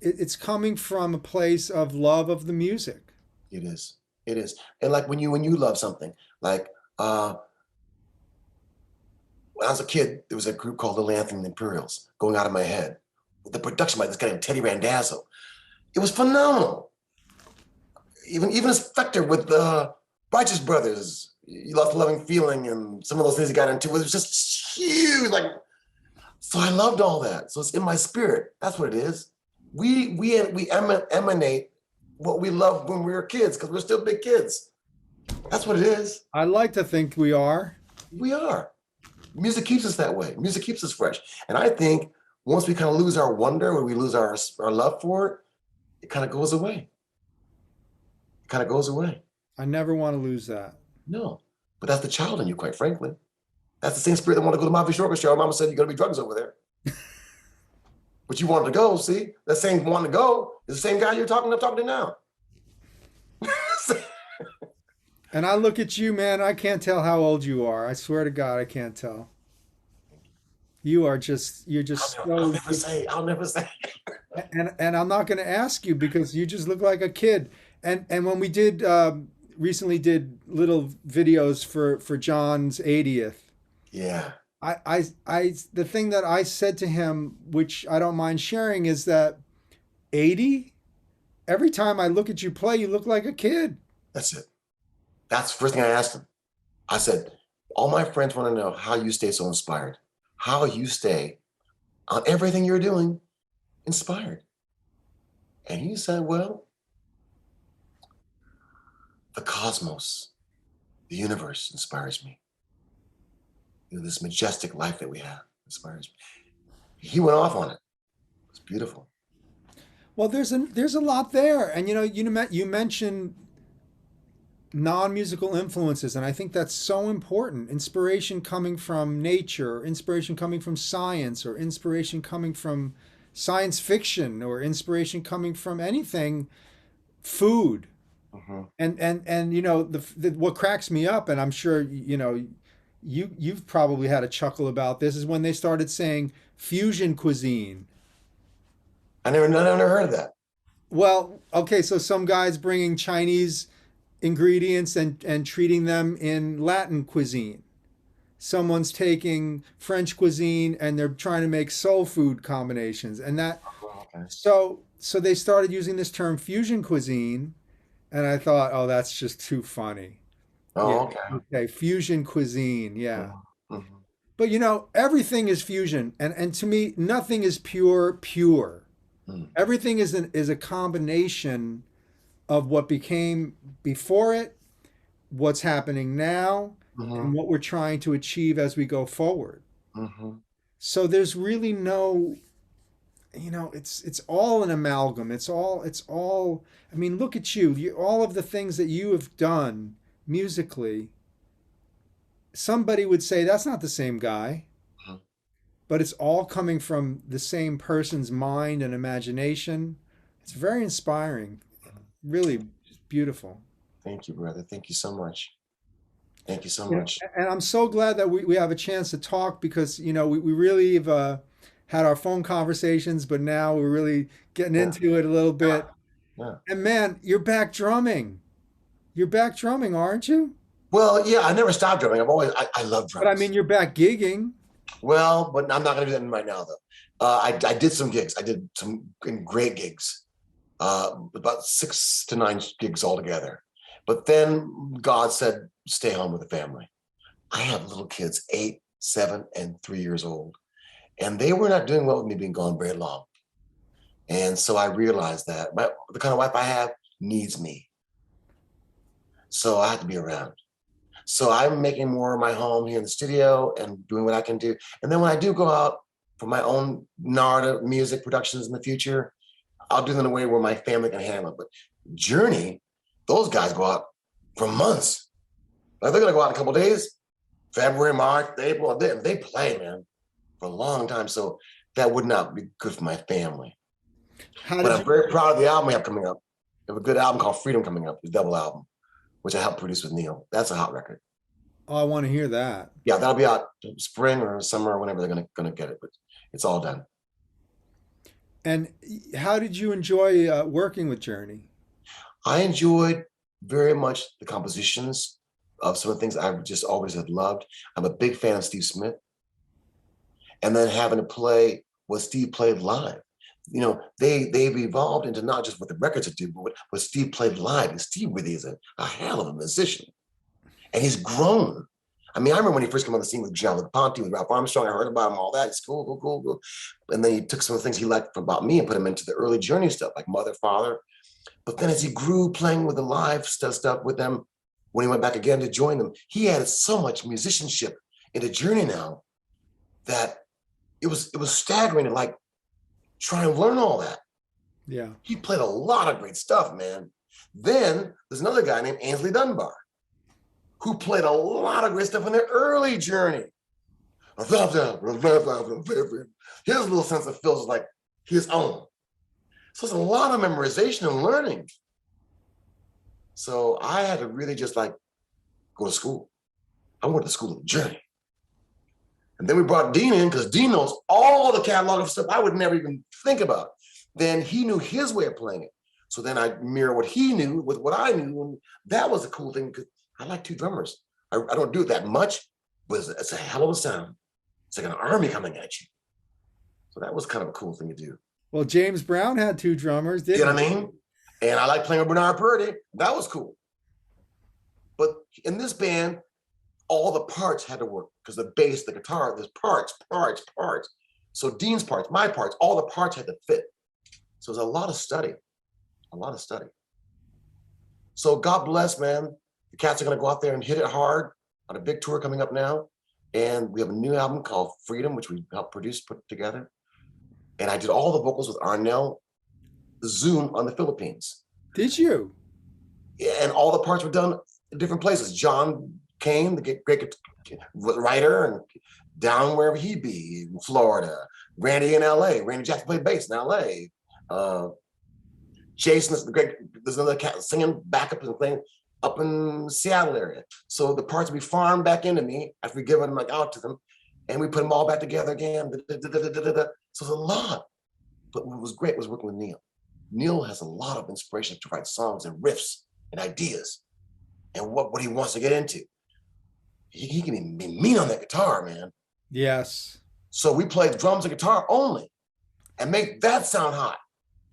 it's coming from a place of love of the music. It is. It is. And like when you love something, like when I was a kid, there was a group called the Lansing Imperials going out of my head. With the production by this guy named Teddy Randazzo. It was phenomenal. Even his Spector with the Righteous Brothers, You Lost a Loving Feeling, and some of those things he got into, it was just huge. Like, so I loved all that. So it's in my spirit. That's what it is. We emanate what we loved when we were kids because we're still big kids. That's what it is. I like to think we are. We are. Music keeps us that way. Music keeps us fresh. And I think once we kind of lose our wonder, when we lose our love for it, it kind of goes away. It kind of goes away. I never want to lose that. No, but that's the child in you, quite frankly. That's the same spirit that wanted to go to Mahavishnu Project. Mama said, you're going to be drugs over there. But you wanted to go, see? That same wanting to go is the same guy you're talking to now. And I look at you, man, I can't tell how old you are. I swear to God, I can't tell. You're just I'll never say. And I'm not going to ask you because you just look like a kid. And when we did recently did little videos for John's 80th. Yeah. The thing that I said to him, which I don't mind sharing, is that 80, every time I look at you play, you look like a kid. That's it. That's the first thing I asked him. I said, all my friends want to know how you stay so inspired, how you stay on everything you're doing inspired. And he said, well, the cosmos, the universe inspires me. This majestic life that we have inspires me. He went off on it. It's beautiful. Well, there's a lot there. And you mentioned non-musical influences, and I think that's so important. Inspiration coming from nature, inspiration coming from science, or inspiration coming from science fiction, or inspiration coming from anything, food. Uh-huh. And what cracks me up, and I'm sure you've probably had a chuckle about this, is when they started saying fusion cuisine. I never heard of that. Well, okay, so some guys bringing Chinese ingredients and treating them in Latin cuisine. Someone's taking French cuisine and they're trying to make soul food combinations. And that Oh, okay. so they started using this term fusion cuisine, and I thought, oh, that's just too funny. Yeah. Oh, okay. Okay, fusion cuisine. Yeah. Mhm, mhm, But everything is fusion, and to me, nothing is pure. mhm, Everything is a combination of what became before it, what's happening now, and mhm, what we're trying to achieve as we go forward. mhm. So there's really no, it's all an amalgam. It's all. I mean, look at you. All of the things that you have done musically. Somebody would say that's not the same guy, Mhm. but it's all coming from the same person's mind and imagination. It's very inspiring, really beautiful. Thank you, brother. Thank you so much. Thank you so You know, much. and I'm so glad that we have a chance to talk because, we really have had our phone conversations, but now we're really getting Yeah, into it a little yeah, bit. yeah. And man, you're back drumming. You're back drumming, aren't you? Well, yeah, I never stopped drumming. I love But I mean, drums. you're back gigging. Well, but I'm not going to do that right now, though. I did some gigs. I did some great gigs, about 6 to 9 gigs altogether. But then God said, stay home with the family. I have little kids, 8, 7, and 3 years old. And they were not doing well with me being gone very long. And so I realized that the kind of wife I have needs me. So I have to be around. So I'm making more of my home here in the studio and doing what I can do. And then when I do go out for my own NARADA music productions in the future, I'll do them in a way where my family can handle it. But Journey, those guys go out for months. Like they're gonna go out in a couple of days, February, March, April. They play, man, for a long time. So that would not be good for my family. How But did I'm you? very proud of the album we have coming up. We have a good album called Freedom coming up, the double album, which I helped produce with Neil. That's a hot record. Oh, I want to hear that. Yeah, that'll be out spring or summer or whenever they're gonna get it. But it's all done. And how did you enjoy working with Journey? I enjoyed very much the compositions of some of the things I've just always have loved. I'm a big fan of Steve Smith, and then having to play what Steve played live. They've evolved into not just what the records do, but what Steve played live. And Steve really is a hell of a musician, and he's grown. I mean, I remember when he first came on the scene with Gianluca Ponte, with Ralph Armstrong. I heard about him, all that. It's cool, cool, cool, cool. And then he took some of the things he liked about me and put them into the early Journey stuff, like Mother, Father. But then as he grew playing with the live stuff with them, when he went back again to join them, he added so much musicianship into Journey now that it was staggering to like try and learn all that. Yeah. He played a lot of great stuff, man. Then there's another guy named Ainsley Dunbar who played a lot of great stuff in their early Journey. His little sense of feel is like his own. So it's a lot of memorization and learning. So I had to really just like go to school. I went to school of Journey. And then we brought Dean in because Dean knows all the catalog of stuff I would never even think about. Then he knew his way of playing it. So then I mirror what he knew with what I knew. And that was a cool thing because I like two drummers. I don't do it that much, but it's a hell of a sound. It's like an army coming at you. So that was kind of a cool thing to do. Well, James Brown had two drummers, You know didn't what I mean? And I like playing with Bernard Purdy. That was cool. But in this band, all the parts had to work because the bass, the guitar, there's parts. So Dean's parts, my parts, all the parts had to fit. So it was a lot of study. So God bless, man. The Cats are going to go out there and hit it hard on a big tour coming up now. And we have a new album called Freedom, which we helped produce, put together. And I did all the vocals with Arnell Zoom on the Philippines. Did you? Yeah, and all the parts were done in different places. John Kane, the great writer, and down wherever he be, in Florida. Randy in LA. Randy Jackson played bass in LA. Jason is the great, there's another cat singing backup and playing up in Seattle area. So the parts would be farmed back into me after we give them like out to them. And we put them all back together again. So it's a lot. But what was great was working with Neil. Neil has a lot of inspiration to write songs and riffs and ideas and what he wants to get into. He can be mean on that guitar, man. Yes. So we play drums and guitar only and make that sound hot.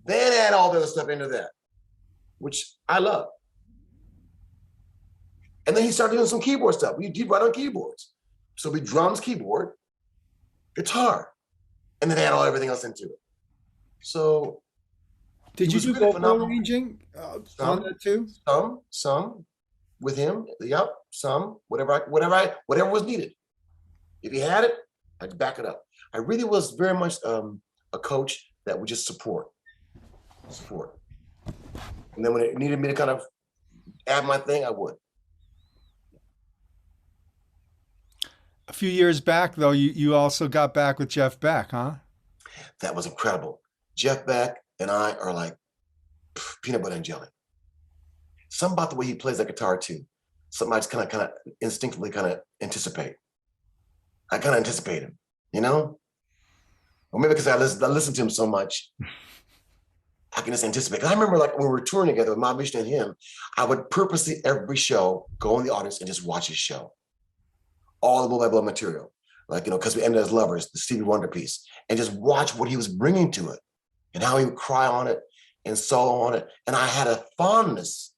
Then add all the other stuff into that, which I love. And then he started doing some keyboard stuff. We did write on keyboards. So we drums, keyboard, guitar, and then add everything else into it. So did you do really vocal arranging on that too? Some with him. Yep, some whatever was needed. If he had it, I'd back it up. I really was very much a coach that would just support. And then when it needed me to kind of add my thing, I would. A few years back, though, you also got back with Jeff Beck, huh? That was incredible. Jeff Beck and I are like peanut butter and jelly. Something about the way he plays that guitar too. Something I just kind of instinctively kind of anticipate. I kind of anticipate him, you know? Or maybe because I listen to him so much, I can just anticipate. Because I remember like when we were touring together with Mahavishnu and him, I would purposely every show go in the audience and just watch his show. All the Blow by Blow material. Like, you know, because we ended as lovers, the Stevie Wonder piece, and just watch what he was bringing to it and how he would cry on it and solo on it. And I had a fondness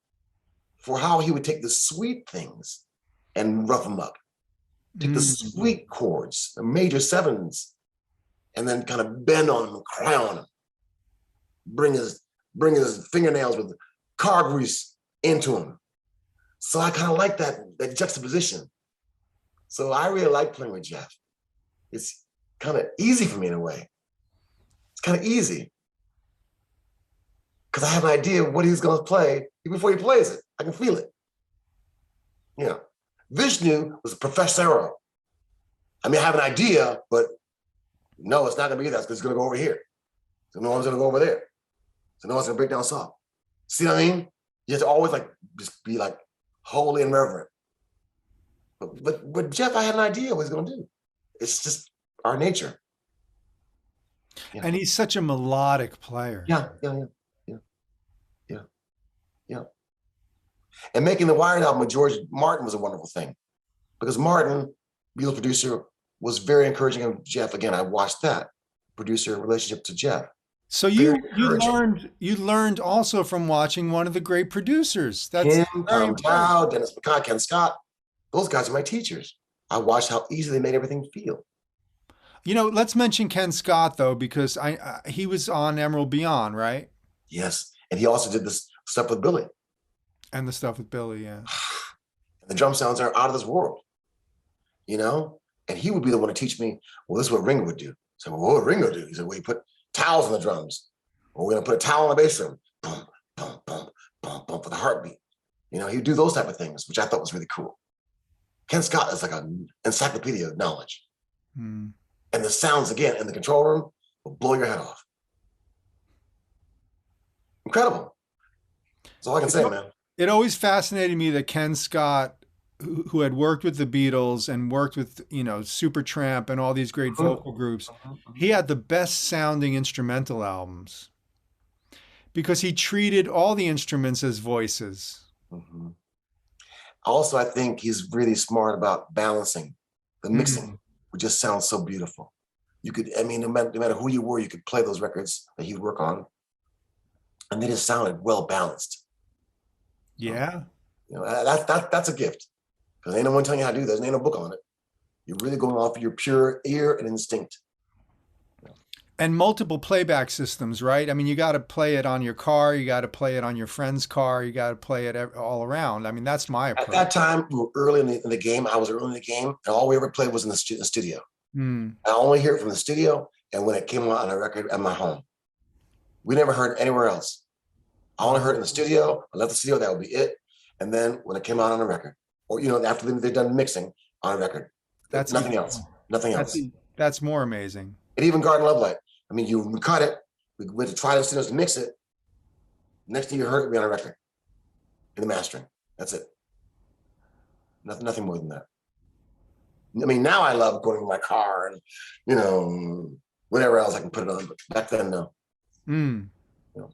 for how he would take the sweet things and rough them up. Take the sweet chords, the major sevens, and then kind of bend on them and cry on them. Bring his fingernails with car grease into him. So I kind of like that juxtaposition. So I really like playing with Jeff. It's kind of easy for me in a way. It's kind of easy. Because I have an idea of what he's going to play even before he plays it. I can feel it. You know, Vishnu was a professor. I mean, I have an idea, but no, it's not going to be that because it's going to go over here. So no one's going to go over there. So no one's going to break down soft. See what I mean? You have to always like just be like holy and reverent. But Jeff, I had an idea what he's going to do. It's just our nature. Yeah. And he's such a melodic player. Yeah. And making the Wired album with George Martin was a wonderful thing because Martin, Beatles producer, was very encouraging of Jeff. Again, I watched that producer relationship to Jeff. So you learned also from watching one of the great producers. That's him, Tom Dow, Dennis McCott, Ken Scott. Those guys are my teachers. I watched how easy they made everything feel. You know, let's mention Ken Scott though, because he was on Emerald Beyond, right? Yes, and he also did this stuff with Billy. And the stuff with Billy, yeah. The drum sounds are out of this world, you know? And he would be the one to teach me, well, this is what Ringo would do. So, well, what would Ringo do? He said, well, he put towels on the drums. Or we're going to put a towel on the bass drum. Boom, boom, boom, boom, boom, for the heartbeat. You know, he'd do those type of things, which I thought was really cool. Ken Scott is like an encyclopedia of knowledge. And the sounds, again, in the control room will blow your head off. Incredible. That's all I can say, man. It always fascinated me that Ken Scott, who had worked with the Beatles and worked with, you know, Supertramp and all these great vocal groups, he had the best sounding instrumental albums because he treated all the instruments as voices. Also, I think he's really smart about balancing the mixing, which just sounds so beautiful. You could, I mean, no matter who you were, you could play those records that he'd work on, and they just sounded well balanced. Yeah. You know, that's a gift. Because ain't no one telling you how to do this. Ain't no book on it. You're really going off of your pure ear and instinct. And multiple playback systems, right? I mean, you got to play it on your car. You got to play it on your friend's car. You got to play it all around. I mean, that's my approach. At that time, we were early in the game. I was early in the game. And all we ever played was in the studio. I only hear it from the studio and when it came out on a record at my home. We never heard it anywhere else. I only heard it in the studio. I left the studio. That would be it. And then when it came out on a record, or, you know, after they're done mixing on a record, that's nothing else. Nothing else. That's more amazing. And even Garden Love Light. I mean, you cut it. We went to try the studios to mix it. Next thing you heard it be on a record in the mastering. That's it. Nothing more than that. I mean, now I love going to my car and, you know, whatever else I can put it on. But back then, no. You know.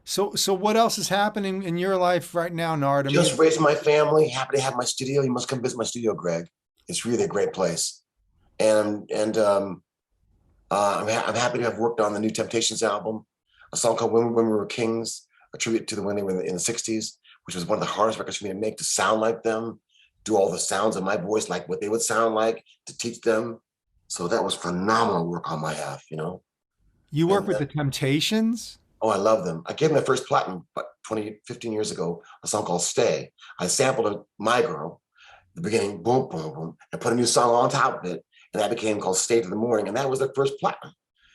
So what else is happening in your life right now, Nard? I Just mean, raising my family. Happy to have my studio. You must come visit my studio, Greg. It's really a great place. I'm happy to have worked on the new Temptations album, a song called When We Were Kings, a tribute to the when they were in the 60s, which was one of the hardest records for me to make, to sound like them, do all the sounds of my voice, like what they would sound like, to teach them. So that was phenomenal work on my half, you know? you work And with the Temptations? oh, I love them. I gave them the first platinum about 15 years ago, a song called Stay. I sampled My Girl, the beginning, boom, boom, boom, and put a new song on top of it. And that became called Stay to the Morning. And that was their first platinum.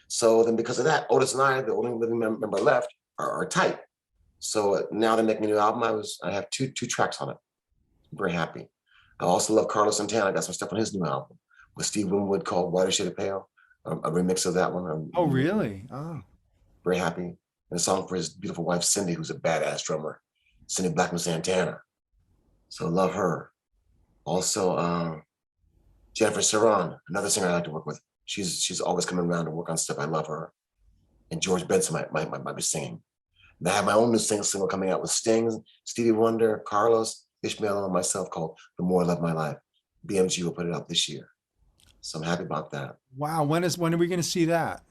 So then because of that, Otis and I, the only living member left, are tight. So now they're making a new album. I have two tracks on it. I'm very happy. I also love Carlos Santana. I got some stuff on his new album with Steve Winwood called Whiter Shade of Pale, a remix of that one. Oh, really? Oh, Very happy. And a song for his beautiful wife, Cindy, who's a badass drummer, Cindy Blackman Santana. So love her. Also, Jennifer Saran, another singer I like to work with. She's always coming around to work on stuff. I love her. And George Benson might be singing. And I have my own new single coming out with Sting, Stevie Wonder, Carlos, Ishmael, and myself called The More I Love My Life. BMG will put it out this year. So I'm happy about that. wow. When are we going to see that?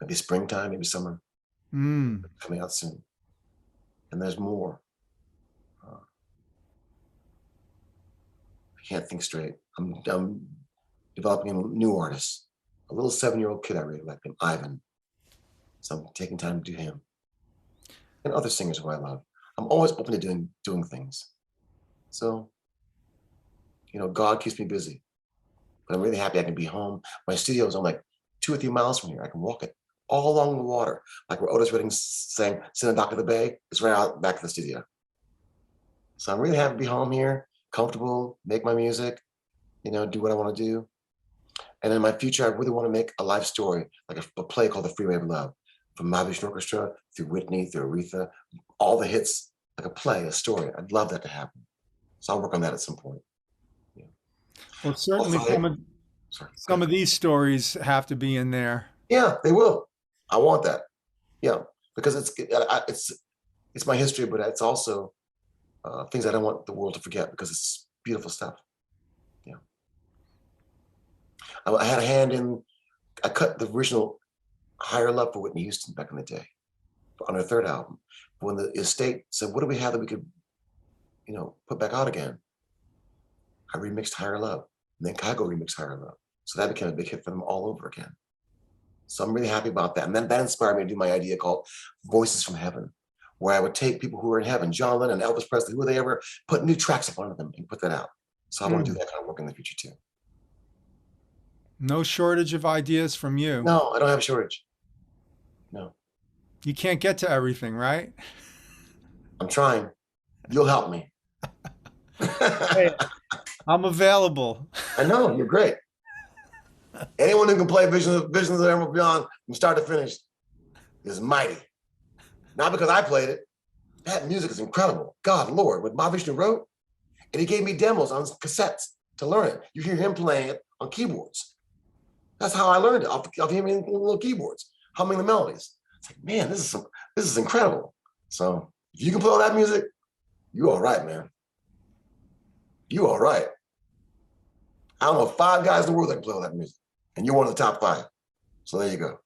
Maybe springtime, maybe summer. Mm. Coming out soon. And there's more. I can't think straight. I'm developing a new artist, a little 7-year-old kid I really like named Ivan. So I'm taking time to do him. And other singers who I love. I'm always open to doing things. So, God keeps me busy. But I'm really happy I can be home. My studio is on like 2 or 3 miles from here. I can walk it all along the water. Like where Otis Redding sang Sit on the Dock of the Bay, it's right out back of the studio. So I'm really happy to be home here, comfortable, make my music, do what I want to do. And in my future, I really want to make a life story, like a play called The Freeway of Love, from Mahavishnu Orchestra through Whitney, through Aretha, all the hits, like a play, a story. I'd love that to happen. So I'll work on that at some point. Yeah. Well, certainly Also, some of these stories have to be in there. Yeah, they will. I want that. Yeah, because it's my history, but it's also things I don't want the world to forget because it's beautiful stuff. Yeah, I had a hand in. I cut the original Higher Love for Whitney Houston back in the day on her third album. But when the estate said, "What do we have that we could, put back out again?" I remixed Higher Love, and then Kygo remixed Higher Love. So that became a big hit for them all over again. So I'm really happy about that. And then that inspired me to do my idea called Voices from Heaven, where I would take people who were in heaven, John Lennon, Elvis Presley, who they ever, put new tracks up on them and put that out. So I want to do that kind of work in the future too. No shortage of ideas from you. No, I don't have a shortage. No. You can't get to everything, right? I'm trying. You'll help me. Hey, I'm available. I know, you're great. Anyone who can play Visions of Emerald Beyond from start to finish is mighty. Not because I played it. That music is incredible. God, Lord, what Mahavishnu wrote. And he gave me demos on cassettes to learn it. You hear him playing it on keyboards. That's how I learned it, off him in little keyboards, humming the melodies. It's like, man, this is incredible. So if you can play all that music, you all right, man. You all right. I don't know 5 guys in the world that can play all that music. And you're one of the top 5. So there you go.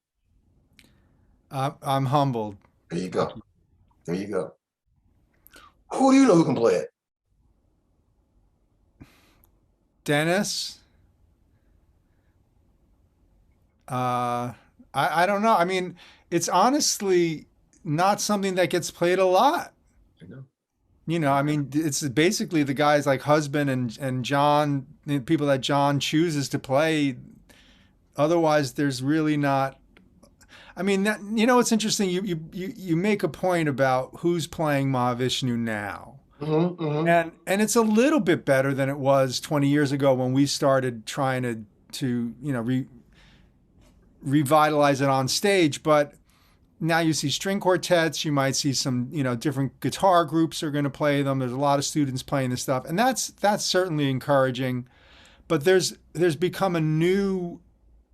I'm humbled. There you go. There you go. Who do you know who can play it? Dennis? I don't know. I mean, it's honestly not something that gets played a lot. I know. I mean, it's basically the guys like Husband and John, the people that John chooses to play. Otherwise, there's really not. I mean, it's interesting. You make a point about who's playing Mahavishnu now, and it's a little bit better than it was 20 years ago when we started trying to revitalize it on stage. But now you see string quartets. You might see some different guitar groups are going to play them. There's a lot of students playing this stuff, and that's certainly encouraging. But there's become a new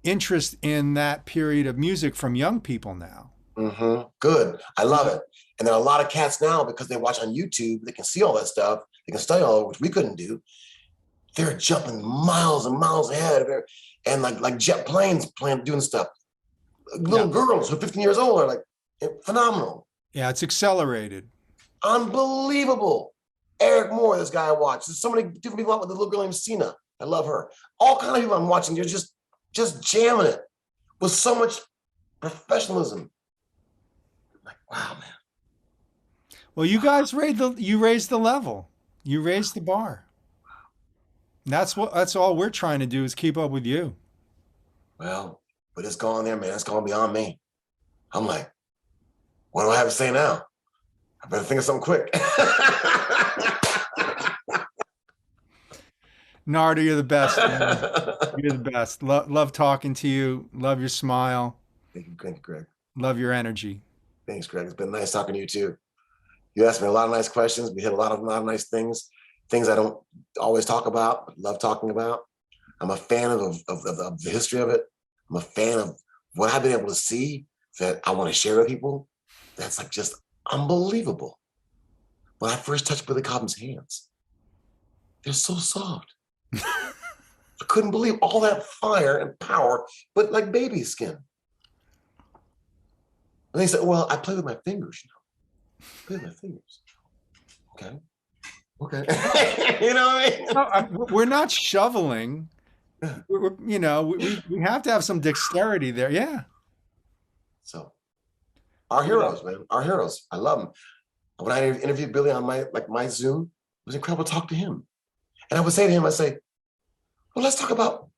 interest in that period of music from young people now. Good. I love it. And there are a lot of cats now, because they watch on YouTube, they can see all that stuff, they can study all, which we couldn't do. They're jumping miles and miles ahead of it, and like jet planes doing stuff. Little girls who are 15 years old are like phenomenal. Yeah, it's accelerated. Unbelievable. Eric Moore, this guy I watch. There's so many different people out with the little girl named Cena. I love her. All kind of people I'm watching. They're just jamming it with so much professionalism. Like, wow, man. Well, you guys raised the level. You raised the bar. That's all we're trying to do is keep up with you. Well, but it's gone there, man. It's gone beyond me. I'm like, what do I have to say now? I better think of something quick. Narada, you're the best, man. You're the best. Love talking to you. Love your smile. Thank you, Greg. Love your energy. Thanks, Greg. It's been nice talking to you too. You asked me a lot of nice questions. We hit a lot of nice things I don't always talk about, but love talking about. I'm a fan of the history of it. I'm a fan of what I've been able to see that I want to share with people. That's like just unbelievable. When I first touched Billy Cobham's hands, they're so soft. I couldn't believe all that fire and power, but like baby skin. And they said, well, I play with my fingers, Play with my fingers. Okay. You know what I mean? No, we're not shoveling. We have to have some dexterity there. Yeah. So our heroes, man, our heroes. I love them. When I interviewed Billy on my Zoom, it was incredible to talk to him. And I would say to him, well, let's talk about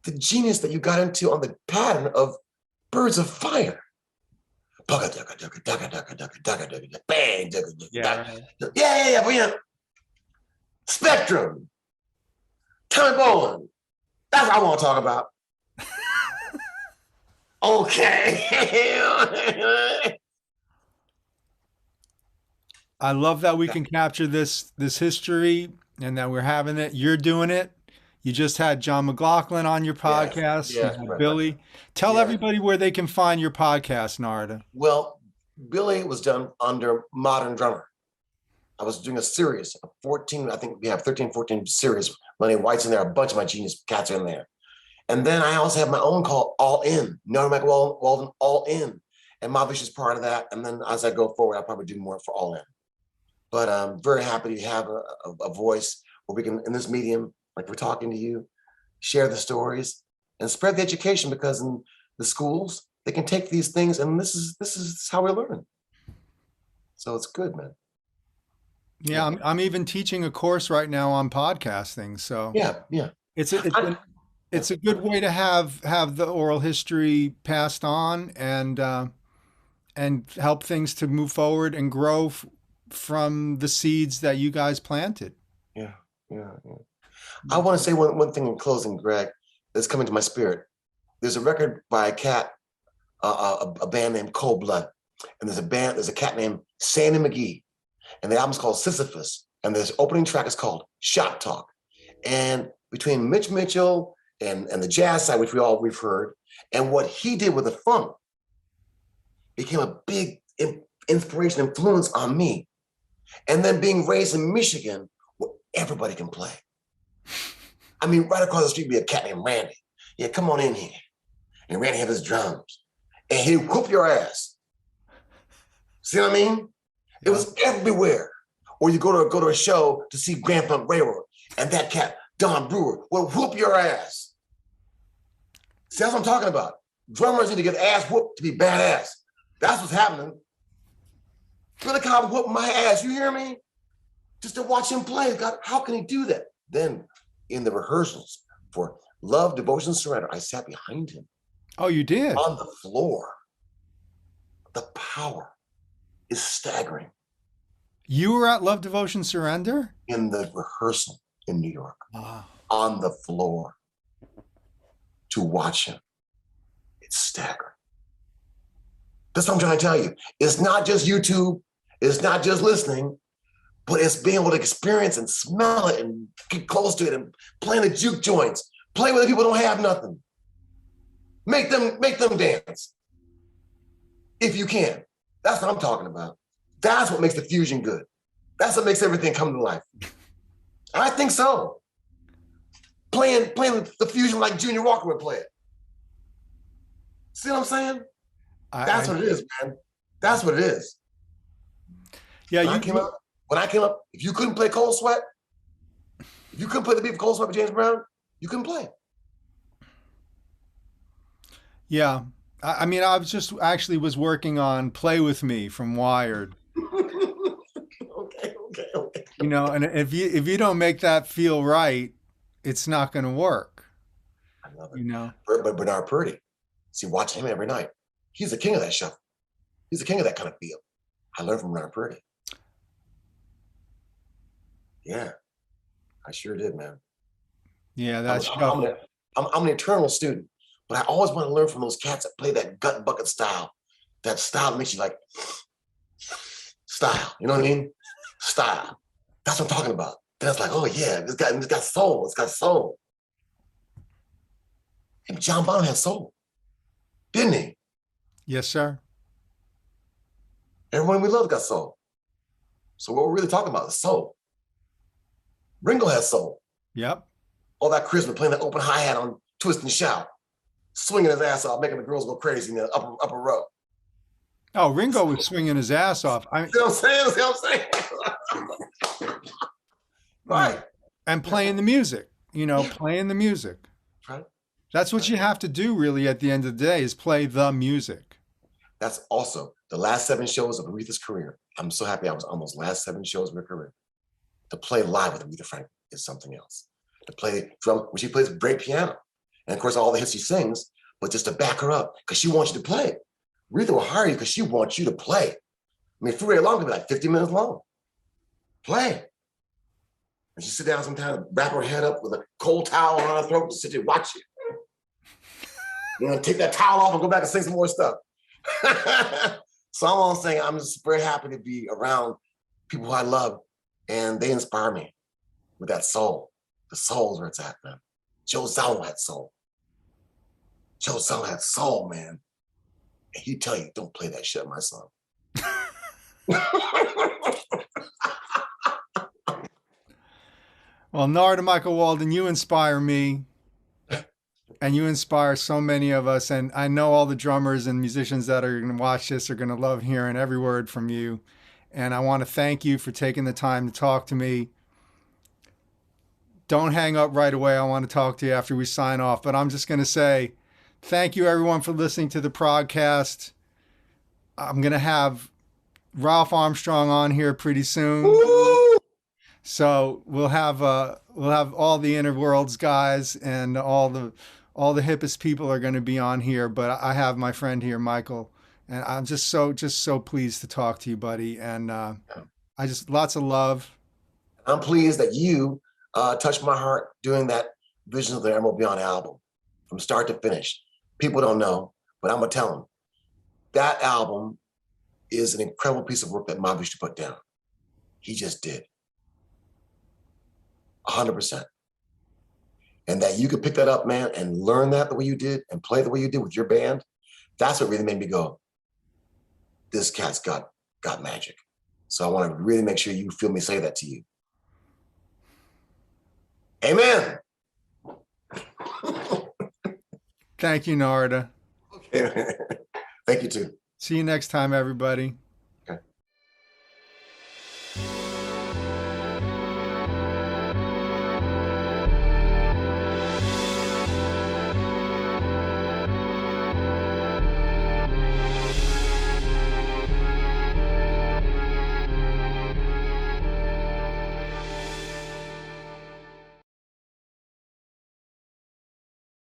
the genius that you got into on the pattern of Birds of Fire. Bang, yeah. Spectrum. Tommy Bolin. That's what I want to talk about. Okay. I love that we can capture this history and that we're having it. You're doing it. You just had John McLaughlin on your podcast. Yes, Billy. Tell everybody where they can find your podcast, Narada. Well, Billy was done under Modern Drummer. I was doing a series of 14, I think we have 13, 14 series. Lenny White's in there, a bunch of my genius cats are in there. And then I also have my own called All In, Narada Michael Walden, All In. And Mahavishnu is part of that. And then as I go forward, I'll probably do more for All In. But I'm very happy to have a voice where we can, in this medium, like we're talking to you, share the stories and spread the education, because in the schools, they can take these things and this is how we learn. So it's good, man. Yeah, I'm even teaching a course right now on podcasting. So yeah. It's a good way to have the oral history passed on and help things to move forward and grow from the seeds that you guys planted. Yeah. I want to say one thing in closing, Greg, that's coming to my spirit. There's a record by a cat, a band named Cold Blood, and there's a cat named Sandy McGee, and the album's called Sisyphus, and this opening track is called Shop Talk. And between Mitch Mitchell and the jazz side, which we've heard, and what he did with the funk, became a big inspiration, influence on me. And then being raised in Michigan, where everybody can play. I mean, right across the street be a cat named Randy. Yeah, come on in here. And Randy had his drums. And he'd whoop your ass. See what I mean? It was everywhere. Or you go to a show to see Grand Funk Railroad, and that cat, Don Brewer, will whoop your ass. See, that's what I'm talking about. Drummers need to get ass whooped to be badass. That's what's happening. Billy Cobham whooped my ass, you hear me? Just to watch him play. God, how can he do that? Then in the rehearsals for Love, Devotion, Surrender, I sat behind him. Oh, you did? On the floor. The power is staggering. You were at Love, Devotion, Surrender? In the rehearsal in New York. Wow. On the floor to watch him. It's staggering. That's what I'm trying to tell you. It's not just YouTube. It's not just listening, but it's being able to experience and smell it and get close to it and playing the juke joints. Play with the people who don't have nothing. Make them dance. if you can. That's what I'm talking about. That's what makes the fusion good. That's what makes everything come to life. I think so. Playing the fusion like Junior Walker would play it. See what I'm saying? That's what it is, man. That's what it is. Yeah, when I came up, if you couldn't play Cold Sweat, if you couldn't play the beat of Cold Sweat with James Brown, you couldn't play. Yeah. I mean, I was working on Play With Me from Wired. Okay. You know, and if you don't make that feel right, it's not going to work. I love it. You know, but Bernard Purdie, see, watch him every night. He's the king of that shuffle. He's the king of that kind of feel. I learned from Bernard Purdie. Yeah, I sure did, man. Yeah, that's I'm an eternal student, but I always want to learn from those cats that play that gut bucket style. That style that makes you like style. You know what I mean? Style. That's what I'm talking about. Then it's like, oh yeah, it's got soul. It's got soul. And John Bonham had soul, didn't he? Yes, sir. Everyone we love got soul. So what we're really talking about is soul. Ringo has soul. Yep. All that charisma, playing that open hi-hat on Twist and Shout, swinging his ass off, making the girls go crazy in the upper row. Oh, Ringo was swinging his ass off. See what I'm saying? See what I'm saying? Right. And playing the music, you know, playing the music. Right. That's what you have to do really at the end of the day is play the music. That's also the last 7 shows of Aretha's career. I'm so happy I was on those last 7 shows of her career. To play live with Aretha Franklin is something else. To play drum, when she plays great piano. And of course, all the hits she sings, but just to back her up, because she wants you to play. Aretha will hire you because she wants you to play. I mean, Free Ray Long could be like 50 minutes long. Play. And she sit down sometimes, wrap her head up with a cold towel on her throat, and sit there and watch you. You know, take that towel off and go back and sing some more stuff. So I'm all saying I'm just very happy to be around people who I love, and they inspire me with that soul. The soul's where it's at, man. Joe Zawinul had soul. Joe Zawinul had soul, man. And he'd tell you, don't play that shit, my son. Well, NARADA Michael Walden, you inspire me. And you inspire so many of us. And I know all the drummers and musicians that are going to watch this are going to love hearing every word from you. And I want to thank you for taking the time to talk to me. Don't hang up right away. I want to talk to you after we sign off. But I'm just going to say thank you, everyone, for listening to the ProgCast. I'm going to have Ralph Armstrong on here pretty soon. Woo! So we'll have all the Inner Worlds guys and all the hippest people are going to be on here. But I have my friend here, Michael, and I'm just so pleased to talk to you, buddy. And I just lots of love. I'm pleased that you touched my heart doing that Visions of the Emerald Beyond album from start to finish. People don't know, but I'm gonna tell them that album is an incredible piece of work that Mahavishnu put down. He just did. 100%. And that you could pick that up, man, and learn that the way you did and play the way you did with your band, that's what really made me go, this cat's got magic. So I want to really make sure you feel me say that to you. Amen. Thank you, NARADA. Okay. Thank you too. See you next time, everybody.